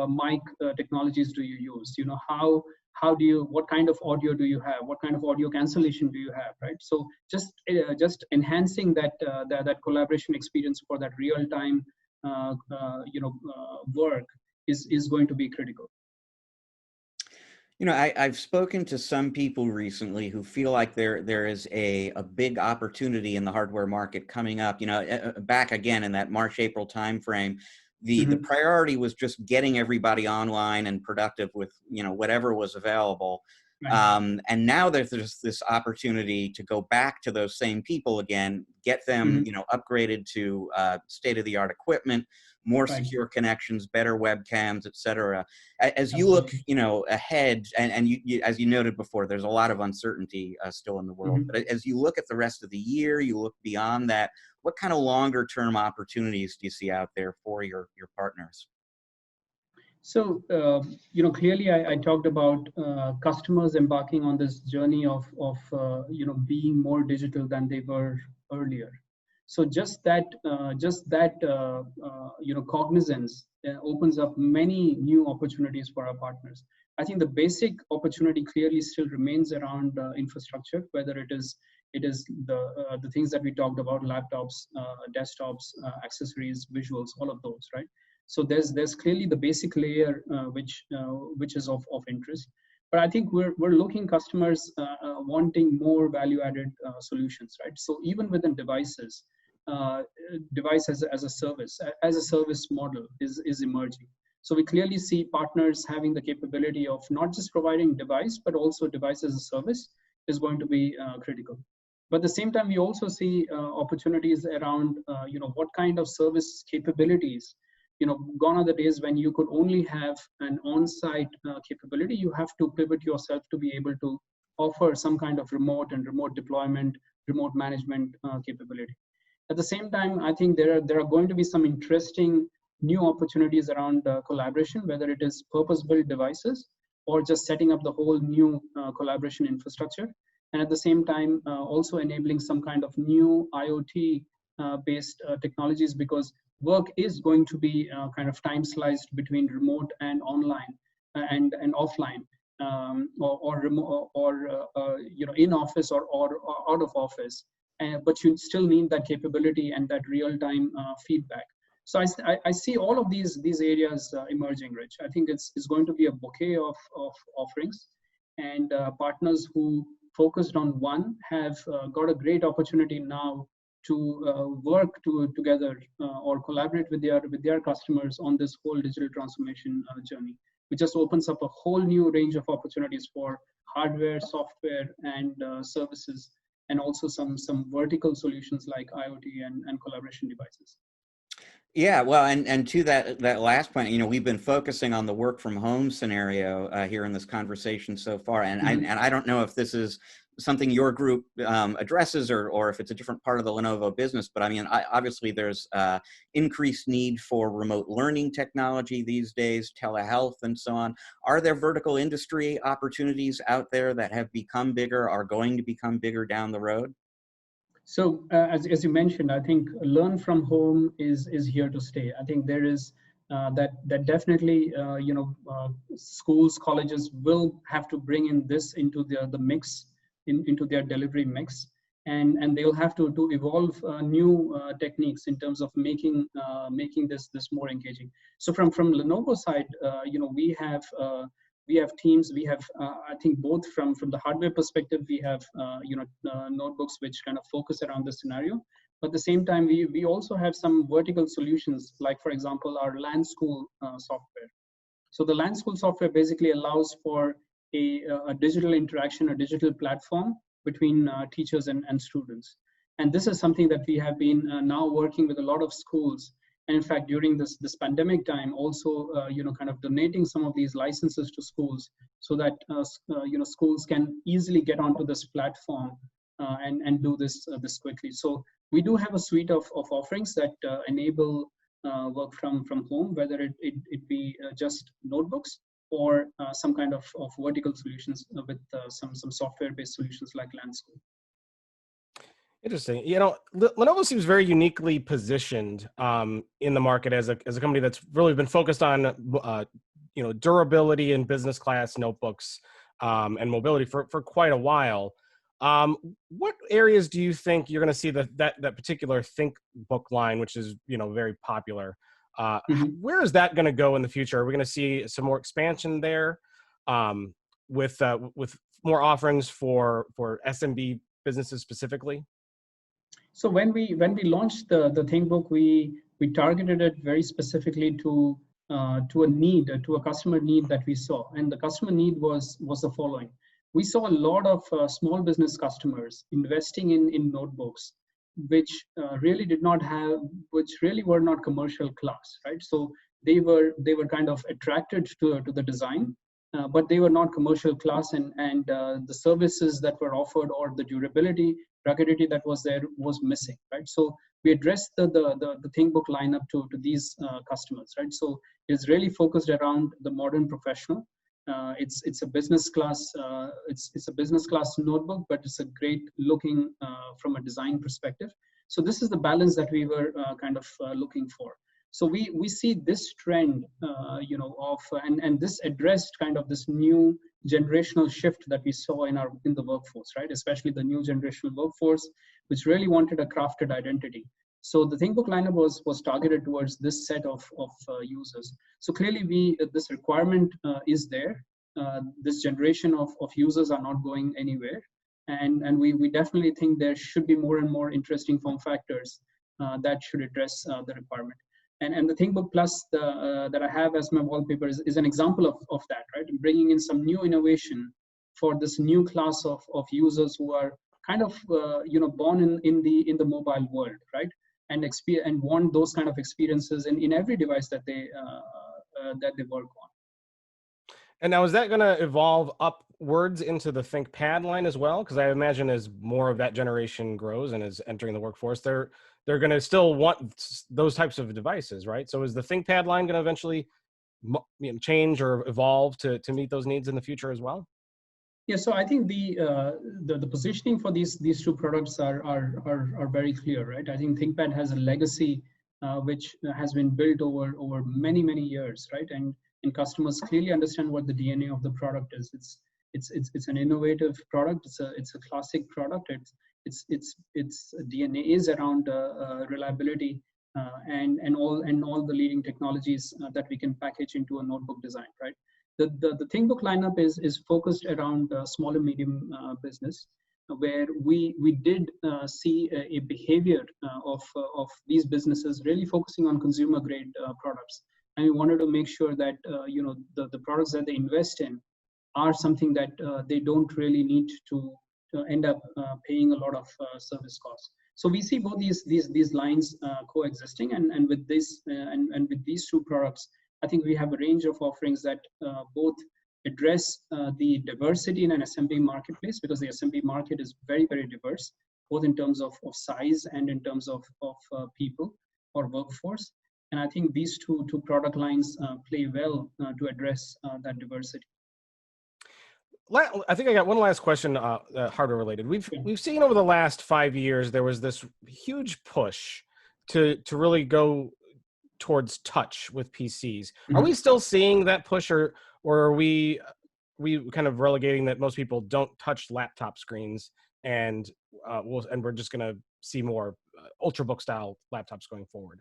mic technologies do you use? What kind of audio do you have? What kind of audio cancellation do you have, right? So just enhancing that collaboration experience for that real time work is going to be critical. You know, I've spoken to some people recently who feel like there is a big opportunity in the hardware market coming up. You know, back again in that March, April timeframe, the priority was just getting everybody online and productive with, you know, whatever was available. Right. And now there's this opportunity to go back to those same people again, get them, you know, upgraded to state-of-the-art equipment, more secure connections, better webcams, et cetera. As you look, you know, ahead, and you as you noted before, there's a lot of uncertainty still in the world. But as you look at the rest of the year, you look beyond that, what kind of longer-term opportunities do you see out there for your partners? So, you know, clearly I talked about customers embarking on this journey of you know, being more digital than they were earlier. So just that you know, cognizance opens up many new opportunities for our partners. I think the basic opportunity clearly still remains around infrastructure, whether it is the things that we talked about: laptops, desktops, accessories, visuals, all of those, right? So there's clearly the basic layer which is of interest. But I think we're looking customers wanting more value-added solutions, right? So even within devices, device as a service model is emerging. So we clearly see partners having the capability of not just providing device, but also device as a service is going to be critical. But at the same time, we also see opportunities around you know, what kind of service capabilities. You know, gone are the days when you could only have an on-site capability. You have to pivot yourself to be able to offer some kind of remote deployment, remote management capability. At the same time, I think there are going to be some interesting new opportunities around collaboration, whether it is purpose-built devices or just setting up the whole new collaboration infrastructure. And at the same time, also enabling some kind of new IoT based technologies, because work is going to be kind of time sliced between remote and online and offline, or remote, or you know, in office or out of office. But you still need that capability and that real time feedback. So I see all of these areas emerging, Rich. I think it's going to be a bouquet of offerings, and partners who focused on one have got a great opportunity now to work together or collaborate with their customers on this whole digital transformation journey, which just opens up a whole new range of opportunities for hardware, software, and services, and also some vertical solutions like IoT and collaboration devices. Yeah, well, and to that last point, you know, we've been focusing on the work from home scenario here in this conversation so far, and I don't know if this is something your group addresses or if it's a different part of the Lenovo business, but I mean, obviously there's increased need for remote learning technology these days, telehealth and so on. Are there vertical industry opportunities out there that have become bigger, are going to become bigger down the road? So as you mentioned, I think learn from home is here to stay. I think there is that definitely you know, schools, colleges will have to bring in this into the mix, into their delivery mix, and they'll have to evolve new techniques in terms of making this more engaging. So from Lenovo side, you know, we have teams. We have I think both from the hardware perspective, we have you know, notebooks which kind of focus around this scenario. But at the same time, we also have some vertical solutions, like for example our LAN School software. So the LAN School software basically allows for a digital interaction, a digital platform between teachers and students. And this is something that we have been now working with a lot of schools. And in fact, during this pandemic time, also you know, kind of donating some of these licenses to schools, so that you know, schools can easily get onto this platform and do this quickly. So we do have a suite of offerings that enable work from home, whether it be just notebooks or some kind of vertical solutions with some software-based solutions like LAN School. Interesting. You know, Lenovo seems very uniquely positioned in the market as a company that's really been focused on you know, durability in business class notebooks and mobility for quite a while. What areas do you think you're going to see that particular ThinkBook line, which is, you know, very popular? Where is that going to go in the future? Are we going to see some more expansion there, with more offerings for SMB businesses specifically? So when we launched the ThinkBook, we targeted it very specifically to a customer need that we saw, and the customer need was the following. We saw a lot of small business customers investing in notebooks, which really were not commercial class, right? So they were kind of attracted to the design, but they were not commercial class, and the services that were offered or the durability, ruggedity that was there was missing, right? So we addressed the ThinkBook lineup to these customers, right? So it's really focused around the modern professional. It's a business class it's a business class notebook, but it's a great looking from a design perspective. So this is the balance that we were kind of looking for. So we see this trend, and this addressed kind of this new generational shift that we saw in the workforce, right? Especially the new generational workforce, which really wanted a crafted identity. So the ThinkBook lineup was targeted towards this set of users. So clearly, this requirement is there. This generation of users are not going anywhere, and we definitely think there should be more and more interesting form factors that should address the requirement. And the ThinkBook Plus that I have as my wallpaper is an example of that, right? Bringing in some new innovation for this new class of users who are kind of born in the mobile world, right? And want those kind of experiences in every device that they work on. And now, is that going to evolve upwards into the ThinkPad line as well? Because I imagine as more of that generation grows and is entering the workforce, they're going to still want those types of devices, right? So is the ThinkPad line going to eventually change or evolve to meet those needs in the future as well? Yeah, so I think the positioning for these two products are very clear, right? I think ThinkPad has a legacy which has been built over many years, right? And customers clearly understand what the DNA of the product is. It's an innovative product. It's a classic product. Its DNA is around reliability and all the leading technologies that we can package into a notebook design, right? The ThinkBook lineup is focused around small and medium business, where we did see a behavior of these businesses really focusing on consumer grade products, and we wanted to make sure that the products that they invest in are something that they don't really need to end up paying a lot of service costs. So we see both these lines coexisting, and with this and with these two products, I think we have a range of offerings that both address the diversity in an SMB marketplace, because the SMB market is very diverse, both in terms of size and in terms of people or workforce. And I think these two product lines play well to address that diversity. I think I got one last question, hardware related. We've seen over the last 5 years there was this huge push to really go towards touch with PCs. Are we still seeing that push, or are we kind of relegating that most people don't touch laptop screens, and we're just going to see more ultrabook style laptops going forward?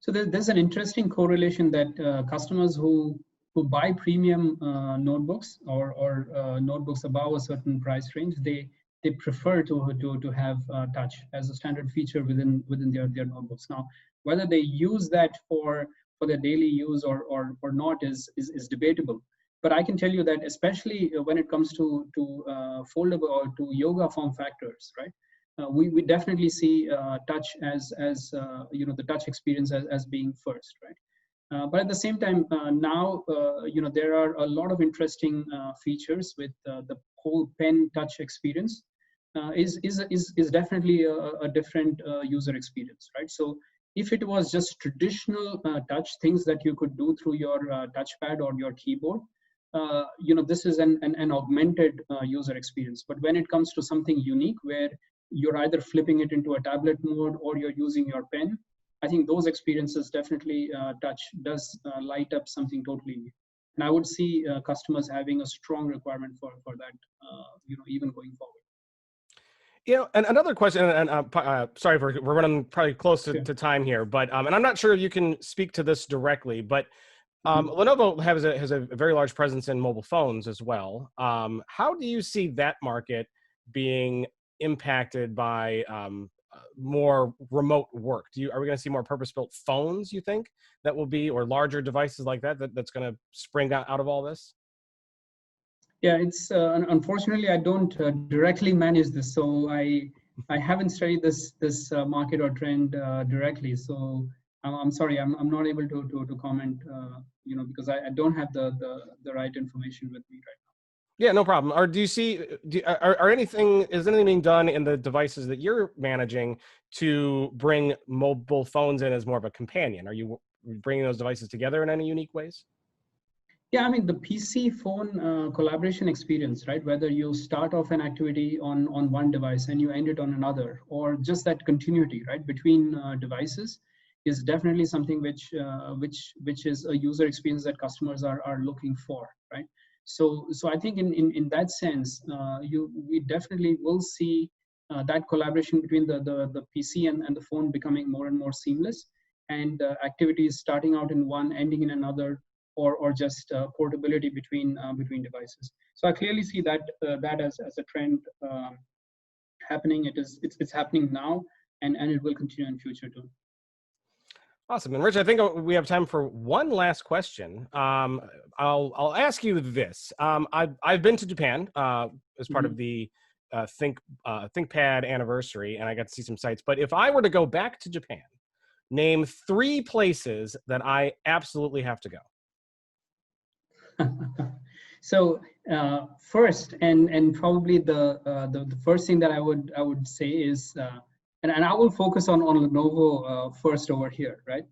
So there's an interesting correlation that customers who buy premium notebooks or notebooks above a certain price range, they prefer to have touch as a standard feature within their notebooks. Now, whether they use that for their daily use or not is debatable. But I can tell you that especially when it comes to foldable or to yoga form factors, right? We definitely see touch as the touch experience as being first, right? But at the same time, now there are a lot of interesting features with the whole pen touch experience. Is definitely a different user experience, right? So if it was just traditional touch, things that you could do through your touchpad or your keyboard, this is an augmented user experience. But when it comes to something unique, where you're either flipping it into a tablet mode or you're using your pen, I think those experiences definitely touch does light up something totally new. And I would see customers having a strong requirement for that, even going forward. You know, and another question, and sorry, we're running probably close to time here, but and I'm not sure if you can speak to this directly, but Lenovo has a very large presence in mobile phones as well. How do you see that market being impacted by more remote work? Are we going to see more purpose-built phones, you think, that will be, or larger devices like that's going to spring out of all this? Yeah, it's unfortunately I don't directly manage this, so I haven't studied this market or trend directly. So I'm sorry, I'm not able to comment, you know, because I don't have the right information with me right now. Yeah, no problem. Or do you see, is anything being done in the devices that you're managing to bring mobile phones in as more of a companion? Are you bringing those devices together in any unique ways? Yeah, I mean, the PC phone collaboration experience, right? Whether you start off an activity on one device and you end it on another, or just that continuity, right, between devices, is definitely something which is a user experience that customers are looking for, right? So I think in that sense, we definitely will see that collaboration between the PC and the phone becoming more and more seamless, and activities starting out in one, ending in another, or just portability between devices. So I clearly see that as a trend happening. It's happening now, and it will continue in future too. Awesome. And Rich, I think we have time for one last question. I'll ask you this. I've been to Japan as part of the ThinkPad anniversary, and I got to see some sites. But if I were to go back to Japan, name 3 places that I absolutely have to go. So first, and probably the first thing that I would say is, and I will focus on Lenovo first over here, right?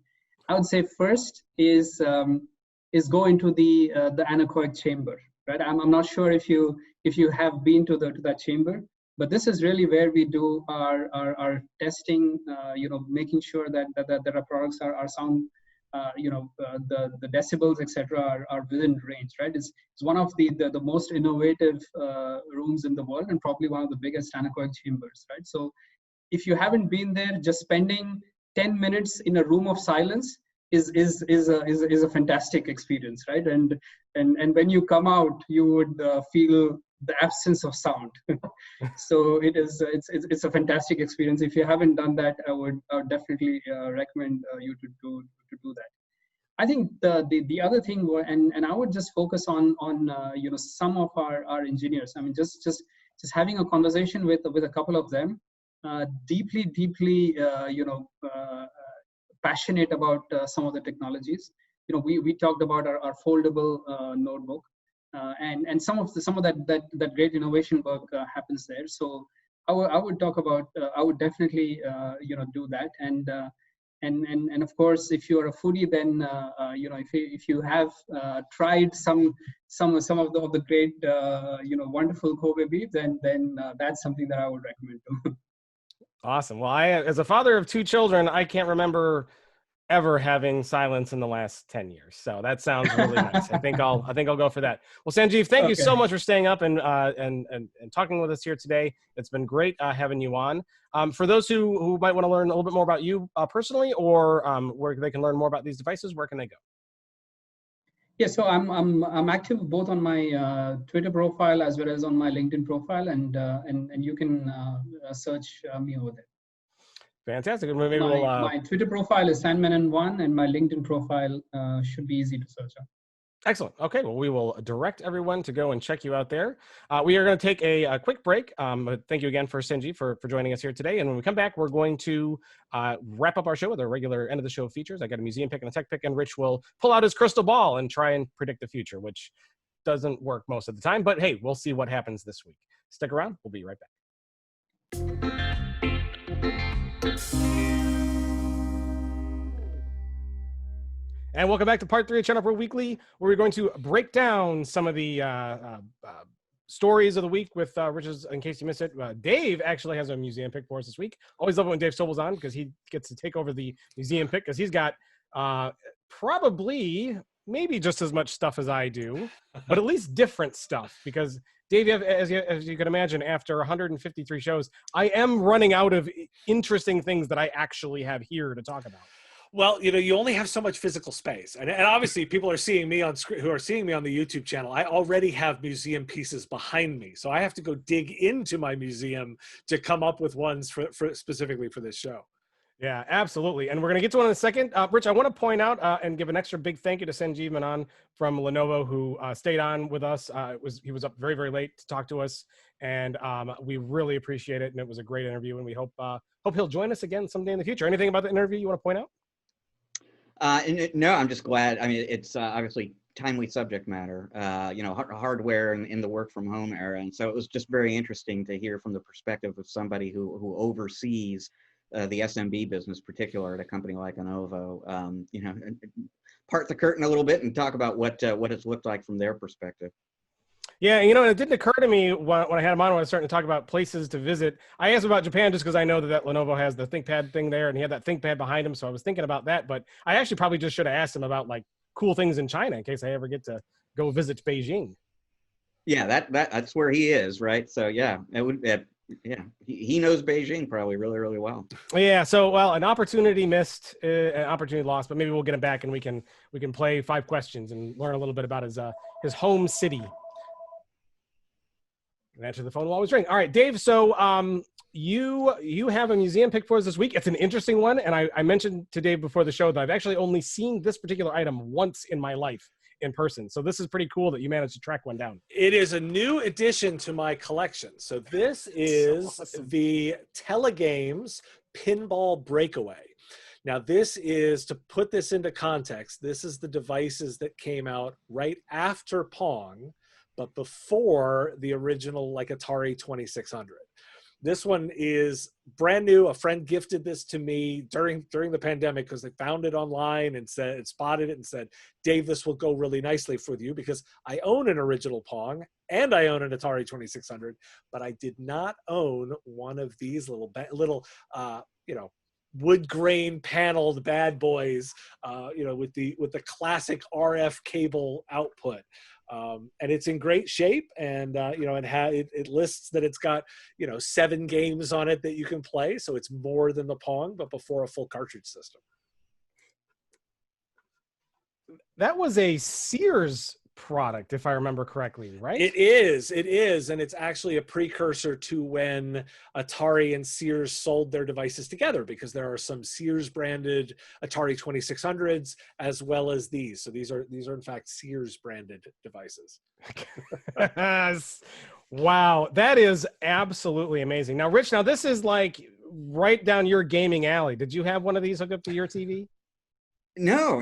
I would say first is go into the anechoic chamber, right? I'm not sure if you have been to that chamber, but this is really where we do our testing, you know, making sure that our products are sound. You know, the decibels, etc., are within range, right? It's one of the most innovative rooms in the world, and probably one of the biggest anechoic chambers, right? So if you haven't been there, just spending 10 minutes in a room of silence is a fantastic experience, right? And when you come out, you would feel the absence of sound. So it's a fantastic experience. If you haven't done that, I would definitely recommend you to do that. I think the other thing, and I would just focus on you know, some of our engineers. I mean, just having a conversation with a couple of them, deeply you know, passionate about some of the technologies. You know, we talked about our foldable notebook, and some of that great innovation work happens there. So I would talk about, I would definitely you know, do that. And of course, if you are a foodie, then you know, if you have tried some of the great you know, wonderful Kobe beef, then that's something that I would recommend too. Awesome. Well, as a father of 2 children, I can't remember ever having silence in the last 10 years. So that sounds really nice. I think I'll go for that. Well, Sanjeev, thank you so much for staying up and talking with us here today. It's been great having you on. For those who might want to learn a little bit more about you personally, or where they can learn more about these devices, where can they go? Yeah, so I'm active both on my Twitter profile as well as on my LinkedIn profile, and you can search me over there. Fantastic. Maybe my Twitter profile is SanMenon1, and my LinkedIn profile should be easy to search on. Excellent. Okay, well, we will direct everyone to go and check you out there. We are going to take a quick break. But thank you again for Sanjeev for joining us here today. And when we come back, we're going to wrap up our show with our regular end of the show features. I got a museum pick and a tech pick, and Rich will pull out his crystal ball and try and predict the future, which doesn't work most of the time. But hey, we'll see what happens this week. Stick around. We'll be right back. And welcome back to part 3 of ChannelPro Weekly, where we're going to break down some of the stories of the week with Rich's. In case you missed it, Dave actually has a museum pick for us this week. Always love it when Dave Sobel's on, because he gets to take over the museum pick, because he's got probably maybe just as much stuff as I do, but at least different stuff. Because Dave, as you can imagine, after 153 shows, I am running out of interesting things that I actually have here to talk about. Well, you only have so much physical space, and obviously people are seeing me on screen, who are seeing me on the YouTube channel. I already have museum pieces behind me, so I have to go dig into my museum to come up with ones for specifically for this show. Yeah, absolutely. And we're going to get to one in a second. Rich, I want to point out and give an extra big thank you to Sanjeev Menon from Lenovo, who stayed on with us. He was up very, very late to talk to us, and we really appreciate it. And it was a great interview, and we hope he'll join us again someday in the future. Anything about the interview you want to point out? No, I'm just glad. I mean, it's obviously timely subject matter, hardware in the work from home era. And so it was just very interesting to hear from the perspective of somebody who oversees the SMB business, particular at a company like Lenovo, part the curtain a little bit and talk about what it's looked like from their perspective. Yeah, it didn't occur to me when I had him on, when I was starting to talk about places to visit. I asked about Japan just because I know that Lenovo has the ThinkPad thing there, and he had that ThinkPad behind him, so I was thinking about that. But I actually probably just should have asked him about like cool things in China in case I ever get to go visit Beijing. Yeah, that's where he is, right? So yeah, it would. Yeah, he knows Beijing probably really, really well. Yeah, so an opportunity missed, an opportunity lost, but maybe we'll get him back and we can play 5 questions and learn a little bit about his home city. And answer the phone while I was ringing. All right, Dave. So you have a museum pick for us this week. It's an interesting one, and I mentioned to Dave before the show that I've actually only seen this particular item once in my life in person. So this is pretty cool that you managed to track one down. It is a new addition to my collection. So this is awesome. The Telegames Pinball Breakaway. Now this is, to put this into context, this is the devices that came out right after Pong, but before the original like Atari 2600. This one is brand new. A friend gifted this to me during the pandemic because they found it online and spotted it and said, Dave, this will go really nicely for you because I own an original Pong and I own an Atari 2600, but I did not own one of these little wood grain paneled bad boys, with the classic RF cable output. And it's in great shape, and it lists that it's got 7 games on it that you can play, so it's more than the Pong, but before a full cartridge system. That was a Sears product, if I remember correctly, right? It is, and it's actually a precursor to when Atari and Sears sold their devices together, because there are some Sears branded Atari 2600s as well as these. So these are in fact Sears branded devices. Wow, that is absolutely amazing. Now, Rich, this is like right down your gaming alley. Did you have one of these hooked up to your TV? No.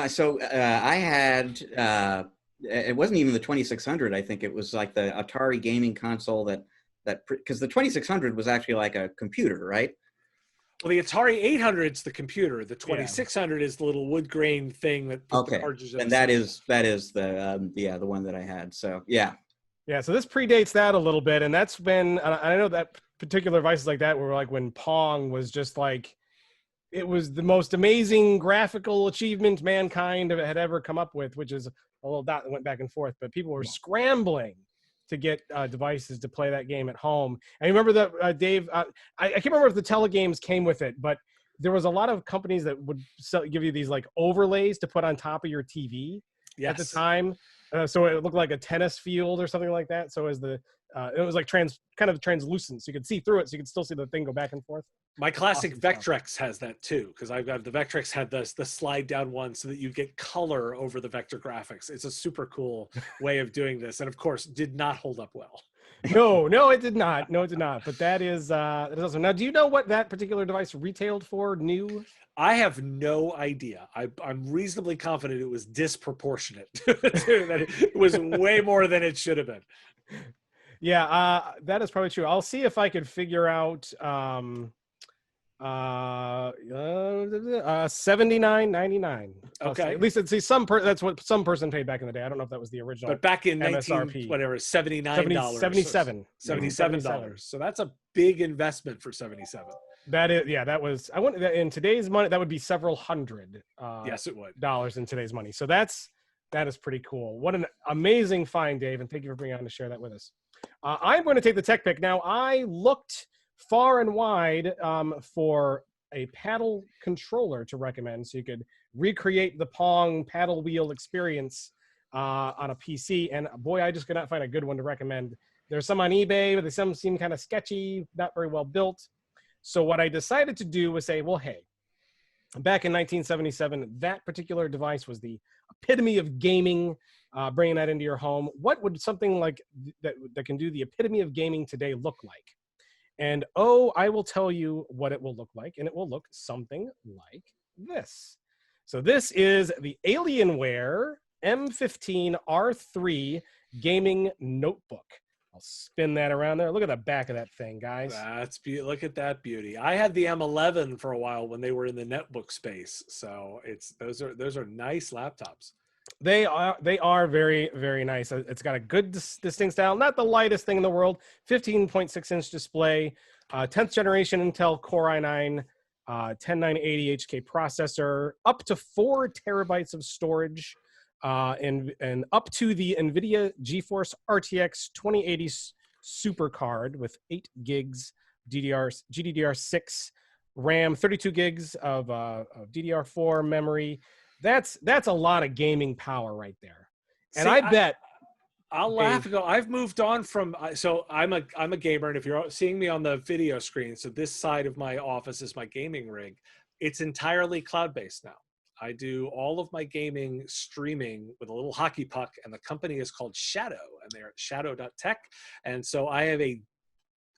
So I had. It wasn't even the 2600. I think it was like the Atari gaming console that because the 2600 was actually like a computer, right? Well, the Atari 800 is the computer. The 2600 is the little wood grain thing that puts the cartridges in. And that is the one that I had. So yeah. Yeah. So this predates that a little bit, and that's been, I know that particular devices like that were like when Pong was just like, it was the most amazing graphical achievement mankind had ever come up with, which is a little dot that went back and forth, but people were scrambling to get devices to play that game at home. And you remember that, Dave, I can't remember if the Telegames came with it, but there was a lot of companies that would give you these like overlays to put on top of your TV at the time. So it looked like a tennis field or something like that. So as it was like kind of translucent, so you could see through it, so you could still see the thing go back and forth. My classic Vectrex has that too, because I've got the Vectrex had the slide down one so that you get color over the vector graphics. It's a super cool way of doing this, and of course, did not hold up well. No, it did not. No, it did not. But that is awesome. Now, do you know what that particular device retailed for new? I have no idea. I'm reasonably confident it was disproportionate. That it was way more than it should have been. Yeah, that is probably true. I'll see if I could figure out $79.99. Okay, at least it's that's what some person paid back in the day. I don't know if that was the original. But back in MSRP. $79. $77. So that's a big investment for 77. That is, yeah. That was, I want in today's money that would be several hundred. Yes, it would. Dollars in today's money. So that's That is pretty cool. What an amazing find, Dave, and thank you for bringing on to share that with us. I'm going to take the tech pick. Now, I looked far and wide for a paddle controller to recommend so you could recreate the Pong paddle wheel experience on a PC. And boy, I just could not find a good one to recommend. There's some on eBay, but some seem kind of sketchy, not very well built. So what I decided to do was say, well, hey, back in 1977, that particular device was the epitome of gaming, bringing that into your home. What would something like that can do the epitome of gaming today look like? And I will tell you what it will look like, and it will look something like this. So this is the Alienware M15R3 gaming notebook. I'll spin that around there. Look at the back of that thing, guys. Look at that beauty. I had the M11 for a while when they were in the netbook space. So those are nice laptops. They are very, very nice. It's got a good distinct style, not the lightest thing in the world. 15.6-inch display, 10th generation Intel Core i9, 10980 HK processor, up to 4 terabytes of storage, and up to the NVIDIA GeForce RTX 2080 Super card with 8 gigs GDDR6 RAM, 32 gigs of DDR4 memory. That's a lot of gaming power right there. And I bet I'll laugh and go, I've moved on from, so I'm a gamer, and if you're seeing me on the video screen, so this side of my office is my gaming rig. It's entirely cloud-based now. I do all of my gaming streaming with a little hockey puck, and the company is called Shadow, and they're at shadow.tech. And so I have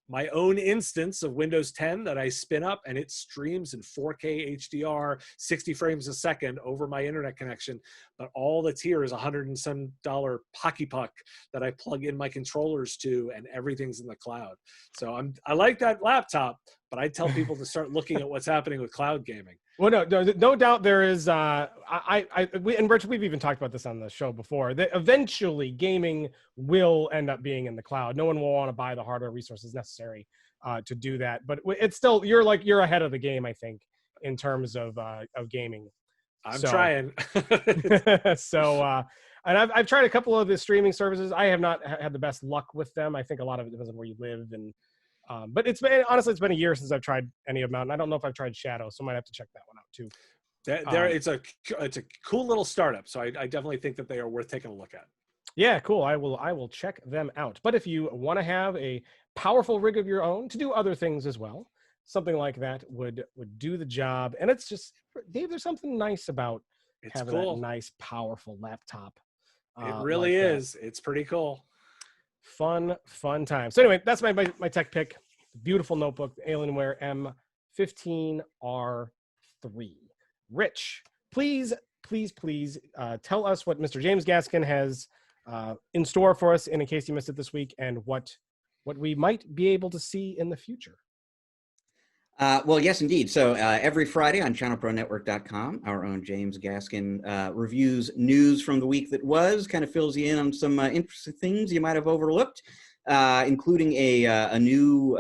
my own instance of Windows 10 that I spin up, and it streams in 4K HDR, 60 frames a second over my internet connection. But all that's here is $100 and some hockey puck that I plug in my controllers to, and everything's in the cloud. So I like that laptop, but I tell people to start looking at what's happening with cloud gaming. Well, no doubt there is. And Rich, we've even talked about this on the show before. That eventually, gaming will end up being in the cloud. No one will want to buy the hardware resources necessary to do that. But it's still you're ahead of the game, I think, in terms of gaming. I'm trying. And I've tried a couple of the streaming services. I have not had the best luck with them. I think a lot of it depends on where you live and. But it's been a year since I've tried any of them, and I don't know if I've tried Shadow, so I might have to check that one out too. It's a cool little startup, so I definitely think that they are worth taking a look at. Yeah, cool. I will check them out. But if you want to have a powerful rig of your own to do other things as well, something like that would do the job. And it's just, Dave, there's something nice about having that nice, powerful laptop. It really is. It's pretty cool. Fun time. So anyway, that's my tech pick. Beautiful notebook, the Alienware M15R3. Rich, please tell us what Mr. James Gaskin has in store for us, in case you missed it this week, and what we might be able to see in the future. Well, yes, indeed. So every Friday on ChannelProNetwork.com, our own James Gaskin reviews news from the week that was, kind of fills you in on some interesting things you might have overlooked, including a new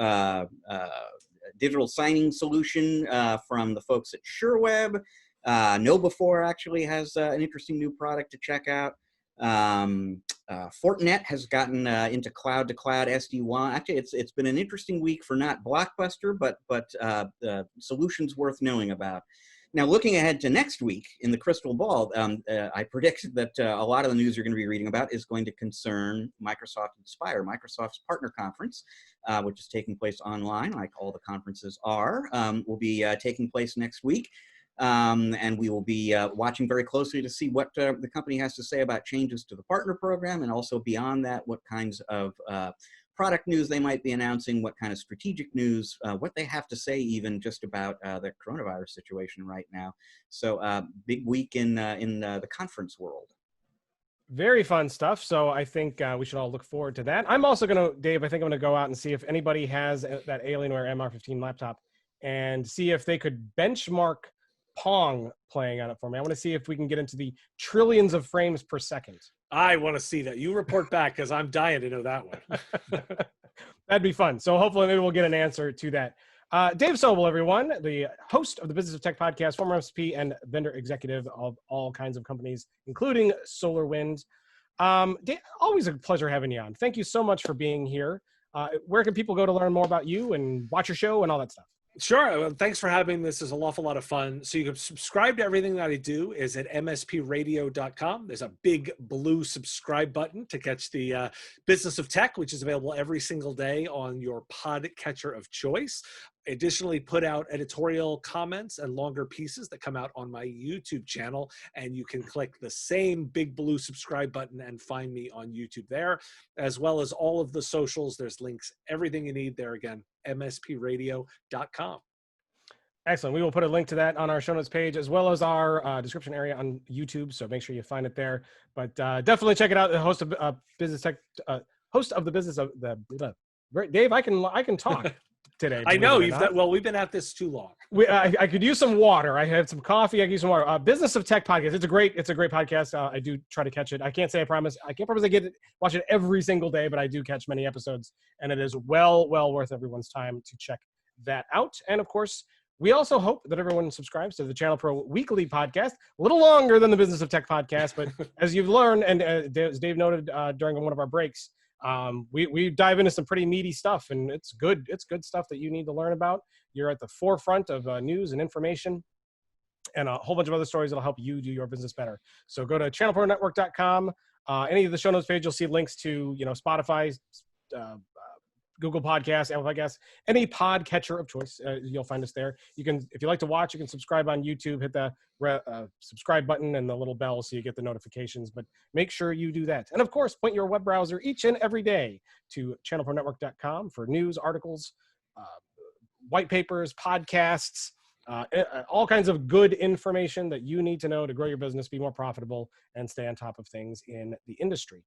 digital signing solution from the folks at SureWeb. KnowBe4 actually has an interesting new product to check out. Fortinet has gotten into cloud-to-cloud SD-WAN. Actually, it's been an interesting week for not Blockbuster, but solutions worth knowing about. Now, looking ahead to next week in the crystal ball, I predict that a lot of the news you're going to be reading about is going to concern Microsoft Inspire, Microsoft's partner conference, which is taking place online, like all the conferences are, will be taking place next week. And we will be watching very closely to see what the company has to say about changes to the partner program, and also beyond that, what kinds of product news they might be announcing, what kind of strategic news, what they have to say even just about the coronavirus situation right now. So big week in the conference world. Very fun stuff. So I think we should all look forward to that. I'm also going to, Dave, I think I'm going to go out and see if anybody has that Alienware MR15 laptop and see if they could benchmark Pong playing on it for me. I want to see if we can get into the trillions of frames per second. I want to see that. You report back, because I'm dying to know that one. That'd be fun. So hopefully maybe we'll get an answer to that. Dave Sobel, everyone, the host of the Business of Tech podcast, former MSP and vendor executive of all kinds of companies, including SolarWinds. Dave, always a pleasure having you on. Thank you so much for being here. Where can people go to learn more about you and watch your show and all that stuff? Sure. Well, thanks for having me. This is an awful lot of fun. So you can subscribe to everything that I do is at mspradio.com. There's a big blue subscribe button to catch the Business of Tech, which is available every single day on your podcatcher of choice. Additionally, put out editorial comments and longer pieces that come out on my YouTube channel, and you can click the same big blue subscribe button and find me on YouTube there, as well as all of the socials. There's links, everything you need there. Again, mspradio.com. Excellent. We will put a link to that on our show notes page, as well as our description area on YouTube. So make sure you find it there. But definitely check it out. The host of Business Tech, host of the Business of the Dave. I can talk today. I know we've been at this too long. I could use some water. I have some coffee. I could use some water. Business of Tech podcast. It's a great podcast. I do try to catch it. I can't promise I watch it every single day, but I do catch many episodes, and it is well worth everyone's time to check that out. And of course, we also hope that everyone subscribes to the ChannelPro weekly podcast, a little longer than the Business of Tech podcast, but as you've learned, and as Dave noted during one of our breaks, we dive into some pretty meaty stuff, and it's good stuff that you need to learn about. You're at the forefront of news and information and a whole bunch of other stories that'll help you do your business better. So go to channelpronetwork.com. Any of the show notes page, you'll see links to, Spotify, Google Podcasts, Apple Podcasts, any podcatcher of choice. You'll find us there. You can, if you like to watch, you can subscribe on YouTube, hit the subscribe button and the little bell so you get the notifications, but make sure you do that. And of course, point your web browser each and every day to channelpronetwork.com for news, articles, white papers, podcasts, all kinds of good information that you need to know to grow your business, be more profitable, and stay on top of things in the industry.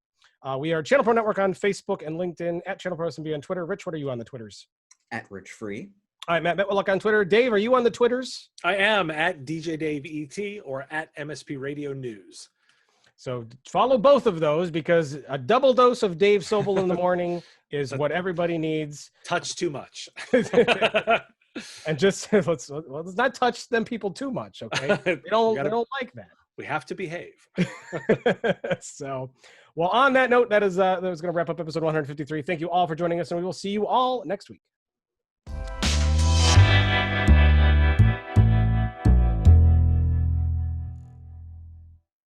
We are Channel Pro Network on Facebook and LinkedIn, at Channel Pro SMB on Twitter. Rich, what are you on the Twitters? At Rich Free. All right, Matt Whitlock on Twitter. Dave, are you on the Twitters? I am at DJ Dave ET or at MSP Radio News. So follow both of those, because a double dose of Dave Sobel in the morning is what everybody needs. Touch too much. And just let's not touch them people too much, okay? They don't like that. We have to behave. So, well, on that note, that is going to wrap up episode 153. Thank you all for joining us, and we will see you all next week.